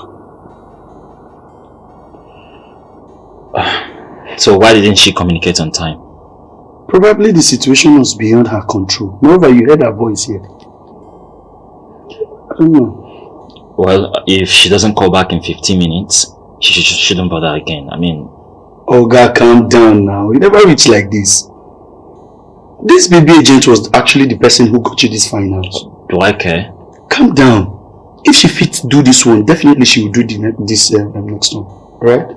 S19: So why didn't she communicate on time?
S6: Probably the situation was beyond her control. Moreover, you heard her voice here. I don't know.
S19: Well, if she doesn't call back in 15 minutes, she shouldn't bother again. I mean...
S6: Oh God, calm down now. You never reach like this. This baby agent was actually the person who got you this finals.
S19: Do I care?
S6: Calm down. If she fit do this one, definitely she will do this next one. Alright?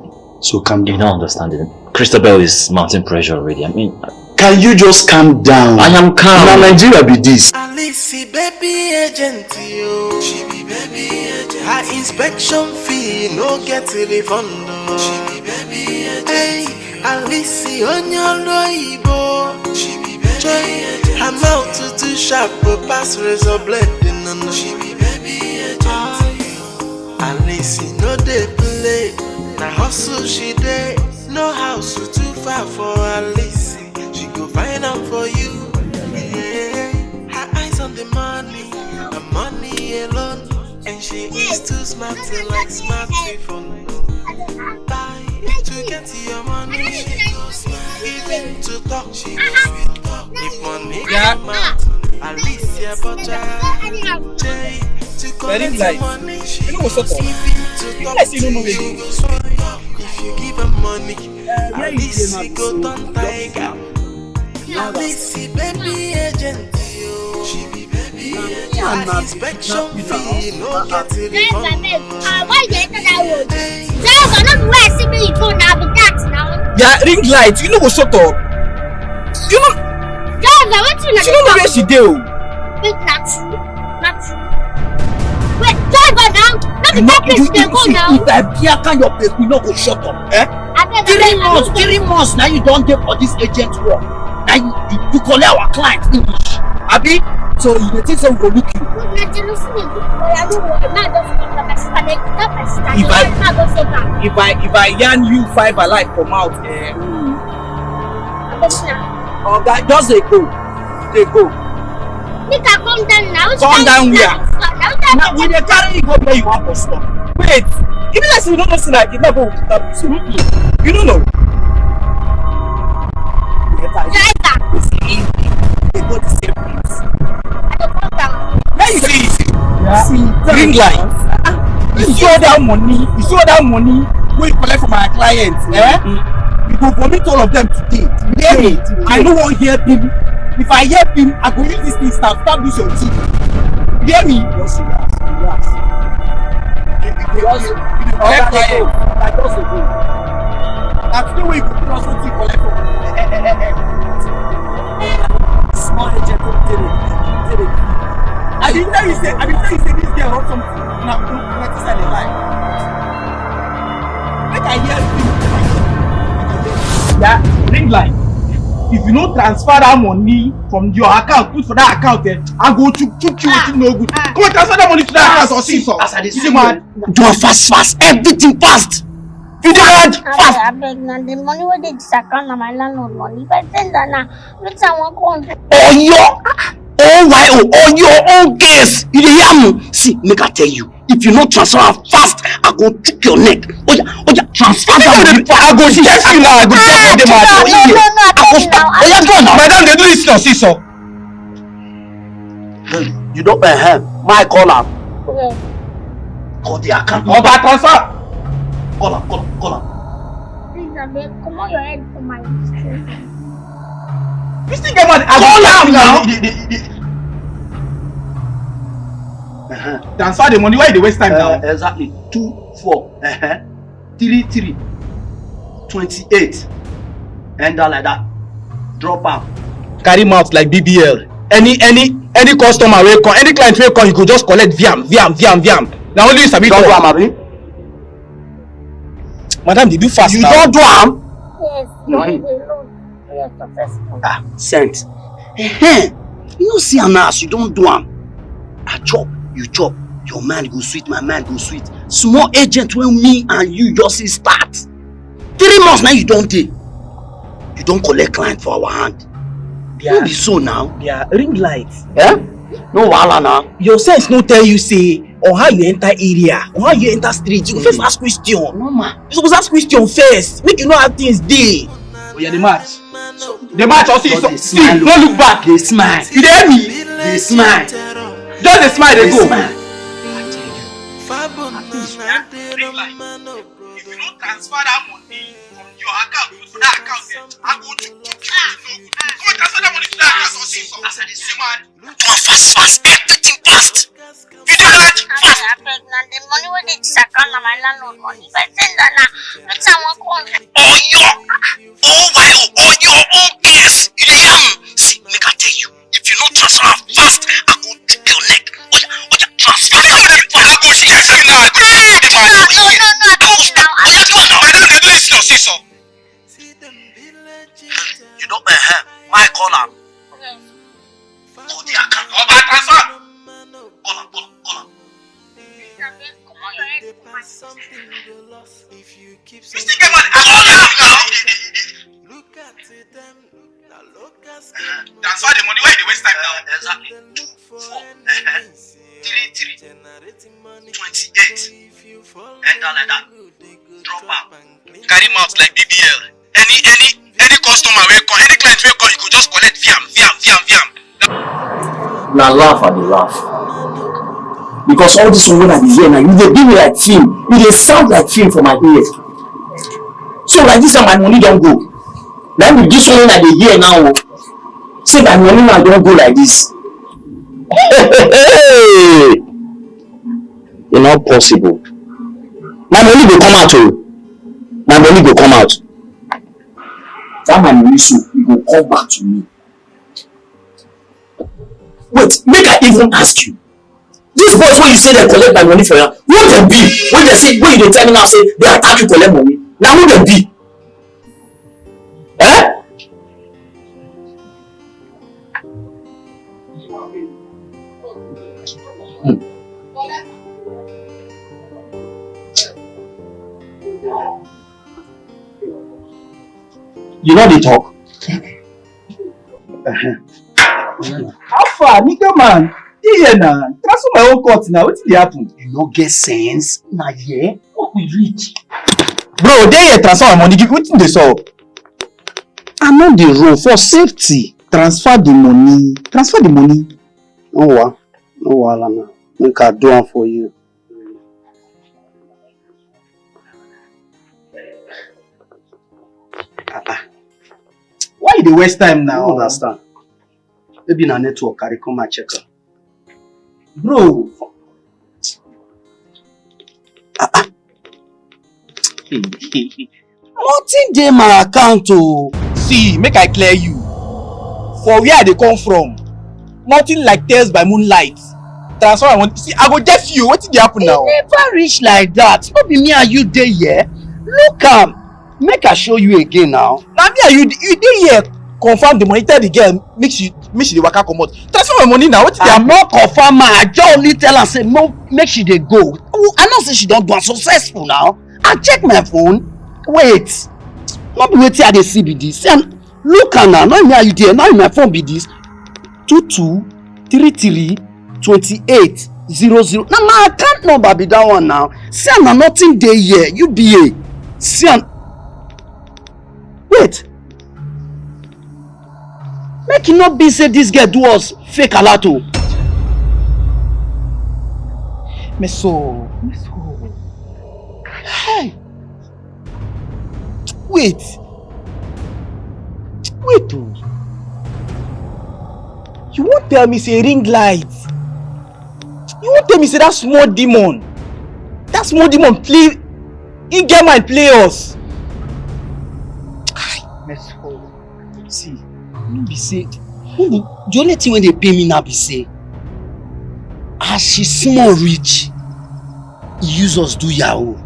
S6: So calm down.
S19: You don't understand it. Christabel is mounting pressure already. I mean...
S6: Can you just calm down?
S19: I am calm.
S6: Now Nigeria be this.
S4: Alice, baby agent, yo. She be baby agent. Her inspection fee, no get refund. She be baby agent. Hey, Alice, on your loibo. She be baby agent. Her mouth too sharp, but pass razor blade. No, she be baby agent. Alice, no dey play. Na hustle she dey. No house too far for Alice. Find out for you, yeah. Her eyes on the money alone, and she is too smart to like smart people. Buy to get your money, she goes even to talk, she goes talk. If money come out, Alicia Butter, Jay to collect money, she goes even to talk. She goes if you give her money, Alicia go turn tiger. Alice, baby agent, she be baby agent. Her inspection fee, no get refund.
S1: Why you enter that road? Just another way I see me, you go now, be that now.
S9: Yeah, ring light, you know what's up? You know...
S1: Just, I want to know.
S9: She don't know where she do.
S1: Wait, not true. Not true. Wait, driver now. Not the place they go now.
S16: If I be a kind of place, we not go shut up, eh? 3 months, now you don't get for this agent work. Now you collect our client English, Abi? So you think so we go look you? If I yarn you 5 alive from out, oh God, just they go.
S1: Make her come down now.
S16: Come down where? Now when they carry you go where you want to stop. Wait, even like you don't know see like it never you don't know. They go the same place. Where you see green light. You show that money wey you collect from our clients, you go vomit all of them today. Hear me? I no wan hear him. If I hear him, I go use this thing start this your teeth. Hear me? Just relax. Collect client. That's the way you go cross wetin you collect from small agent did it. I didn't tell you say this girl wrote something. Now let us say the lie. Make I hear you. Yeah, ring light. If you don't transfer that money from your account, put for that account, I go to you no good. Come on, transfer that money to that account or see so. As I see man, do fast, everything fast. You do it fast.
S1: I beg now the money where they account na my landlord money. If I send that now, let someone come.
S16: On your own case. You hear me? See, make I tell you. If you not transfer fast, I go choke your neck. Oh yeah, transfer that money. I go get you now. I go get them out.
S1: No,
S9: Madam, they do this now, see so.
S16: You don't pay him. My call am.
S1: Yes.
S16: Call the account.
S9: Over transfer.
S16: Call am.
S1: Please, Abeg, come on your head from my street.
S9: This thing get mad.
S16: Call am now.
S9: Transfer the money. Why they waste time now?
S16: Exactly. 2, 4. 3, 3. 28. Enter like that. Drop am.
S9: Carry mouth like BBL. Any customer will come, any client will come, you could just collect viam. Now only you submit.
S16: Don't do am, abi?
S9: Madam, did you fast?
S16: You don't do am?
S1: Yes, money dey load. Yes, successful.
S16: Sent. You know see am now, you don't do am. I chop, you chop. Your mind go sweet, my mind go sweet. Small agent when me and you just start. 3 months now you don't take. You don't collect client for our hand. No be so now.
S9: Yeah, ring light.
S16: No wahala now.
S9: Your sense no tell you say or how you enter area or how you enter street. You go first ask question.
S16: No ma.
S9: You suppose ask question first. Make you know how things dey. Oh yeah, the match. The match also is see. Don't look back.
S16: They smile.
S9: You hear me?
S16: They smile.
S9: Just the smile they go.
S16: Smile.
S9: If you don't transfer that money from your account to that account, I go to transfer that money to that account or see some. As I see man, do fast, everything fast. You do that fast.
S1: The money wey dey this account na my landlord money. If I send that now, let's say I wan call
S16: on your own case. You dey hear me? See, make I tell you, if you not transfer fast, I go chop your neck. Oya, transfer that money fast. I go see you now.
S1: No,
S9: Madam, they do this now, see so.
S16: You don't pay him. My call am. Call the account.
S9: Over transfer.
S16: Call am.
S9: This thing get mad. Call am now. Transfer the money. Why you waste time now?
S16: Exactly. 2, 4. 3, 28. Enter like that. Drop am.
S9: Carry mouth like BBL. Any customer will come, any client will come, you could just collect viam.
S19: Now laugh at the laugh. Because all this one when I be here now, you dey give me like film. You dey sound like film for my ears. So like this, my money don't go. Now with this one I dey hear now, say my money now don't go like this. Hey, it's not possible. My money will come out. My money will come out. That my money so it will come back to me. Wait, make I even ask you. These boys when you say they collect my money for you, who they be? When they say, when you tell me now say they attack you collect money, now who they be? You know they talk.
S9: How far, nigga man? Yeah, nah. Transfer my own court now. What did happen?
S16: You no get sense. Nah, yeah. What we reach?
S9: Bro, they here transfer my money. Give what they saw.
S16: I'm on the road for safety. Transfer the money. No wahala now. Make I do it for you.
S9: Why you dey waste time now?
S16: I don't understand. Maybe na network carry come and check her.
S9: Bro.
S16: Nothing dey my account oh.
S9: See, make I clear you. For where they come from, nothing like Tales by Moonlight. Transfer my money. See, I go deaf you. What did happen now?
S16: It never reach like that. No be me and you dey here. Look am. Make I show you again now.
S9: Now me and you dey here. Confirm the money. Tell the girl make she dey waka comot. Transfer my money now. What did
S16: I'm not confirm her. I just only tell her say no, make she dey go. I know say she don do am successful now. I check my phone. Wait. No be wetin I dey see be this. Look am now. Not me and you dey. Now my phone be this. 22332800. Na my account number be that one now. See am na nothing dey here. UBA. See am. Wait. Make it not be say this girl do us fake alato. Meso. Hey. Wait. Oh. You won't tell me say ring light. You won't tell me say that small demon play, he get mind play us. Meso. See, no be say, the only thing when they pay me now be say, as she small rich, he use us do yahoo.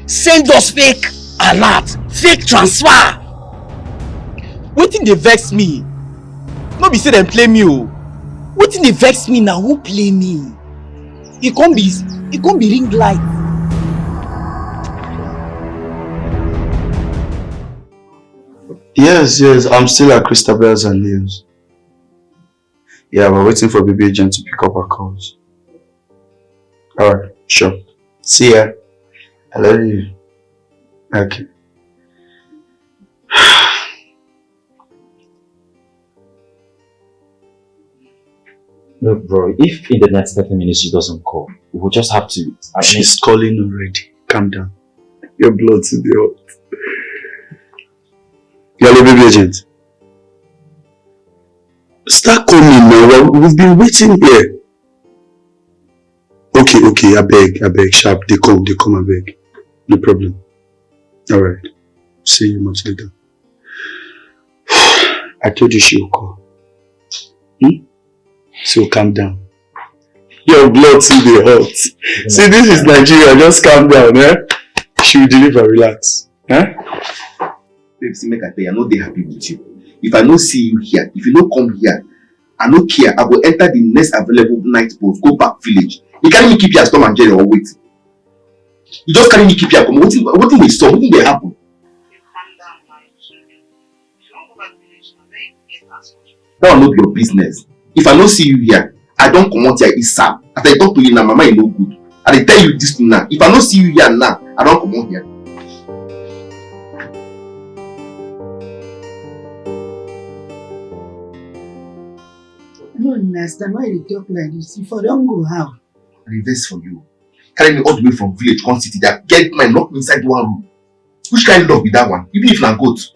S16: Send us fake alert, fake transfer. Wetin dey vex me? No be say them play me o. Wetin dey vex me now? Who play me? It can't be ring light.
S20: Yes, I'm still at Christabel's and News. Yeah, we're waiting for baby agent to pick up our calls. Alright, sure. See ya. I love you. Okay.
S9: Look, bro, if in the next 30 minutes she doesn't call, we will just have to...
S20: She's calling already. Calm down. Your blood's in the hot. Hello, baby agent. Start calling now. We've been waiting here. Okay, I beg, sharp. They come, I beg. No problem. Alright. See you much later. I told you she will call. So calm down. Your blood's in the hot. Yeah. See, this is Nigeria. Just calm down, eh? She will deliver, relax. Eh?
S5: Babe, see, make I tell you, I'm not happy with you. If I don't see you here, if you don't come here, I don't care. I will enter the next available night boat, go back village. You carry me keep here, Tom and Jerry, or wait. You just carry me keep here, come. What thing they saw? What thing they happen? That will not be your business. If I don't see you here, I don't come out here, it's sad. As I talk to you now, mama is no good. And I tell you this thing now. If I don't see you here now, I don't come out here.
S15: I don't understand why you talk like this. If I don't go, how?
S5: Reverse for you. Carry me all the way from village, come city there. Get my lock me inside one room. Which kind of love be that one? Even if I'm goat.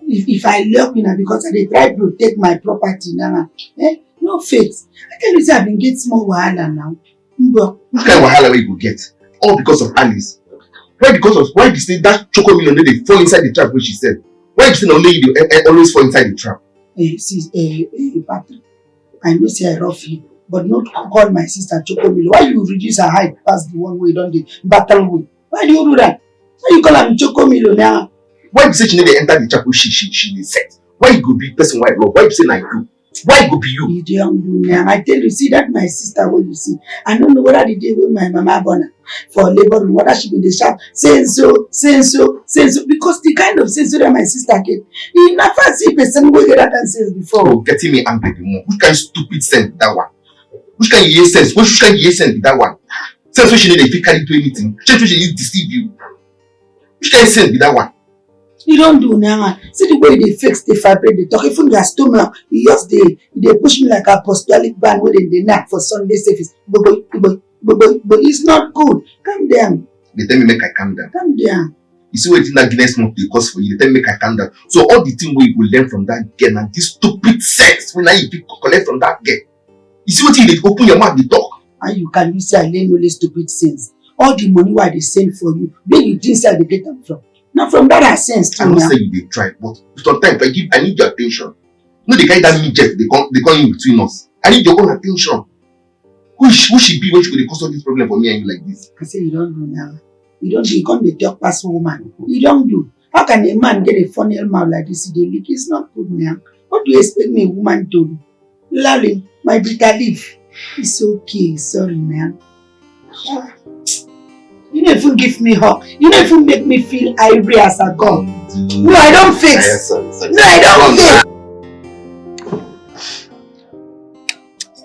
S15: If I love you now because I try to protect my property now. No faith. I tell you say I've been getting small wahala now.
S5: Which kind of wahala will you get? All because of Alice. Why you say that choco million they fall inside the trap which she said? Why you say no lady always fall inside the trap?
S15: Patrick, I know say I rough you, but not call my sister choco million. Why you reduce her height past the one way don't they battle with? Why do you do that? Why you call her choco million now?
S5: Why you say she never enter the trap which she set? Why you go be person why love? Why you say like you? Why go be you?
S15: You don't do now. I tell you, see that my sister, what you see. I don't know whether the day when my mama born for labor room, whether she be the sharp, saying so. Because the kind of sense that my sister get, you never see person who get that sense before.
S5: Oh, getting me angry the more. Which kind of stupid sense be that one? Which kind of year sense? Which kind of year sense be that one? Sense which she need if you carry do anything. Sense which she deceive you. Which kind of sense be that one?
S15: You don't do now. See the way they fix, they fabric, they talk. Even their stomach, they push me like a apostolic band within the neck for Sunday service. But it's not good. Calm down.
S5: They tell me make I calm down.
S15: Calm down.
S5: You see what that Guinness month they cost for you. They tell me make I calm down. So all the thing where you will learn from that girl and this stupid sex when you collect from that girl. You see what they open your mouth, they talk.
S15: And you can use I learn only stupid things. All the money why they send for you, where you think say they get them from. Now from that I sense too.
S5: I'm not saying they try, but sometimes I need your attention. No, they carry that midget, they come in between us. I need your own attention. Who should be when she will cause all this problem for me and you like this?
S15: I say you don't do now. You don't do, you can't be talk past woman. You don't do. How can a man get a funnel mouth like this? It's not good now. What do you expect me a woman to do? Lolly, my bitter leaf. It's okay, sorry man. You don't even give me hope. You don't even make me feel irate as I go. No, I don't fix. No, I don't fix.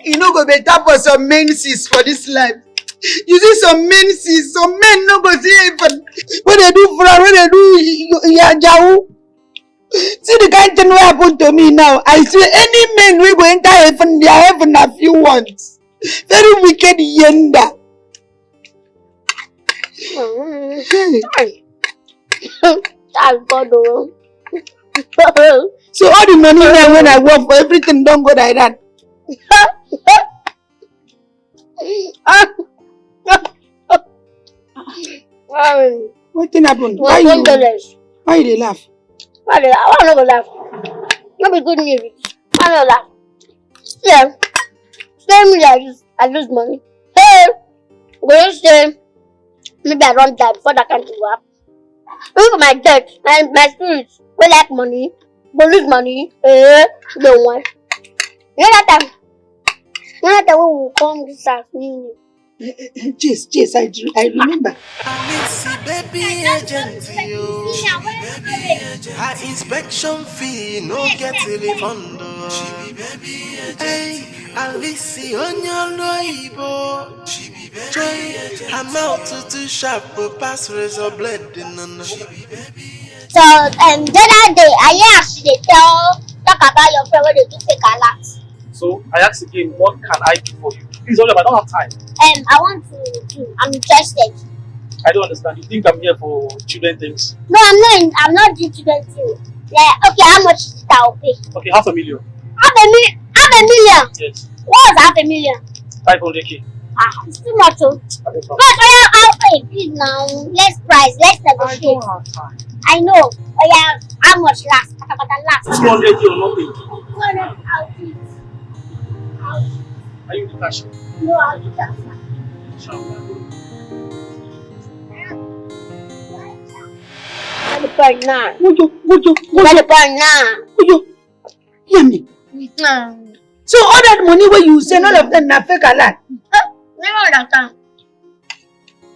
S15: You know go better for some menses for this life. You see some menses, some men no go see even when they do fraud, when they do yajawu.
S3: See the kind thing what happened to me now. I swear any man we go enter heaven, their heaven a few once. Very wicked yenda.
S1: Thank God.
S3: So all the money now when I work for everything don't go like that. What thing happened? Why they laugh?
S1: Why they laugh? I want to laugh. Not be good news. I don't laugh. Yeah. Stay me like this. I lose money. Hey, go stay. Maybe I don't die before that can't go up. Look at my debt and my spirits. We like money. We lose money. Don't want. You know that time. You know that time we will come this afternoon.
S3: Yes, I remember.
S4: Baby agent, her inspection fee no get refund. Hey, Alicia on your loibo. I'm out to shop pass razor blade.
S1: So the other day I asked you to talk about your friend when they do fake alerts.
S13: So I ask again, what can I do for you? Please, Oluebube, I don't have time.
S1: I want to do. I'm interested.
S13: I don't understand. You think I'm here for children things?
S1: No, I'm not doing children things. Yeah, okay, how much is it I'll pay?
S13: Okay, $500,000.
S1: Half a million?
S13: Yes.
S1: What's $500,000?
S13: 500K.
S1: It's too much. But I'll pay. Please now. Let's price. Let's negotiate.
S13: I don't have time.
S1: I know. Oh yeah, how much last?
S13: 200K or nothing.
S1: 200, I'll do it.
S13: Are you the cashier?
S1: No, I'll do that. Let the point now. Let the point now.
S3: Hear me. So all that money where you send, all of them na fake alert.
S1: Never understand.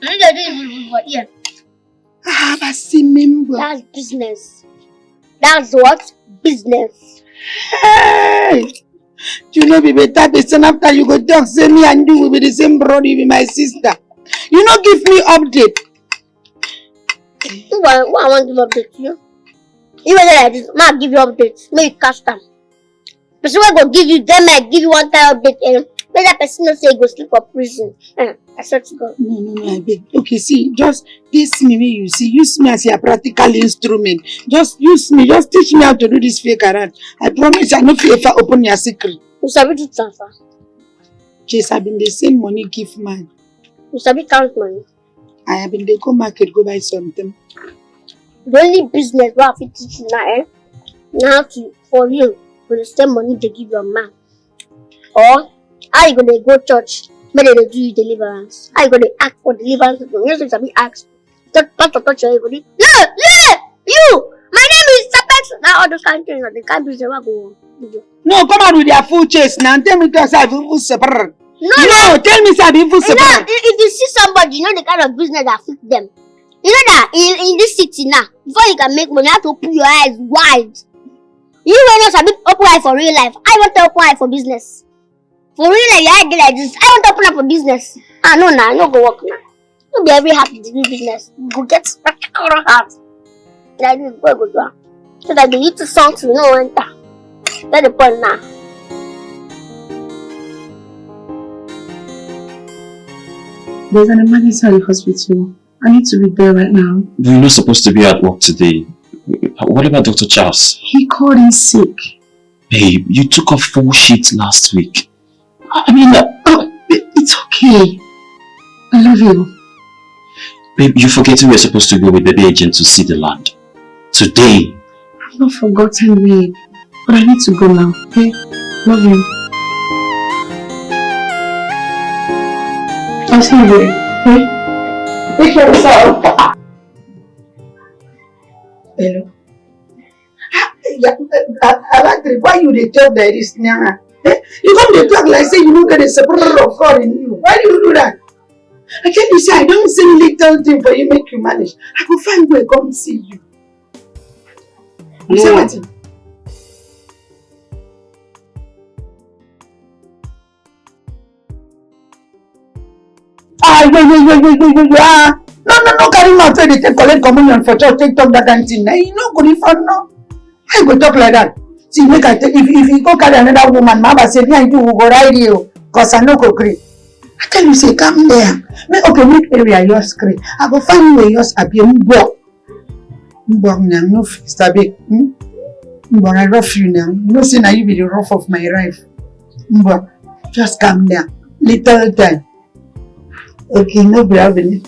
S1: I need to do it for here. That's business. That's what? Business.
S3: Hey! You know, be better person after you go talk, say me and you will be the same brother, you be my sister. You know, give me update.
S1: What I want to give update to you? Even like this, I'll give you updates. Make you catch them. Person will go give you, them might give you one time update and let that person not say go sleep for prison. I swear to God.
S3: No, I beg. Okay, see, just this me, you see, use me as your practical instrument. Just use me, just teach me how to do this fake around. I promise I no fear if I open your secret.
S1: You sabi to transfer?
S3: Yes, I've been the same money give man.
S1: You sabi count money?
S3: I have been the go market, go buy something.
S1: The only business where I fit teach you now, now to, for you, for the same money they give your man. Or, how you gonna go church? Maybe they do you deliverance. How you gonna ask for deliverance? You know, something ask. Touch your everybody. Yeah, you! My name is Sapet. Now all those kind of things, they can't be go.
S3: No, come out with your full chest now and tell me to yourself who separate. No, tell me sir, who separate.
S1: If you see somebody, you know the kind of business that fit them. You know that in this city now, before you can make money, you have to open your eyes wide. You will not have open eye for real life. I want to open eye for business. For real life, your idea like this. I want to open up for business. No, no go work now. Don't be every happy to do business. Go get practical heart. Like this, go do. So that the little something, you know, enter. That's the point now.
S12: There's an emergency at the hospital. I need to be there right now.
S8: You're not supposed to be at work today. What about Dr. Charles?
S12: He called in sick.
S8: Babe, you took a full shift last week. I mean,
S12: it's okay. I love you.
S8: Babe, you're forgetting we're supposed to go with baby agent to see the land. Today.
S12: I've not forgotten, babe. But I need to go now, okay? Love you. I'll see you later, okay? Take care of yourself.
S3: Hello. Why you dey talk like this now? You come to talk like say you don't get a separate of God in you. Why do you do that? I tell you, say I don't say little thing for you make you manage. I go find way come see you. You say what? Wait. No, carry mouth where they take collect communion for church, take talk that kind thing. Now you know good if I know. I Why you go talk like that? See, make I tell if you go carry another woman, Mama say, me and you will go ride you. Cause I no go agree. I tell you, say, come there. Okay, make area yours screen. I go find where yours appear. Mbok now, no fix that big. Mbok, I rough you now. You know, say now you be the rough of my life. Mbok, just come there. Little time. Okay, no problem.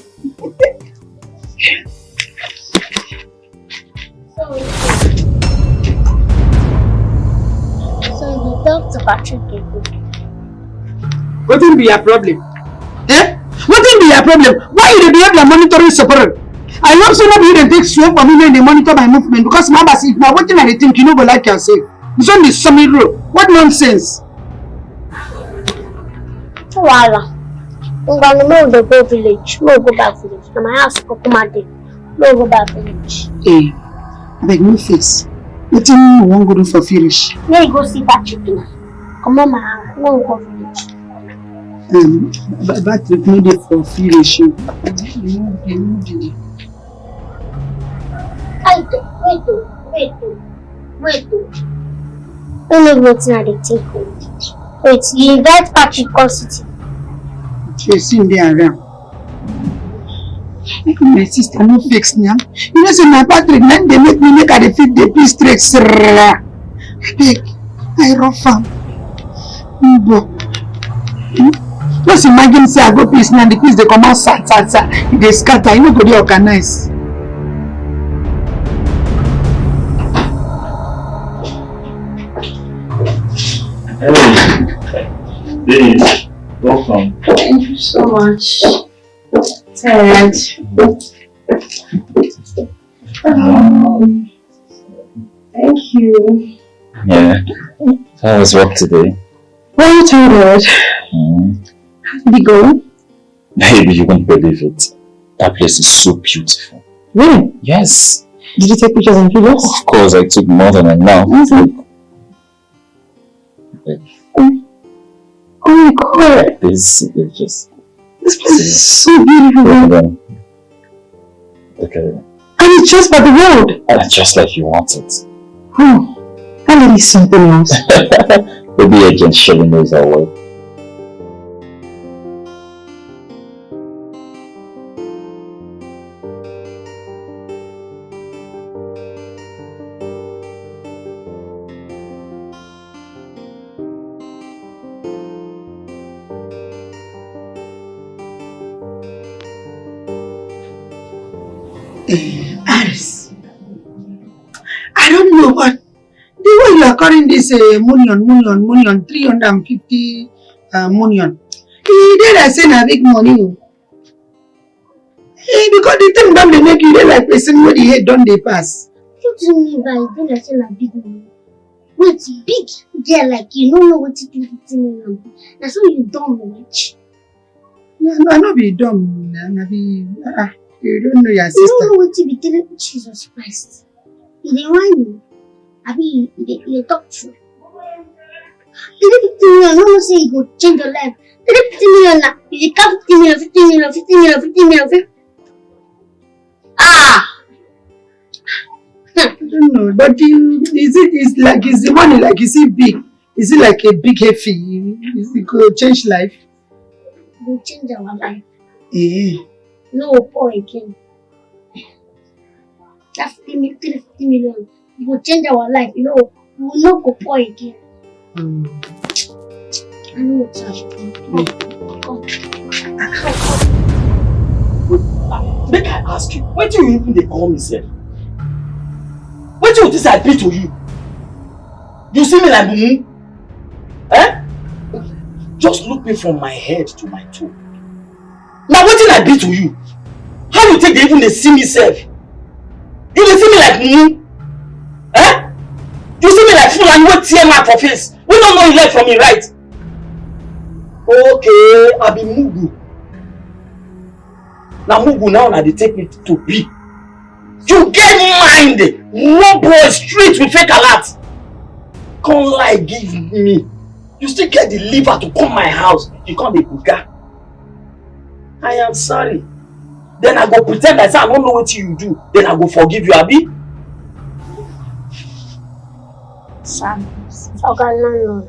S1: So you talk to Patrick again.
S3: What will be your problem? Eh? What will be your problem? Why you behave like monitoring separate? I also not be here take sweep for me when they monitor my movement because Mama see if now what thing I think you know go like yourself. This one is semi rule. What nonsense?
S1: Voila. I'm gonna go village. No go back village. Na my house go come day. No go back village.
S3: Eh, I beg no face. What you want go do for finish?
S1: Yeah, you go see Patrick. Come on, my house. No go village.
S3: But with me dey for finish.
S1: Wait. Only waiting at the table. Wait, you invite Patrick City.
S3: She's in there around. My sister no fix now. You know say my Patrick then they make me make her fit the piece straight. I rough am. Just imagine say I go piece now the piece they come out sad. They scatter. You know go dey organize.
S6: Hey, welcome.
S18: Thank you so much. Ted. Thank you.
S9: Yeah. How was work today?
S18: Well, tired. How did it go?
S9: Baby, you won't believe it. That place is so beautiful.
S18: Really?
S9: Yes.
S18: Did you take pictures and videos?
S9: Of course, I took more than enough.
S18: Oh my god.
S9: This place
S18: is so beautiful.
S9: Okay.
S18: And it's just by the road.
S9: And just like you want it.
S18: That lady is something else.
S9: Maybe agent surely knows our work.
S3: Aris, I don't know what the way you are calling this million, 350 million. He did I say na big money. Because the thing don't they make you like person where the head don't they pass.
S1: What do you mean by you I say na big money? Wait, big there like you don't know what to do 50 million. That's why you dumb rich.
S3: No, I not be dumb. I be you don't know your sister.
S1: You don't know what to be telling Jesus Christ. You didn't whine me. I mean, you talk true. 50 million, I don't say you go change your life. 50 million now. You count 50 million, 50 million, 50 million, 50 million, 50. Ah!
S3: I don't know, but is the money like, is it big? Is it like a big heavy? Is it going to change life?
S1: It will change our life.
S3: Yeah.
S1: No poor again. That 50 million, it will change our life. You know, we will not go poor again. I know what's happening. Come.
S16: Make I ask you, what do you even they call me, sir? What do you think I be to you? You see me like mumu? Eh? Just look me from my head to my toe. Now what did I be to you? How you think they even they see me, sir? You they see me like mumu? Eh? You see me like fool and you will tear my for face. We don't know you left from me, right? Okay, I be Mugu. Now Mugu now they take me to be. You get mind! No boy street with fake alert. Come lie give me. You still get the liver to come my house. You can't be buga. I am sorry. Then I go pretend I say I don't know what you do. Then I go forgive you, Abi.
S1: Service. Okay, landlord.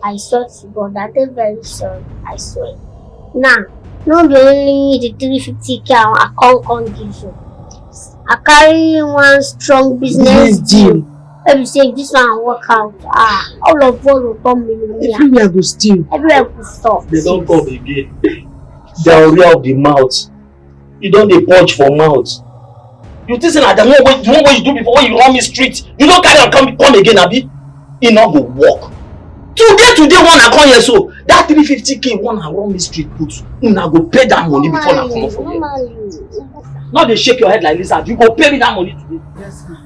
S1: I swear to God, that is very sorry. I swear. Now, not be only the 350k I can't give you. I carry one strong business deal. If you say this one work out, all of us will come millionaire.
S6: Everywhere go steal.
S1: Everywhere go stop.
S6: They don't come again. Diarrhea of the mouth. You don't dey punch for mouth. You think that the one way you do before when you run me street, you don't carry and come again, abi? It not go work. Today one I come here so that 350k one I run me street put, una go pay that money before I come from here. Now they shake your head like lizard. You go pay me that money today.
S1: Yes, sir.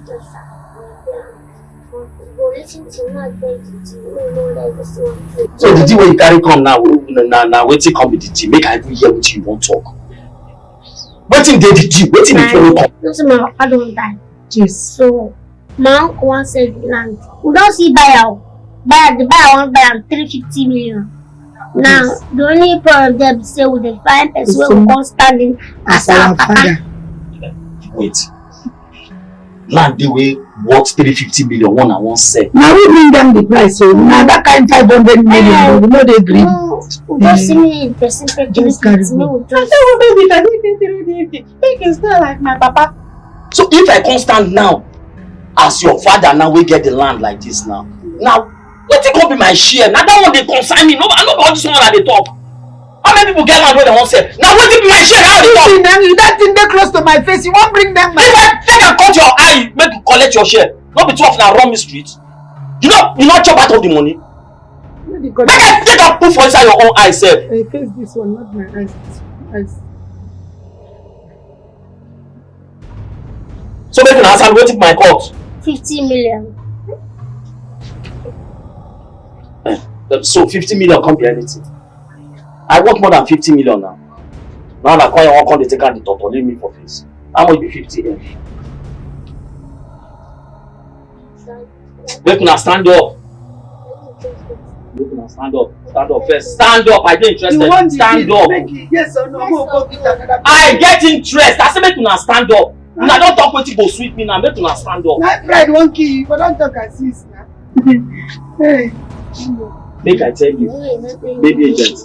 S6: So the deal wey you carry come now wetin come with the deal? Make I even hear wetin you wan talk. Wetin dey the deal? Wetin dey follow come?
S1: Listen, my papa don die. Yes. So my uncle wan sell the land. We don see buyer. The buyer wan buy am 350 million. Now the only problem there be say we dey find person wey go come stand in as our father.
S6: Wait. Land dey wey worth 350 million one and one sell.
S15: Now we bring them the price, so now that kind 500 million, we know they agree.
S1: Just see me in person pay 350 million.
S17: He can stay like my papa.
S6: So if I can't stand now as your father now we get the land like this now. Now wetin come be my share? Now that one dey concern me. No, I know about this one that they talk. How many people get land where they want sell? Now wetin be my share? How they talk?
S15: That thing dey close to my face. You won't bring them.
S6: If I take and cut your eye, make you collect your share. Not be too often run me street. You not chop out of the money. Make I take and put for inside your own eye self.
S15: I face this one, not my eyes. Eyes.
S6: So make una answer wetin my court.
S1: 50 million.
S6: So 50 million can't be anything. I want more than 50 million now. Now that coin won't come they take out the total, leave me for face. How much be 50 M? Make una stand up. Make una stand up. Stand up first. Stand up. I get interested. Stand up.
S15: Yes or no?
S6: I get interest. I say make una stand up. Una don't talk wetin go sweet me now. Make una stand up.
S15: My pride won't kill you, but don't talk as this now. Hey.
S6: Make I tell you, baby agent.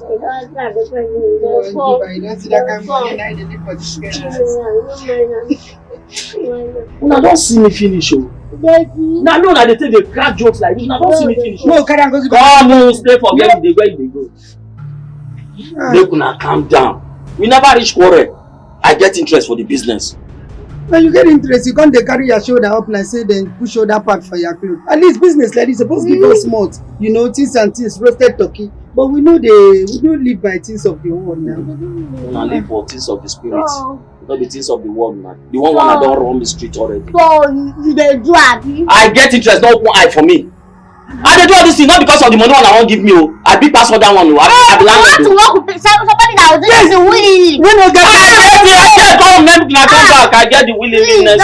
S6: Una don't see me finish, oh. Now me una dey take the crack jokes like this. Una don't see me finish.
S15: No, carry on, go.
S6: Come on, stay for where you dey go. Make una calm down. We never reach quarrel. I get interest for the business.
S15: When you get interest, you can't carry your shoulder up like say then push shoulder part for your clothes. At least business like this supposed to give us smart, you know, things and things, roasted turkey. But we know we don't live by things of the world now.
S6: We don't live for things of the spirit. Not the things of the world, man. The one I don't run the street already.
S1: So you dey do abi?
S6: I get interest, not one eye for me. I dey do all this thing not because of the money one I won't give me. I big pass for that one. I be
S1: want to work with somebody that will do this willingly.
S15: We no get
S6: I get the willingness to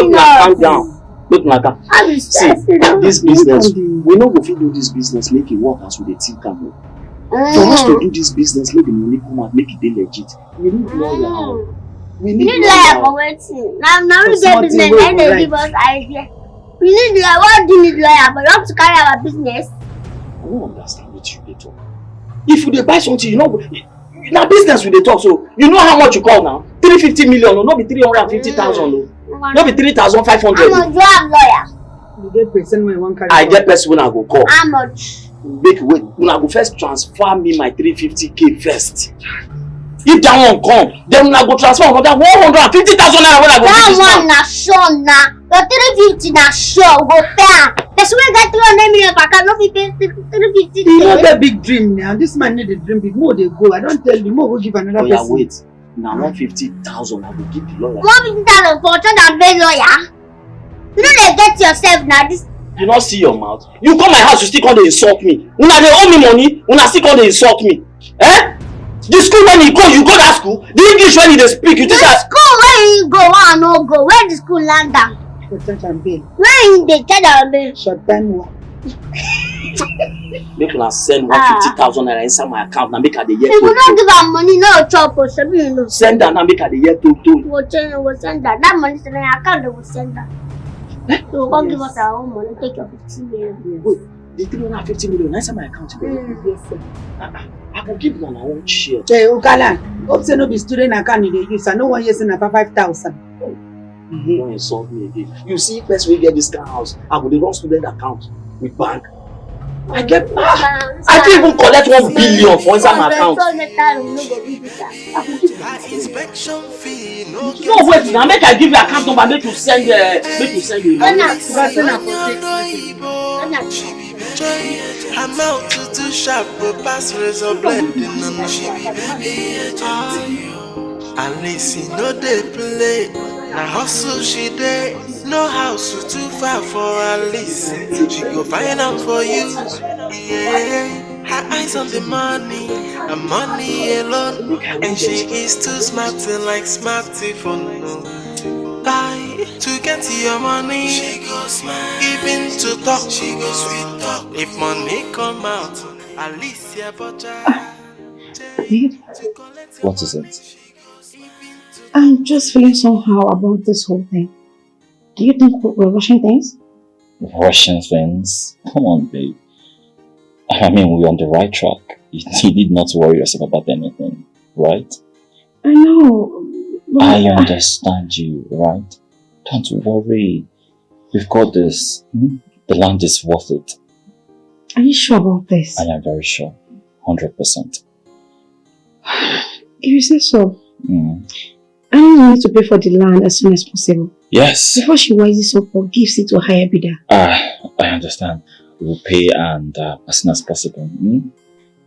S6: do am. Calm down. Look like that. See, this business, we no go fit do this business, make it work as we dey think am. For us to do this business, make the money come out, make it dey legit. We need lawyer. We need
S1: lawyer for wetin? Now we get business, then they give us idea. We need lawyer. What do you need lawyer? But you have to carry our business.
S6: I don't understand what you dey talk. If you dey buy something, you know, na business we dey talk, so you know how much you call now? 350 million, no, not be 350,000, no. Not be 3,500.
S1: How much you have lawyer?
S15: You get person when one carry.
S6: I get person when I go call.
S1: How much?
S6: Make wait. When I go first transfer me my 350k first. If that one come, then I go transfer another 150,000 naira when I go.
S1: That one na sure na. Your 350 na sure go pay am. That's why that 300 million back I no fit pay 350.
S15: You know the big dream now. This man need a dream big. More they go. I don't tell you. More go give another person.
S6: Wait. Now 150,000 I will give the lawyer.
S1: 150,000 for church and pay lawyer. You know they get yourself now. This.
S6: You not see your mouth. You come my house, you still come to insult me. Una they owe me money. Una still come to insult me. Eh? The school when you go that school. The English when you speak, you think that.
S1: School where you go, I no go. Where the school land down?
S15: For church and pay.
S1: Where in the church and pay?
S15: Short time work.
S6: Make una send 150,000 naira inside my account now. Make her the year.
S1: If you don't give her money, no chop or something, you know.
S6: Send her now. Make her the year to.
S1: We'll send that. That money is in your account. They will send that. So come give us our own money, take your 15 million.
S19: Wait, the 350 million, that's my account. Yes, sir. I will give you an own share.
S3: Hey, Okalan, hope say no be student account you dey use. I know 1 year in about 5,000.
S19: Don't insult me again. You see, first we get this car house, I will run student account with bank. I get I didn't even collect 1 billion for inside my account.
S4: Inspection fee, no
S19: wait, now make I give you account number, make you send the
S4: I'm out to do sharp, but pass razor blending on she be baby. Alice, no they play. Now hustle she day. No house too far for Alice. She go find out for you. Yeah. Her eyes on the money, and money alone. And she is too smart to like smarty for no. Buy to get your money. She goes smart. Even to talk, she goes sweet talk. If money come out, Alicia Butcher.
S12: What is it? I'm just feeling somehow about this whole thing. Do you think we're rushing things?
S9: Rushing things? Come on, babe. I mean, we're on the right track. You need not to worry yourself about anything, right?
S12: I know.
S9: I understand you, right? Don't worry. We've got this. The land is worth it.
S12: Are you sure about this?
S9: I am very sure. 100%.
S12: If you say so, I need to pay for the land as soon as possible.
S9: Yes.
S12: Before she rises up or gives it to a higher bidder.
S9: I understand. We'll pay and as soon as possible.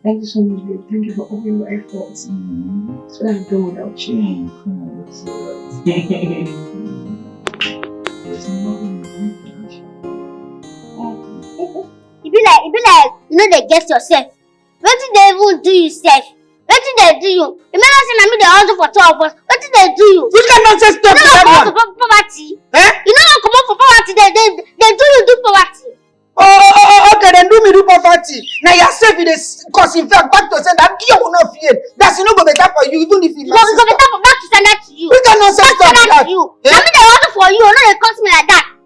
S12: Thank you so much, babe. Thank you for all your efforts. So that I'm done without you.
S1: It be like, you know, they get yourself. What did they even do yourself? What did they do you? Remember saying I mean they also for 2 of us. What did they do you?
S3: Which kind of nonsense talk is that one?
S1: For poverty. You know come out for poverty, they do you do poverty.
S3: Oh, okay, then do me do poverty. Now yourself it is cause in fact back to send that you will not fear. That's no go better for you, even if you
S1: go better for back to send that to you.
S3: Which kind of nonsense talk is that?
S1: I mean they also for you, no they cost me like that.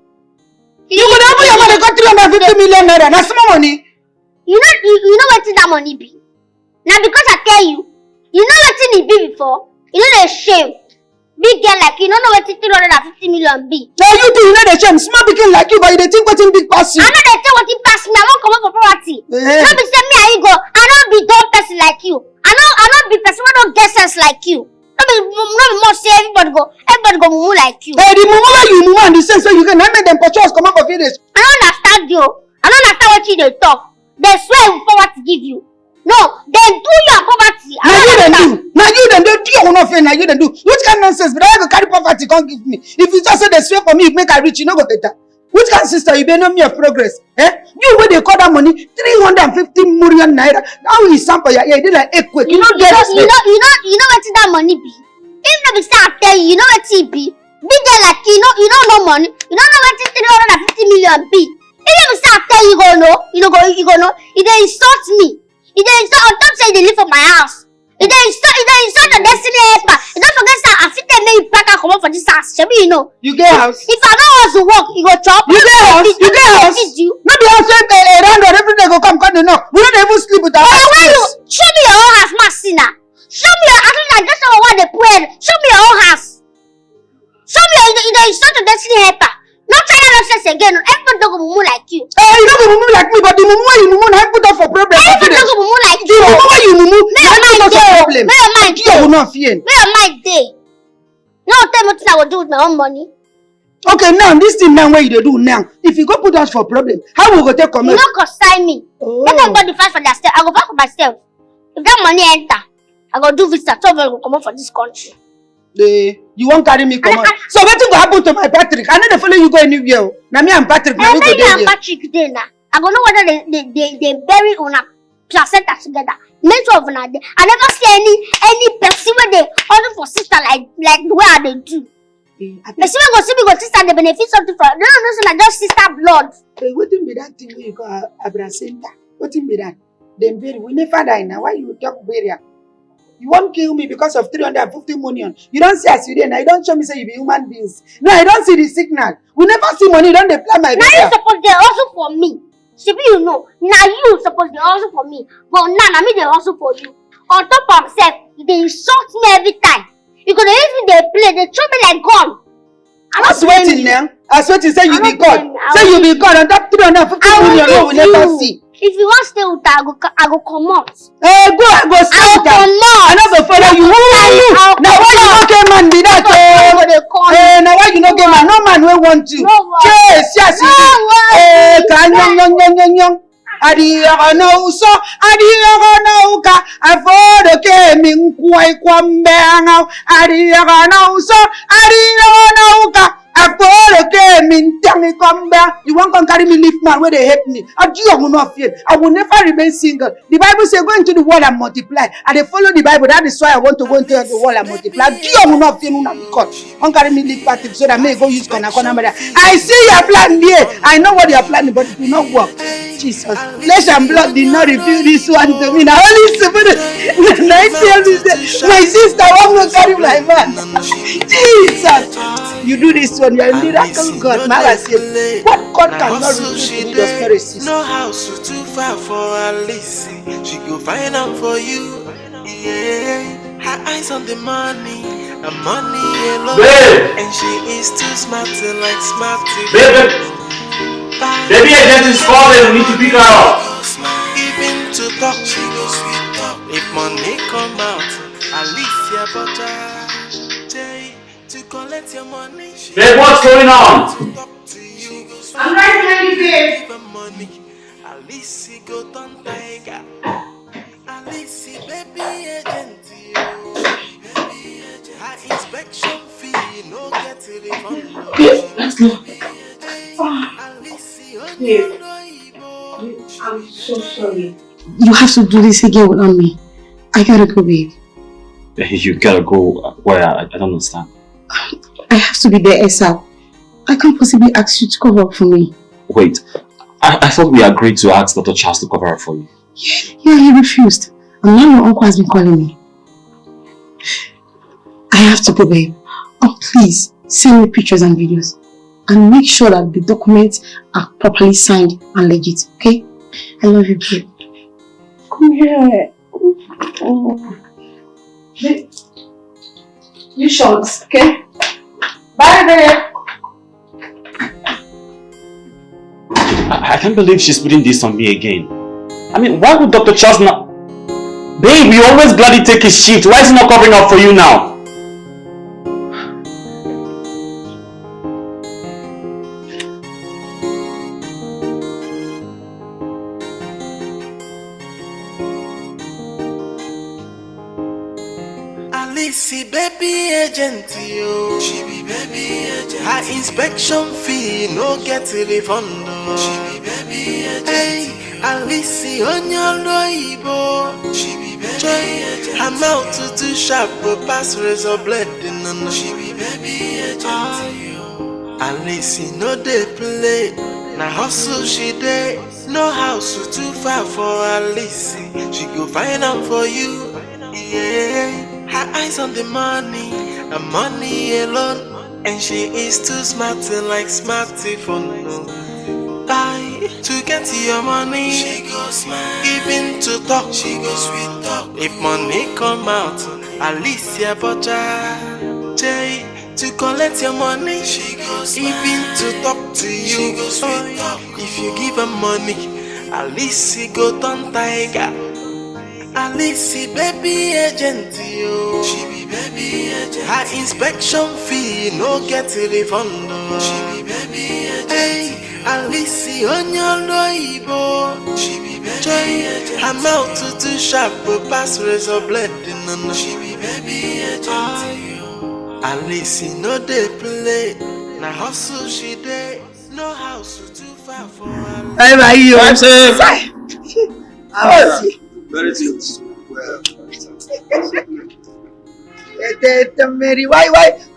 S3: You could have your money got 350 million naira. That's small money.
S1: You know what that money be? Now because I tell you, you know what it be before? You know the shame. Big girl like you don't know what 350 million be.
S3: Now you do, you know the shame. Small big girl like you, but you think what in big pass you.
S1: I know they say what in pass me. I won't come up for poverty. No be say me and you go. I don't be dumb person like you. I don't be person who don't get sense like you. No be more say everybody go mumu like you.
S3: Hey, the mumu where you mumu and the sense where you can not make them purchase come up for finish.
S1: I don't understand you. I don't understand what you they talk. They swear poverty give you. No, they do your poverty.
S3: Now you then do. Now you then do. You will not fail. Now you then do. Which kind of nonsense? But I go carry poverty. Can't give me. If you just say they swear for me, if make I rich, you know go better. Which kind of sister you be know me of progress? You where they call that money 350 million naira. How is sample ya? Yeah, they like earthquake. You know
S1: what that money be? If no be say I tell you, you know what it be? Big girl like you don't know money. You don't know what 350 million be. If no be say I tell you, you go know. If they insult me. If they insult, on top say they live for my house. If they insult the destiny helper, you don't forget that I fit them make you pack and come up for this house. Shebi you know.
S3: You get house.
S1: If I don't want to work, you go chop.
S3: You get house. You get house. Not the house where around or every day go come the knock. We don't even sleep with our house.
S1: Show me your own house, Marcina. Show me your house. Like just what they put. Show me your own house. Show me you insult the destiny helper. Not try nonsense again. Everybody don't go mumu like you.
S3: Hey, you don't go mumu like me, but the mumu where you mumu now put up for problem.
S1: Everybody don't go mumu like you.
S3: The mumu where you mumu now put up for problem.
S1: Where your mind
S3: You will not fear.
S1: Where your mind dey? No tell me what I will do with my own money.
S3: Okay, now this thing now where you do now. If you go put us for problem, how we go take comment?
S1: You don't consign me. Let everybody fight for themselves. I go fight for myself. If that money enter, I go do visa. So I go come out for this country.
S3: You won't carry me come on. So what will happen to my Patrick? I know they follow you go anywhere. Now me and Patrick now we go there.
S1: And Patrick there now. I go know whether they bury on a placenta together. Make sure of that. I never see any person where they order for sister like the way they do. Person go see me go sister they benefit something for. No, so just sister blood.
S3: What be that thing where you call abracenta? What be that? Them bury. We never die now. Why you talk burial? You won't kill me because of 350 million. You don't see as you did, now you don't show me say you be human beings. No, I don't see the signal. We never see money, you don't dey plan my
S1: Now you suppose they hustle for me. Shibi, you know. Now you suppose they hustle for me. But now me they hustle for you. On top of self, they insult me every time. You could use me, they play, they throw me like gun.
S3: I'm not sweating now. I swear to say you be God. Say you be God on top 350 million no we never see.
S1: If you want to stay with her, I go come out.
S3: Hey, go, I go stay with her. I no go follow you. Who are you? Now why you no get man be that? Now why you no get man? No man will want you. Yes, yes. Hey, kanyong. Adiyaga na uso, adiyaga na uka. Afodo ke minkwai kwambenga. Adiyaga na uso, adiyaga na uka. Afodo ke mintangi kwambenga. You want to carry me leaf man where they help me? I will not fear. I will never remain single. The Bible says go into the world and multiply. And they follow the Bible. That is why I want to go into the world and multiply. I will not fear no God. Don't carry me leaf party so that I may go use corner. I see your plan there. I know what you are planning, but it will not work. Jesus, flesh and blood did not reveal this one to me. Now only Spirit, I tell me that my sister won't carry my man. Jesus, you do this one, you're a miracle God. Mara said, what God cannot reveal to me does not resist.
S4: No house too far for Alice. She go find out for you. Yeah, her eyes on the money alone.
S8: Babe.
S4: And she is too smart to like smarty.
S8: Baby, baby agent is calling. We need to pick her up.
S4: Even to talk, she go sweet talk. If money come out, Alicia butter. Jay, to collect your money.
S8: Babe, what's going on?
S4: I'm right behind you, babe. Alice go turn tiger. Alice, baby agent. Her inspection fee, no get it from.
S12: Let's go. Babe, I'm so sorry. You have to do this again without me. I gotta go, babe.
S8: You gotta go where? I don't understand.
S12: I have to be there ASAP. I can't possibly ask you to cover up for me.
S8: Wait, I thought we agreed to ask Dr. Charles to cover up for you.
S12: Yeah, he refused. And now your uncle has been calling me. I have to go, babe. Oh, please, send me pictures and videos. And make sure that the documents are properly signed and legit, okay? I love you, babe. Come here. Oh. Babe. You shorts, okay? Bye, babe.
S8: I can't believe she's putting this on me again. I mean, why would Dr. Charles not... Babe, we always gladly take his shift. Why is he not covering up for you now?
S4: Alice, baby agent, yo. She be baby agent. Her inspection fee, no get refund. She be baby agent. Hey, Alice, on your loibo. She be baby agent. Her mouth too sharp, but pass razor blade. No, she be baby agent. Alice, no dey play. Na hustle she dey. No house too far for Alice. She go find out for you. Yeah. Her eyes on the money alone. And she is too smart to like smartphone. To get your money, she goes smart. Even to talk, she goes sweet talk. If money come out, Alicia butter. Jay, to collect your money, she goes smart. Even to talk to you, she goes sweet talk. If you give her money, Alicia go turn tiger. Alice, baby agent, yo. She be baby agent. Her inspection fee, no get refund. She be baby agent. Hey, Alice, on your loibo. She be baby agent. Her mouth too sharp, but pass razor blade. No, she be baby agent. Alice, no dey play. Na hustle she dey. No house too far for her.
S3: Hey, my you.
S4: I'm safe.
S6: Very good.
S3: Mary, why?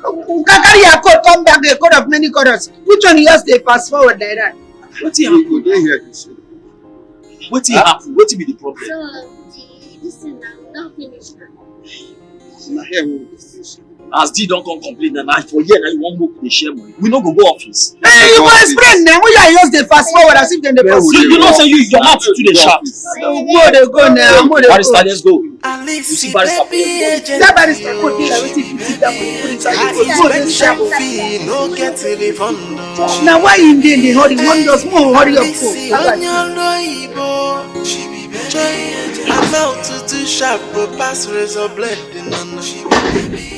S3: Kakari your code come back a code of many colors. Which one you just they fast forward like that?
S6: What's here? What will happen? What will be the problem?
S1: Listen now, don't finish now.
S19: Now here we go. As D don't come complain now for here now you won't go to the share money. We no go office.
S3: Hey, you go explain them. When you just the fast forward as if they pass.
S19: You know say your mouth to the sharp.
S3: Where they go now?
S19: Barrister, let's go.
S4: Alice,
S19: see Barrister.
S3: That barrister put this everything 50 down and put inside the food. Go dey sharp.
S4: no get to the fund.
S3: Now why you in the hurry? One just more hurry up.
S4: I'm out to sharp, but pass razor blade. She be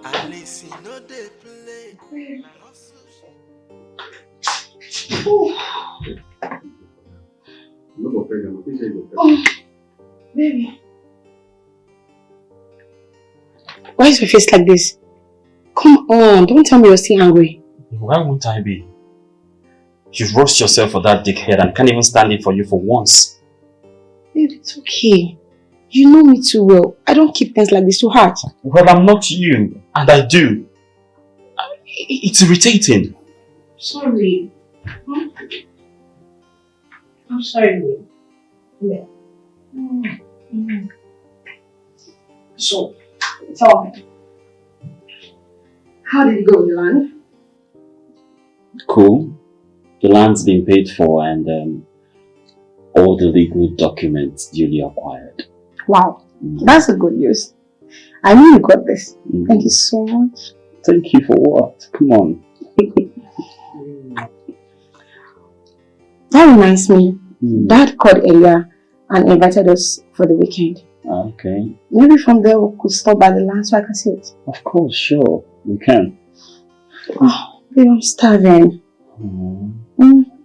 S4: Alice, no they play.
S12: Oh, baby. Why is your face like this? Come on, don't tell me you're still angry.
S8: Why won't I be? You've roasted yourself for that dickhead and can't even stand it for you for once.
S12: Babe, it's okay. You know me too well. I don't keep things like this to heart.
S8: Well, I'm not you, and I do. It's irritating.
S12: Sorry. I'm sorry, babe. Yeah. So, tell me. How did it go, Yolan?
S8: Cool. The land's been paid for and all the legal documents duly acquired.
S12: Wow, that's a good news. I knew you got this. Thank you so much.
S8: Thank you for what? Come on.
S12: That reminds me, Dad called earlier and invited us for the weekend.
S8: Okay.
S12: Maybe from there we could stop by the land so I can see it.
S8: Of course, sure. We can.
S12: Oh, babe, I'm starving.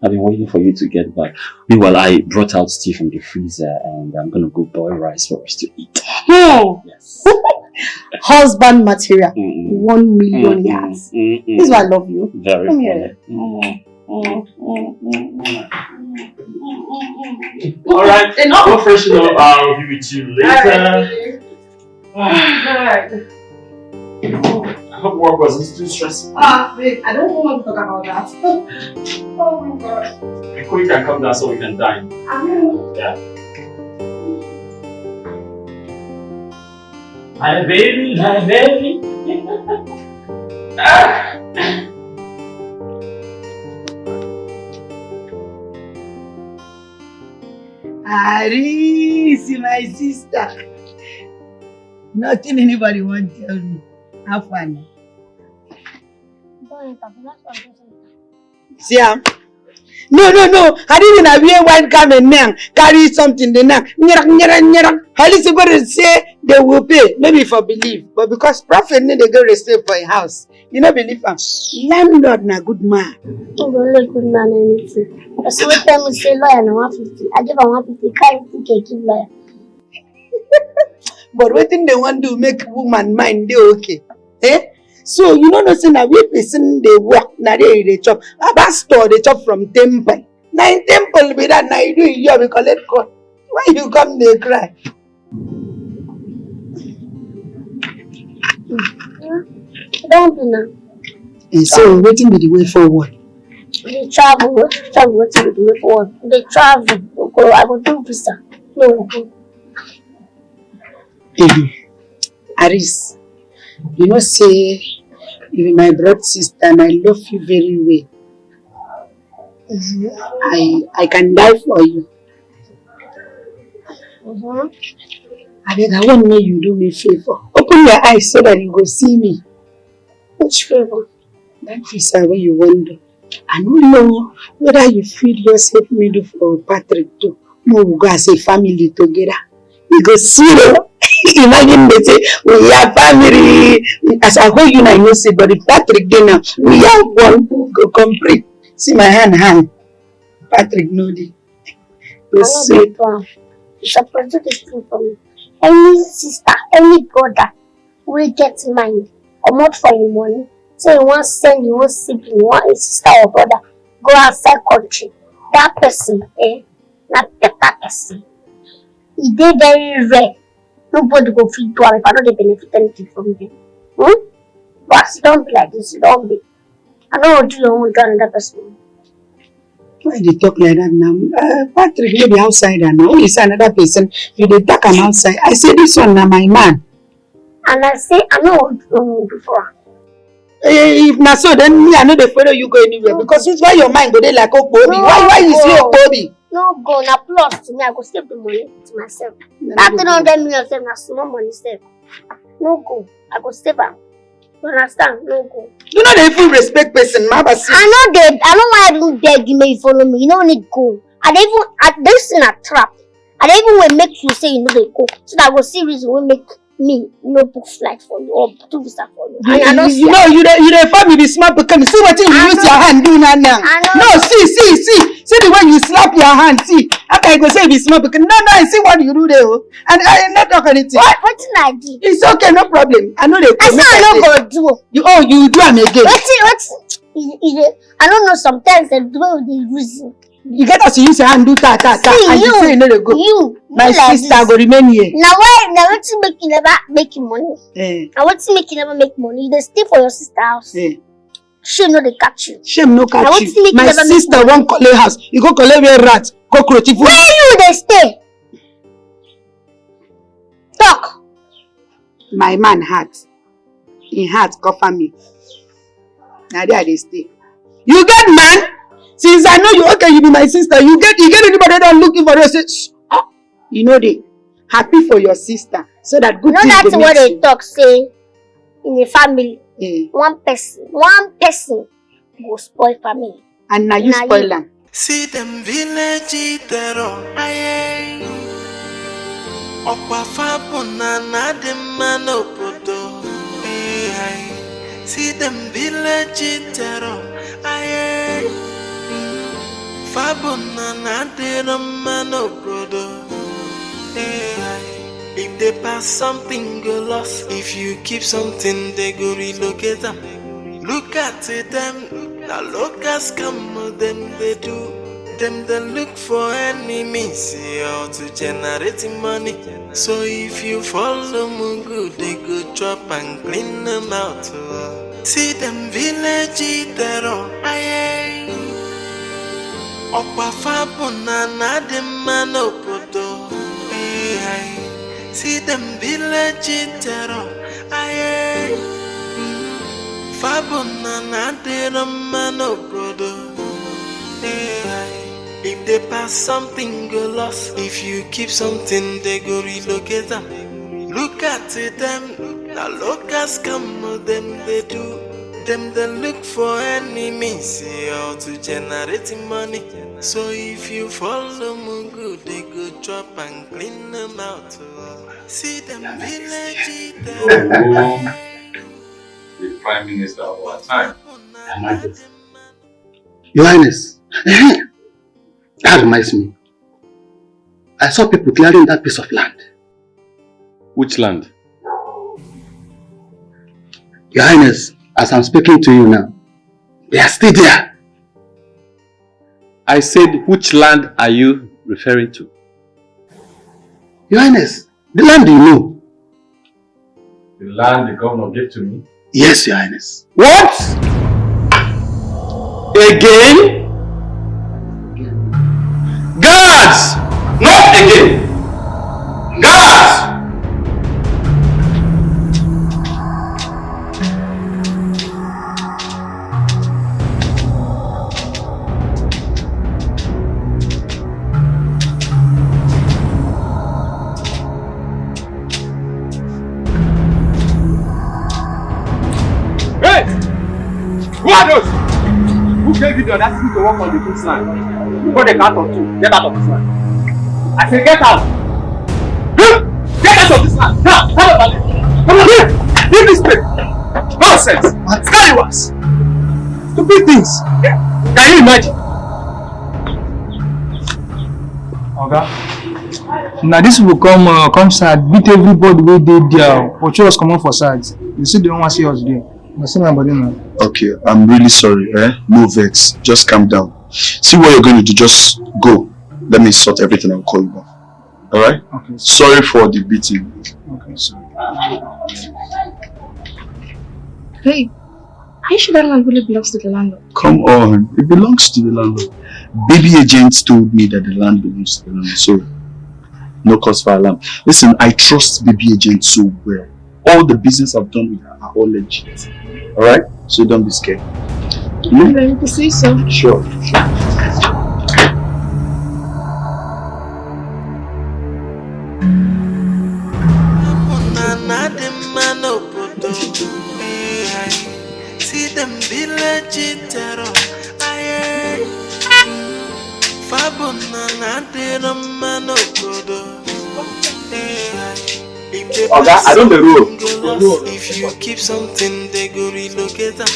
S8: I've been waiting for you to get back. Meanwhile, I brought out tea from the freezer and I'm gonna go boil rice for us to eat.
S12: Yes. Husband material. 1 million yards. This is why I love you.
S8: Very
S12: Come
S8: funny.
S12: here.
S13: Alright, go freshen up. I'll be with you later.
S12: Alright.
S13: I hope work wasn't too stressful.
S12: Wait, I don't want to talk about that. Oh my god.
S13: Before you can come down so we can dine. Yeah. My baby, my baby.
S15: Aris, my sister. Nothing anybody won't tell me. Have fun. See, no. I didn't have a white garment now. Carry something the now. Alice going say they will pay. Maybe for belief. But because prophet need to go receive for a house. You know believe him. Landlord na good man.
S1: Only good man anything. So what time we say lawyer na 150. I give her 150. Carry 2K keep lawyer.
S15: But what thing they want to make woman mind they okay. Eh? So you know say na we person they work na they chop. About store they chop from temple. Na in temple be that na you do here we collect court. Why you come they cry?
S1: Don't do now.
S15: And so waiting be the way forward.
S1: They travel waiting be the way forward. They travel. Go, I go do visa. No.
S15: Aris, you know say you're my brother sister and I love you very well. I can die for you. I beg, I want to know you do me a favor. Open your eyes so that you go see me.
S1: Which favor?
S15: That visa where you want to. I don't know whether you feel yourself middle for Patrick too. No, we go as a family together. You go see you. Imagine they say we are family. As I hold you now, I know say, but if Patrick did now, we have one go complete. See my hand. Patrick know the.
S1: It's a positive thing for me. Any sister, any brother will get mind or not for your money. So you want send you want sibling, you want a sister or brother, go outside country. That person, not better person. It is very rare. Nobody go feed to her if I don't benefit anything from them. But don't be like this, don't be. I don't want to do your own to another person.
S3: Why they talk like that now? Patrick, maybe outsider now. Who is another person? You they talk him outside. I say this one now, my man.
S1: And I say, I know what before.
S3: If not so, then me, I know they follow you go anywhere. Because it's why your mind go there like Okpobi.
S1: No,
S3: why you see Okpobi?
S1: No go, now plus to me, I go save the money to myself. That 300 million save na small money save. No go, I go save am. You understand? No go.
S3: You know they even respect person, ma.
S1: I know why I don't beg you, may follow me. You don't need go. This in a trap. I don't even will make you say you know they go. So that I go see reason will make me no book flight for you or do visa for you.
S3: You know, you the family be smart because see what you use your hand do now. No, see the way you slap your hand. See, after I go say be smart because no, see what you do there. And I not talk anything.
S1: What did I do?
S3: It's okay, no problem. I know they.
S1: I said I don't go do.
S3: You do am again.
S1: I don't know. Sometimes the way they use it.
S3: You get us to use your hand do ta. And you say you know they go. My sister go remain here.
S1: Now what you make you never make money? Now what you make you never make money? You stay for your sister house. Shame no they catch you.
S3: Shame no catch you. My sister won't collect house. You go collect where rat, cockroach.
S1: Where you they stay? Talk.
S3: My man heart. In heart cover me. Now there they stay. You get man? Since I know you, okay, you be my sister. You get anybody that looking for you? Say, you know they happy for your sister, so that good things.
S1: That's what they talk say in a family. One person will spoil family.
S3: And now you spoil them.
S4: See them village terror. Aye. Okwa fapuna na dem manopodo. See them village terror. Aye. Fabona na dem manopodo. If they pass something go lost. If you keep something they go relocate them. Look at them. Now locals come them they do. Them they look for enemies how to generate money. So if you follow Mungu they go chop and clean them out. See them village terror. Aye. Okwa fabona na dem manopodo. See them village terror. Aye. Fabona na dem manopodo. If they pass something go lost. If you keep something they go relocate them. Look at them. Now locals come them they do. Them they look for enemies how to generate money. So if you follow Mungu they go chop and clean them out. See them village
S8: The Prime Minister of our time.
S6: Your Highness, that reminds me. I saw people clearing that piece of land.
S8: Which land?
S6: Your Highness, as I'm speaking to you now, they are still there.
S8: I said, which land are you referring to?
S6: Your Highness, the land you know.
S8: The land the governor gave to me?
S6: Yes, Your Highness.
S8: What? Again? Guards! Not again! Guards!
S13: Who are those? Who gave you the audacity to work on the king's land? Before they count on two, get out of this land. I say get out! Get out of this land! Now! Come on, come on here! Leave this place! Nonsense! Scandalous! Stupid things! Can you imagine?
S9: Oga, now this will come sad, beat everybody wey dey there, but us come on for sides. You see, they don't want to see us there.
S20: Okay, I'm really sorry. No vex. Just calm down. See what you're going to do. Just go. Let me sort everything and call you back. Alright?
S9: Okay.
S20: Sorry for the beating.
S9: Okay, sorry.
S3: Hey,
S18: Are you sure that land really belongs to the landlord?
S20: Come on, it belongs to the landlord. Baby agents told me that the land belongs to the landlord, so no cause for alarm. Listen, I trust baby agents so well. All the business I've done with her are all legit. Alright? So don't be scared.
S18: I'm ready to see so.
S20: Sure.
S4: See them village terror.
S13: I don't know.
S4: If you keep something, they go relocate them.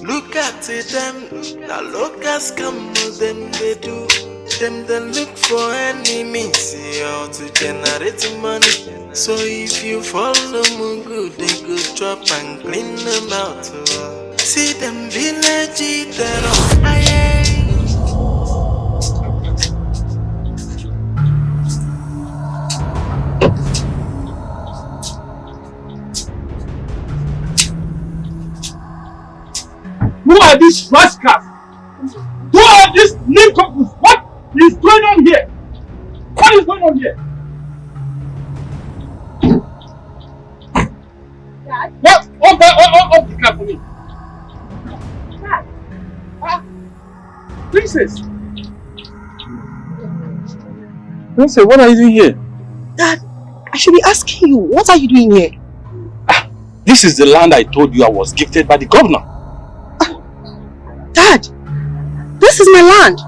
S4: Look at them. Now look as come them they do. Them they look for enemies to generate money. So if you follow them good, they go drop and clean them out. See them village terror.
S13: Who are these rascals? Who are these nincompoops? What is going on here? What is going on here?
S14: Dad?
S13: What? Off the car for me.
S14: Dad?
S13: Princess! Princess, what are you doing here?
S2: Dad, I should be asking you, what are you doing here?
S13: This is the land I told you I was gifted by the governor.
S2: Dad, this is my land.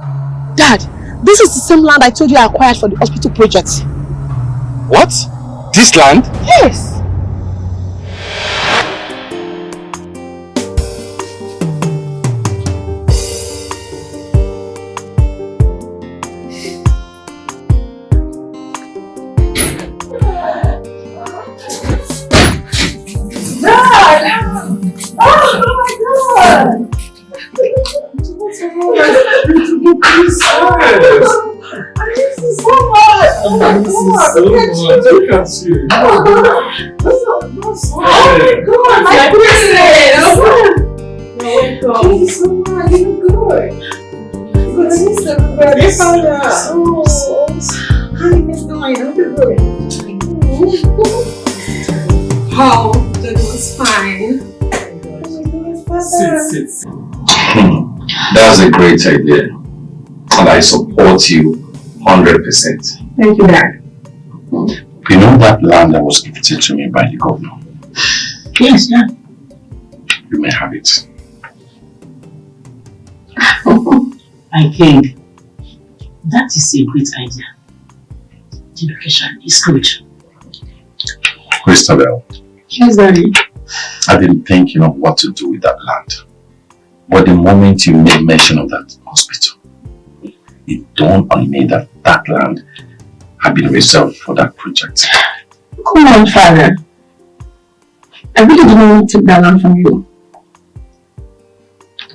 S2: Dad, this is the same land I told you I acquired for the hospital project.
S13: What? This land?
S2: Yes.
S13: Look at you.
S14: Oh my God, my princess! Thank you so much. You look good. Good to meet everybody.
S13: Yes.
S14: How are you guys doing? I'm good. Oh, that was fine.
S8: Sit. That's a great idea. And I support you 100%.
S14: Thank you, Dad.
S8: You know that land that was gifted to me by the governor?
S14: Yes, yeah.
S8: You may have it.
S12: I think that is a great idea. The location is good.
S8: Christabel,
S14: Yes, Daddy.
S8: I've been thinking of what to do with that land. But the moment you made mention of that hospital, it dawned on me that that land had been reserved for that project.
S14: Come on, Father. I really didn't want to take that land from you.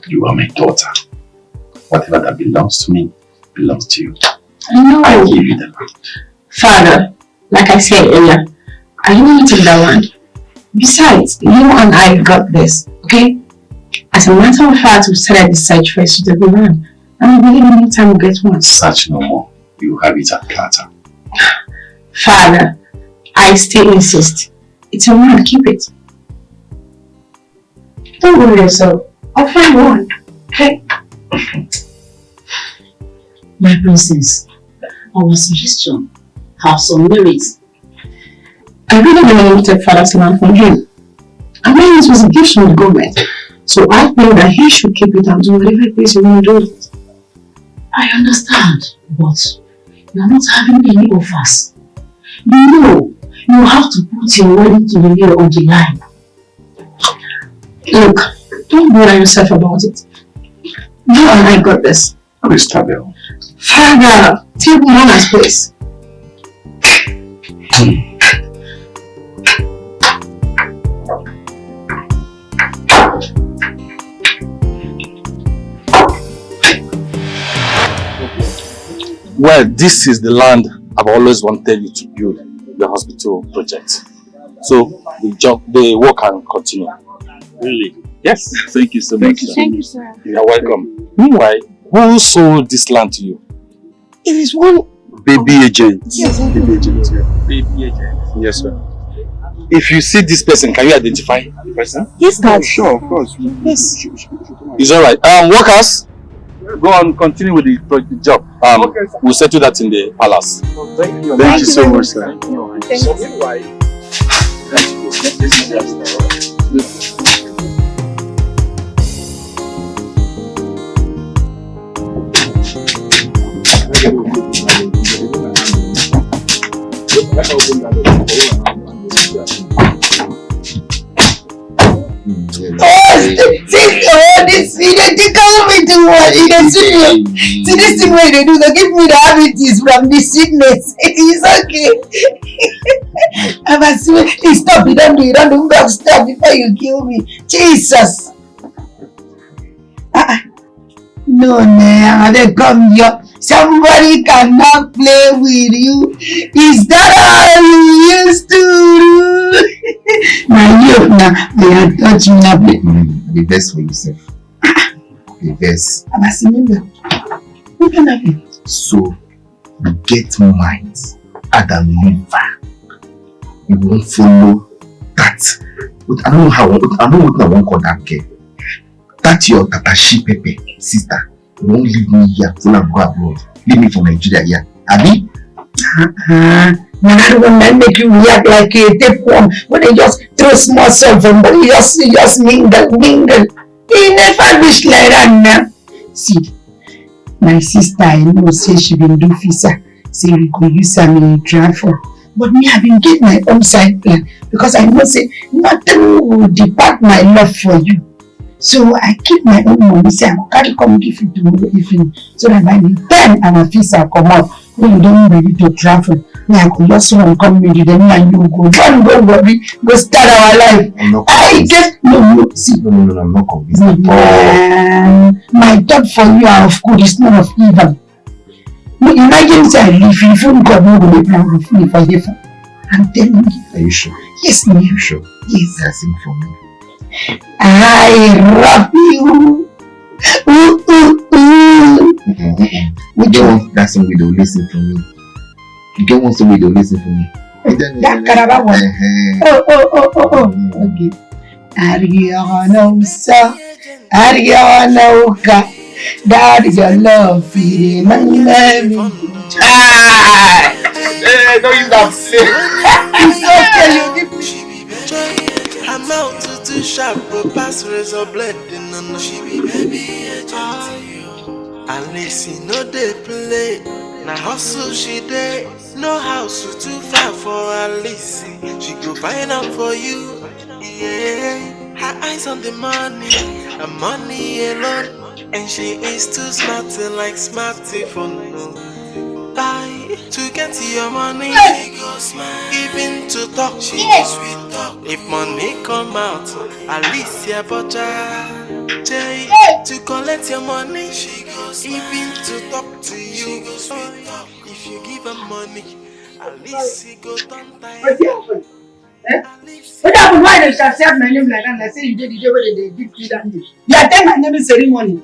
S8: You are my daughter. Whatever that belongs to me, belongs to you.
S14: I know.
S8: I give you the land.
S14: Father, like I said earlier, I didn't want to take that land. Besides, you and I got this, okay? As a matter of fact, we started the search for a suitable land. And I believe in no time we'll get one.
S8: Search no more. You have it at platter.
S14: Father, I still insist. It's your land, keep it. Don't worry yourself. I'll find one, okay?
S12: My princess, our suggestion has some merit.
S14: I really don't want to take Father's land from him. I mean, it was a gift from the government. So I think that he should keep it and do whatever it is you want to do with it.
S12: I understand, but you are not having any offers. You know, you have to put your wedding to the year on the line.
S14: Look, don't bother yourself about it. You and I got this.
S8: Christabel.
S14: Father, take Mama's place.
S13: Well, this is the land I've always wanted you to build the hospital project. So the work can continue.
S10: Really?
S8: Yes, thank you so much.
S18: Thank you, sir.
S8: You are welcome. Meanwhile, who sold this land to you?
S20: It is one baby agent.
S18: Yes.
S20: Baby agent, yeah.
S8: Baby agent.
S20: Yes, sir.
S8: If you see this person, can you identify the person?
S20: Yes, Dad. Sure, of course.
S8: Yes. It's alright. Workers, go on, continue with the job. Okay, we'll settle that in the palace.
S20: Thank you. Thank you so much, sir.
S8: Thank you.
S15: This video tickle me too much. You can see this thing where they do, they give me the diabetes from the sickness. It's okay. I'm assuming, stop, you don't do, God, stop before you kill me. Jesus. No, man, they come here. Somebody cannot play with you. Is that all you used to do? My youth now, they are touching me up.
S5: The best for yourself. The best.
S15: I'm assuming that. What can happen?
S5: So, you get minds at the liver. You won't follow that. But I don't know how, I don't know what I want to call that girl. That's your Tatashi Pepe sister. You won't leave me here till I go abroad. Leave me for Nigeria here. Abi?
S15: Man, I don't want to make you react like a tapeworm when they just throw small stuff from but you just mingle. He never wish like that now. See, my sister, I know, say she been do visa. Say we could use her in travel. But me, I been get my own side plan because I know say nothing will depart my love for you. So I keep my own money, say I can't come give it tomorrow evening so that by the time our visa come out, when you don't ready to travel, me I could just want to come with you, then me and you go. Don't worry, go start our life. I get no, see.
S5: No, I'm not convinced.
S15: My thought for you are of good, it's not of evil. No, imagine say I leave you, if God no go be proud of me for you. I'm telling you.
S5: Are you sure?
S15: Yes, me.
S5: Are you sure?
S15: Yes.
S5: That's it for me.
S15: I love you.
S5: We get one that song we don't listen for me. You get one song we don't listen for me.
S15: That Caraba one. Okay. Ariana Oka. That is your love feeling.
S8: Hey, don't use that.
S15: It's okay, you give me.
S4: I'm out to do sharp, but pass razor blending on she be baby at least you know they play. Now hustle she day, no house too far for Alice. She go find out for you, yeah. Her eyes on the money, the money alone, and she is too smart to like smarty for no. Buy to get your money, she go smile. Giving to talk, she go sweet talk. If money come out, Alicia Butcher. Jay, to collect your money, she goes. Even to talk to you, she goes sweet talk. If you give her money, Alicia go turn tired.
S15: What happened? Why they shall say my name like that? I say you did the day where they give you that day. You attend my name ceremony.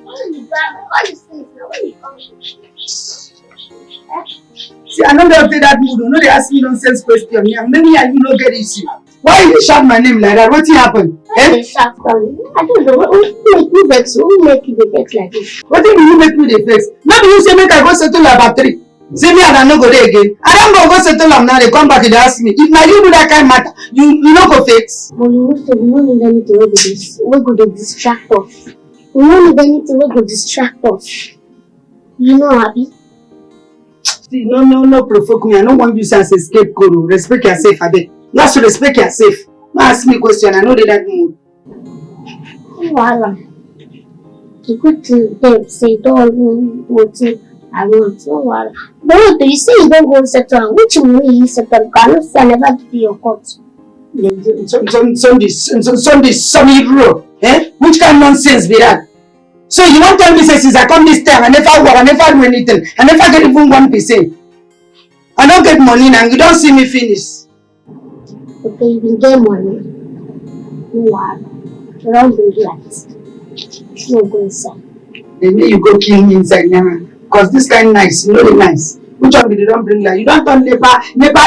S15: See, I don't go to that mood. No, they ask me nonsense question. Maybe I will not get issue. Why you shout my name like that? What happened?
S1: I don't know. Who make you vex? Who make you vex like this?
S15: What did you make me the vex? Maybe you say make I go settle about 3. Say me and I no go there again. I don't go settle them now. They come back and they ask me. If my you do that kind of matter, you no go vex.
S1: But you know, we don't need anything where go distract us. We don't need anything where go distract us. You know, Abby.
S15: See, no provoke me. I don't want you to as a scapegoat. Respect yourself, Abby. You have to respect yourself. Don't ask me a question. I know they that mood.
S1: Voila. You could say, don't what I want. No, voila. But you say you don't go settle. Which way you settle? Cannot say never give you your court. Some
S15: bro. Which kind of nonsense be that? So you won't tell me since I come this time, I never work, I never do anything, I never get even 1%. I don't get money now, you don't see me finish.
S1: Okay, you can get money. No, You don't bring light. You go inside.
S3: Then you go kill me inside now. Because this kind nice, really nice. Which one they don't bring light? You don't turn never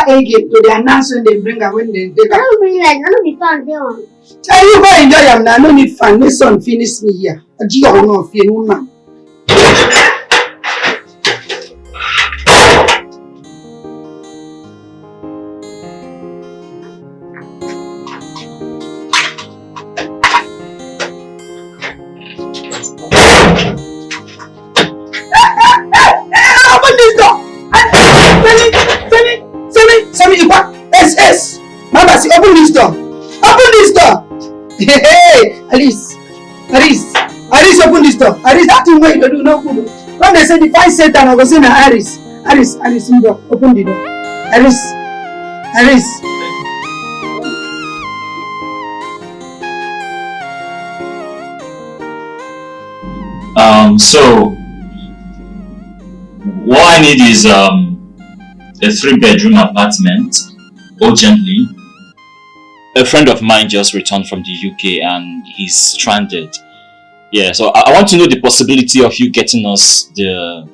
S3: egg to the announce when they bring her when they take her.
S1: I don't bring light, none of the fun there.
S3: Hey, you go enjoy them now. No need fun. This son finish me here. A G or no fear no man. Open this door. Semi, you what? Yes. Mama, see, open this door. Open this door. Hey, Alice, open this door. Alice, that thing where you do no good. When they say define Satan, I go say na Alice, open the door. Alice.
S9: So what I need is a 3-bedroom apartment urgently. A friend of mine just returned from the UK and he's stranded. Yeah, so I want to know the possibility of you getting us the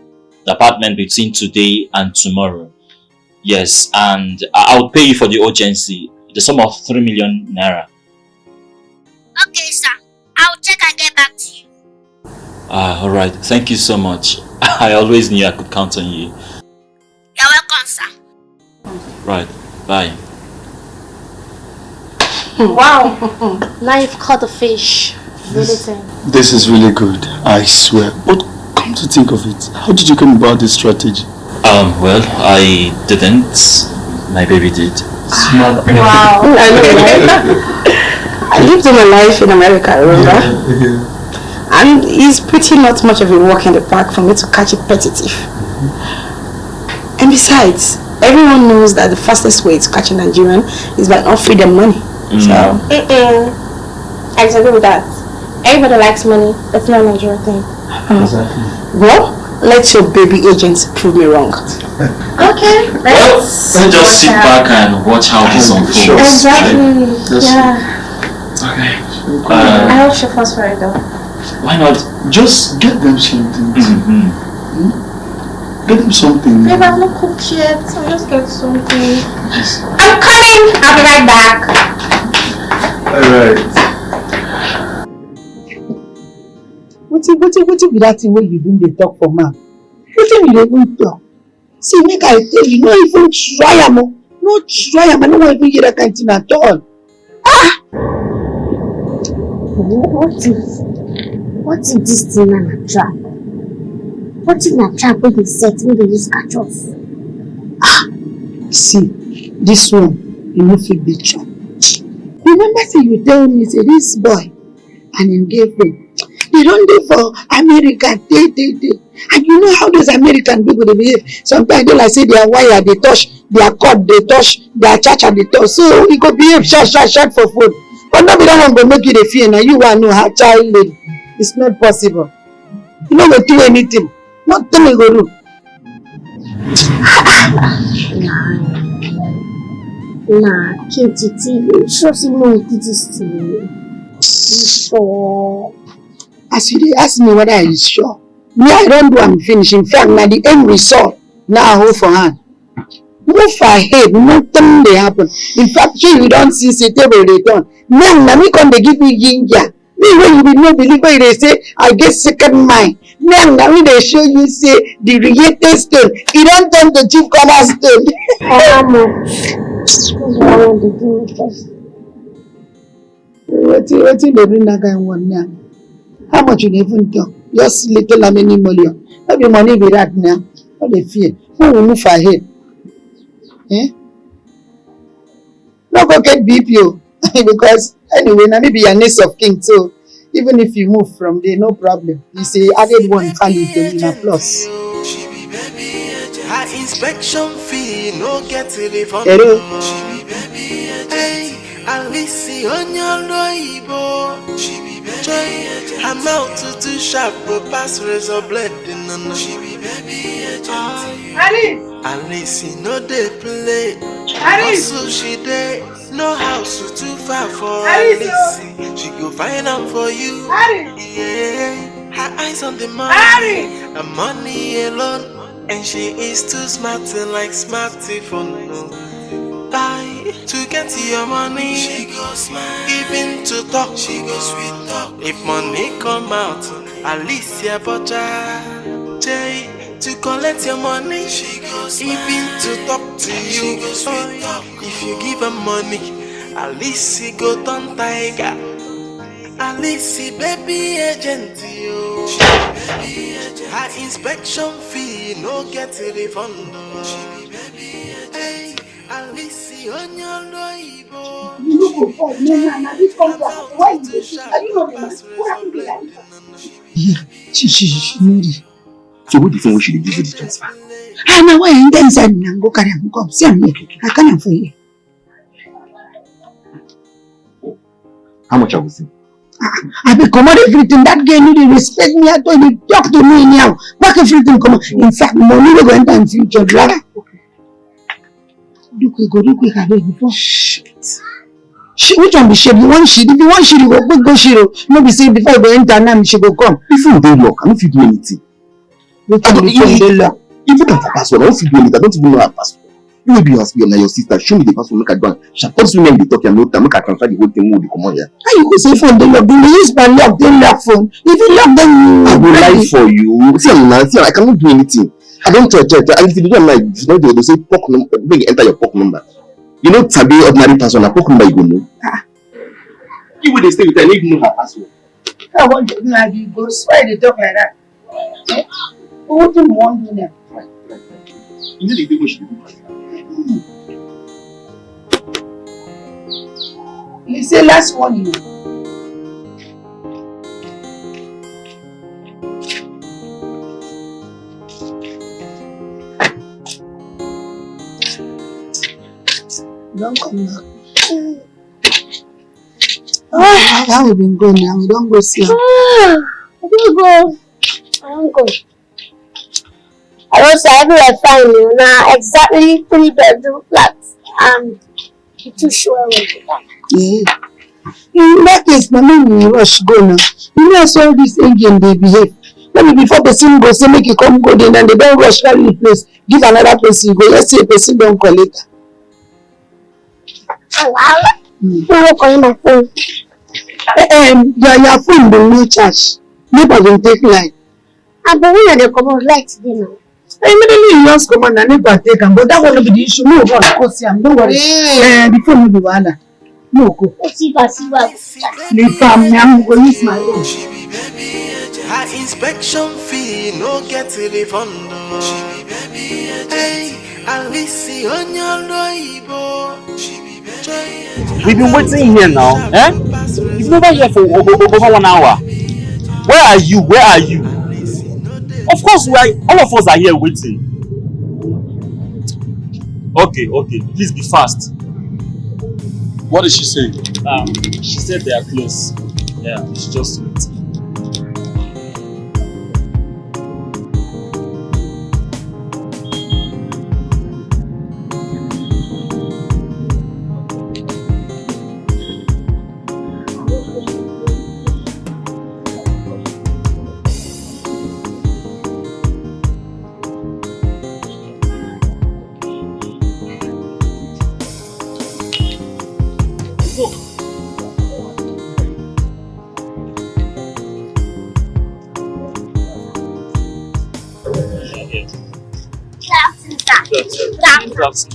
S9: apartment between today and tomorrow. Yes, and I'll pay you for the urgency, the sum of 3 million naira.
S1: Okay, sir. I'll check and get back to you.
S9: Alright, thank you so much. I always knew I could count on you.
S1: You're welcome, sir.
S9: Right, bye.
S18: Wow. Now you've caught a fish.
S20: This is really good, I swear. But come to think of it, how did you come about this strategy?
S9: Well, I didn't. My baby did.
S20: Smart.
S14: Wow. I know, right? I lived in a life in America, remember?
S20: Yeah.
S14: And it's pretty not much of a walk in the park for me to catch it repetitive. And besides, everyone knows that the fastest way to catch a Nigerian is by offering them money. So,
S18: I disagree with that. Everybody likes money. That's not a Nigerian thing.
S20: Exactly.
S14: Well, let your baby agents prove me wrong.
S18: Okay.
S9: Let's just sit back and watch how this unfolds.
S18: Exactly.
S9: Right?
S18: Yeah.
S9: Okay.
S18: I hope she falls for it though.
S9: Why not?
S20: Just get them something. Get them something.
S18: Babe, I've not cooked yet. I'll just get something.
S20: Yes.
S18: I'm coming! I'll be right back.
S20: Alright.
S3: What be that thing where you been dey talk for man? What you dey even talk? See, make I tell you, no even try am. No try am. I don't want to hear that kind of thing at all.
S1: What if this thing na a trap? What if na trap wey dey set wey dey use catch us?
S3: See, this one, you no fit be trap. Remember say you tell me say this boy and him girlfriend, they don't dey for America, they. And you know how those American people they behave. Sometimes they like say their wire they touch, their cord they touch, their charger they touch. So he go behave short for phone. But not be that one go make you the fear. Now you want to know how child lady. It's not possible. You no go do anything. Nothing you go do.
S1: Nah, KTT, sure see no do this to me. Sure.
S3: As you dey ask me whether I is sure, me I don't do am finish. In fact, na the end result. Now I hold for hand. Move for head, nothing dey happen. In fact, you don't see say table dey turn. Now na me come dey give you ginger. Me when you be no believe when they say I get second mind. Now na me dey show you say the Riete stone, it don't turn to chief cornerstone. Wetin dey bring that kind one now? How much you dey even talk? Just little how many million. No be money be that now. No dey fear. Who will move for head? No go get BPO because anyway, na me be your niece of king, so even if you move from there, no problem. You say added one value to me na plus.
S4: Her inspection fee no get refund.
S3: Hello.
S4: Hey, Alice on your loibo. She be Her mouth too sharp, but pass razor blade. No, she be baby agent. Alice, no they play. Also she dey, no house too far for Alice. She go find out for you. Yeah, her eyes on the money, the money alone, and she is too smart like smarty for no. Buy to get your money, she go smile. Giving to talk, she go sweet talk. If money come out, Alicia Butcher, Jay. To collect your money, she goes even to talk to you. If you give her money, Alice go turn tiger. Alice baby agent you. Her inspection fee no get a refund. Hey, Alice on your loibo.
S15: You look for me now. This contract. Why is this? Are you not the man? What happened to Alica?
S3: Yeah, she.
S5: So what do you think we should give you the transfer?
S15: Now why ain't there inside and go carry him? Come, see him. I can't for you.
S5: How much are we saying?
S15: I be command everything. That girl need to respect me. I told you talk to me now. Back everything come. In fact, money will go enter in future. Do quick, I beg before. Shit. Which one be shit? You want shit? If you want shit, you go quick go shit. No be say before you go enter now, she go come.
S5: If you don't lock, I don't feel do anything. Even if I have password, I don't feel do anything. I don't even know her password. You will be your sister. Show me the password, make I do it. Shall come to me and be talking. Make I transfer the whole thing. Move the command here.
S15: How you go say phone they lock? They use my lock. They lock phone. If you lock them,
S5: I will lie for you. See, I cannot do anything. I don't try. And if you don't like, they say POC number. Make enter your POC number. You know, Tabi ordinary password. A POC number you go know. You will stay with her. You know her password.
S15: I want to do like you go. Why they talk like that? What do you want to do now?
S5: You know the people should do.
S15: You say last one you. Don't come back. How have been going now? We don't go see her.
S1: I don't go. I don't say everywhere fine you now. Exactly 3 bedroom flats. Too sure when you back.
S15: Yeah. In that case, no me rush go now. You know so this agent they behave. Maybe before person go say make you come go then and they don't rush carry the place. Give another person go. Let's say a person don't collect.
S1: I'm calling my phone.
S15: Your phone will no charge. Neighbor will take line.
S1: But when they come out light today now.
S15: Immediately you just come on and neighbor take them, but that will not be the issue. No one go see him. Don't worry. The phone will be wahala. No go.
S1: See.
S15: Leave I'm going to use my own.
S4: Her inspection fee no get a refund. Hey, Alice on your loibo.
S13: We've been waiting here now, eh? You've never here for over 1 hour. Where are you? Of course, all of us are here waiting. Okay, please be fast.
S8: What did she say?
S13: She said they are close. Yeah, she just wait.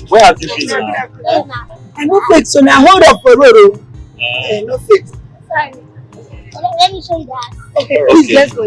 S13: Where have you been now?
S15: I no fake, so now hold up for road. No fake.
S1: Sorry. Let me show you that.
S15: Okay, please, let's go.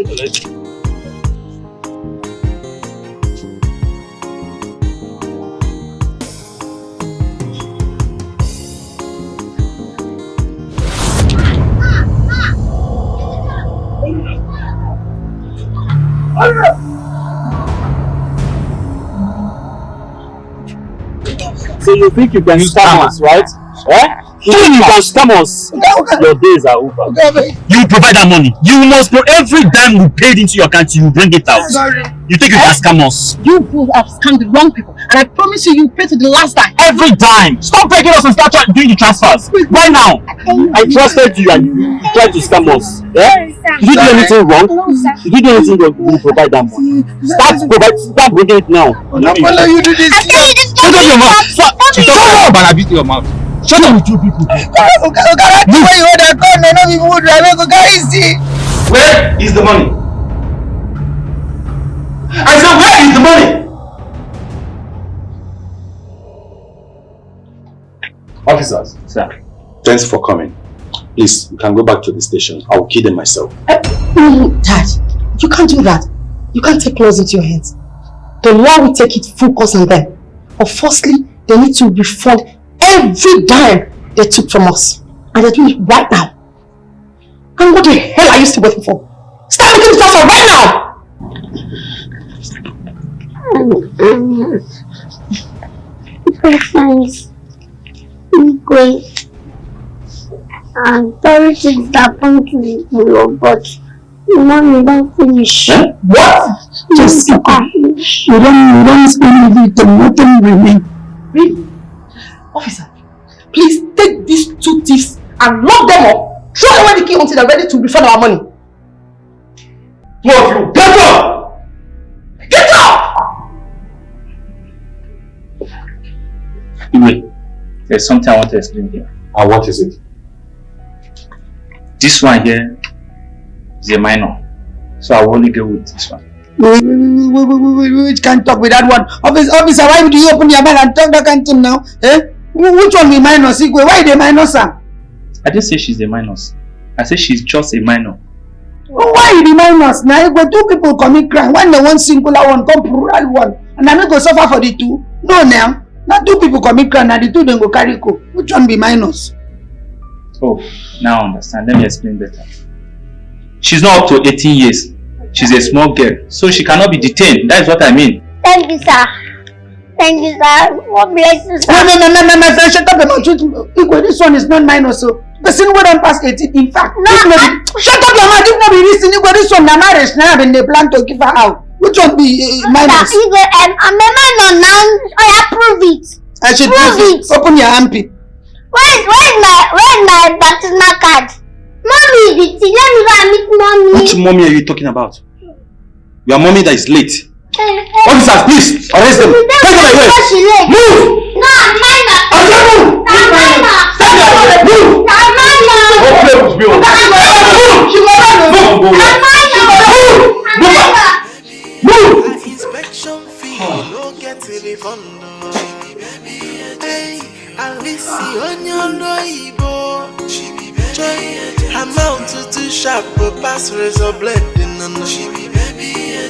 S13: So you think you can scam us, right? Eh?
S16: So you can scam us. Your days are over. You provide that money. You must know every dime we paid into your account, you bring it out.
S15: Sorry.
S16: You think you can scam us?
S17: You both have scammed the wrong people, and I promise you, you pay to the last dime.
S16: Every dime. Stop begging us and start doing the transfers. Why now? I trusted you and you tried to scam us. Yeah? Did you do anything wrong? Did you do anything wrong? You provide that money. Start bringing it now.
S15: Follow you do this.
S16: Shut up your mouth. Shut up and abuse your mouth. Shut up with you people.
S6: Where is the money? I said, where is the money?
S8: Officers, sir. Thanks for coming. Please, you can go back to the station. I will kill them myself.
S14: Dad, you can't do that. You can't take laws into your hands. The law will take it full course on them. But firstly, they need to refund every dime they took from us. And they're doing it right now. And what the hell are you still waiting for? Start making the transfer right now!
S1: I'm sorry things happened to you, but money don't finish.
S15: What? Just you don't spend with it, nothing remain.
S14: Really? Officer, please take these two thieves and lock them up. Throw away the key until they're ready to refund our money.
S6: Two of you, get up!
S14: Get up!
S9: Wait, there's something I want to explain here.
S8: And what is it?
S9: This one here is a minor, so I will only go with this one.
S3: We can't talk with that one. Officer, why would you open your mouth and talk that kind of thing now? Eh? Which one be minors? Why the minors, sir?
S9: I didn't say she's a minor. I said she's just a minor.
S3: Why the minors? Now, if two people commit crime, one the one singular one, come plural one, and I'm not going to suffer for the two. No, now. Not two people commit crime, and the two then go carry co. Which one be minors?
S9: Oh, now I understand. Let me explain better. She's not up to 18 years. She's a small girl, so she cannot be detained. That is what I mean.
S1: Thank you, sir. Thank you, sir. God bless you, sir.
S3: No, my friend, shut up about it. This one is not minor, so the sin who don't pass 18. In fact, no, shut up your mouth. If not be listening, this one na marriage now, when they plan to give her out. Which one be minors?
S1: I'm a minor now. I approve it.
S3: I should prove it. Open your armpit.
S1: Where's my baptismal card? Mommy, let me go and meet mommy.
S8: Which mommy are you talking about? Your mommy that is late. Officers, please, arrest them. Take them away. Move!
S1: No, I'm minor.
S8: I said move!
S1: I'm minor.
S8: Stand there. Move!
S1: I'm minor.
S8: Don't play with me. Move!
S4: Move! Inspection fee, no get to the fund. Hey, Alicia, on your loibo. Amount to too sharp, but pass razor blade in the she be baby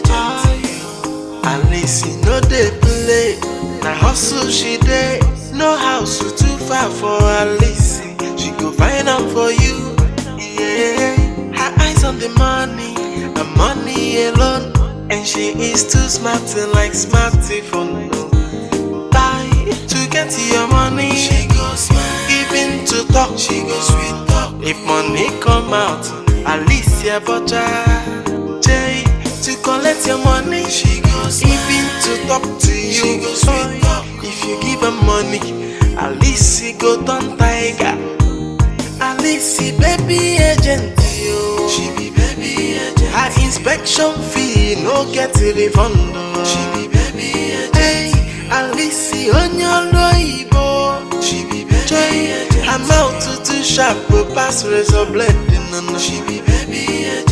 S4: Alicia, no they play. Na hustle she day. No house too far for Alicia. She go find out for you. Yeah, her eyes on the money alone. And she is too smart like smarty for no. Buy to get your money. She goes smart. Even to talk, she goes sweet talk. If money come out, Alicia Butter Jay to collect your money. She goes even to talk to you. She goes sweet talk. If you give her money, Alicia go turn tiger. Alicia baby agent, yo. She be baby agent. Her inspection fee no get a refund. She be baby agent. Hey, Alicia on your loibo. She be baby agent. Her mouth too sharp, but pass razor blade. No, she be baby agent.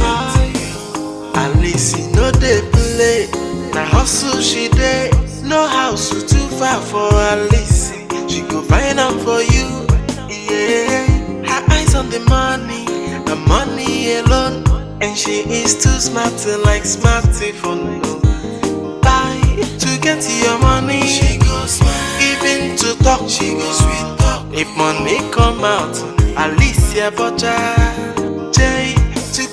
S4: Alicia no they play. Na hustle she day. No house too far for Alicia. She go find out for you. Yeah, her eyes on the money alone. And she is too smart like smarty for no. Buy to get your money. She goes smart. Even to talk, she goes sweet talk. If money come out, Alicia Butter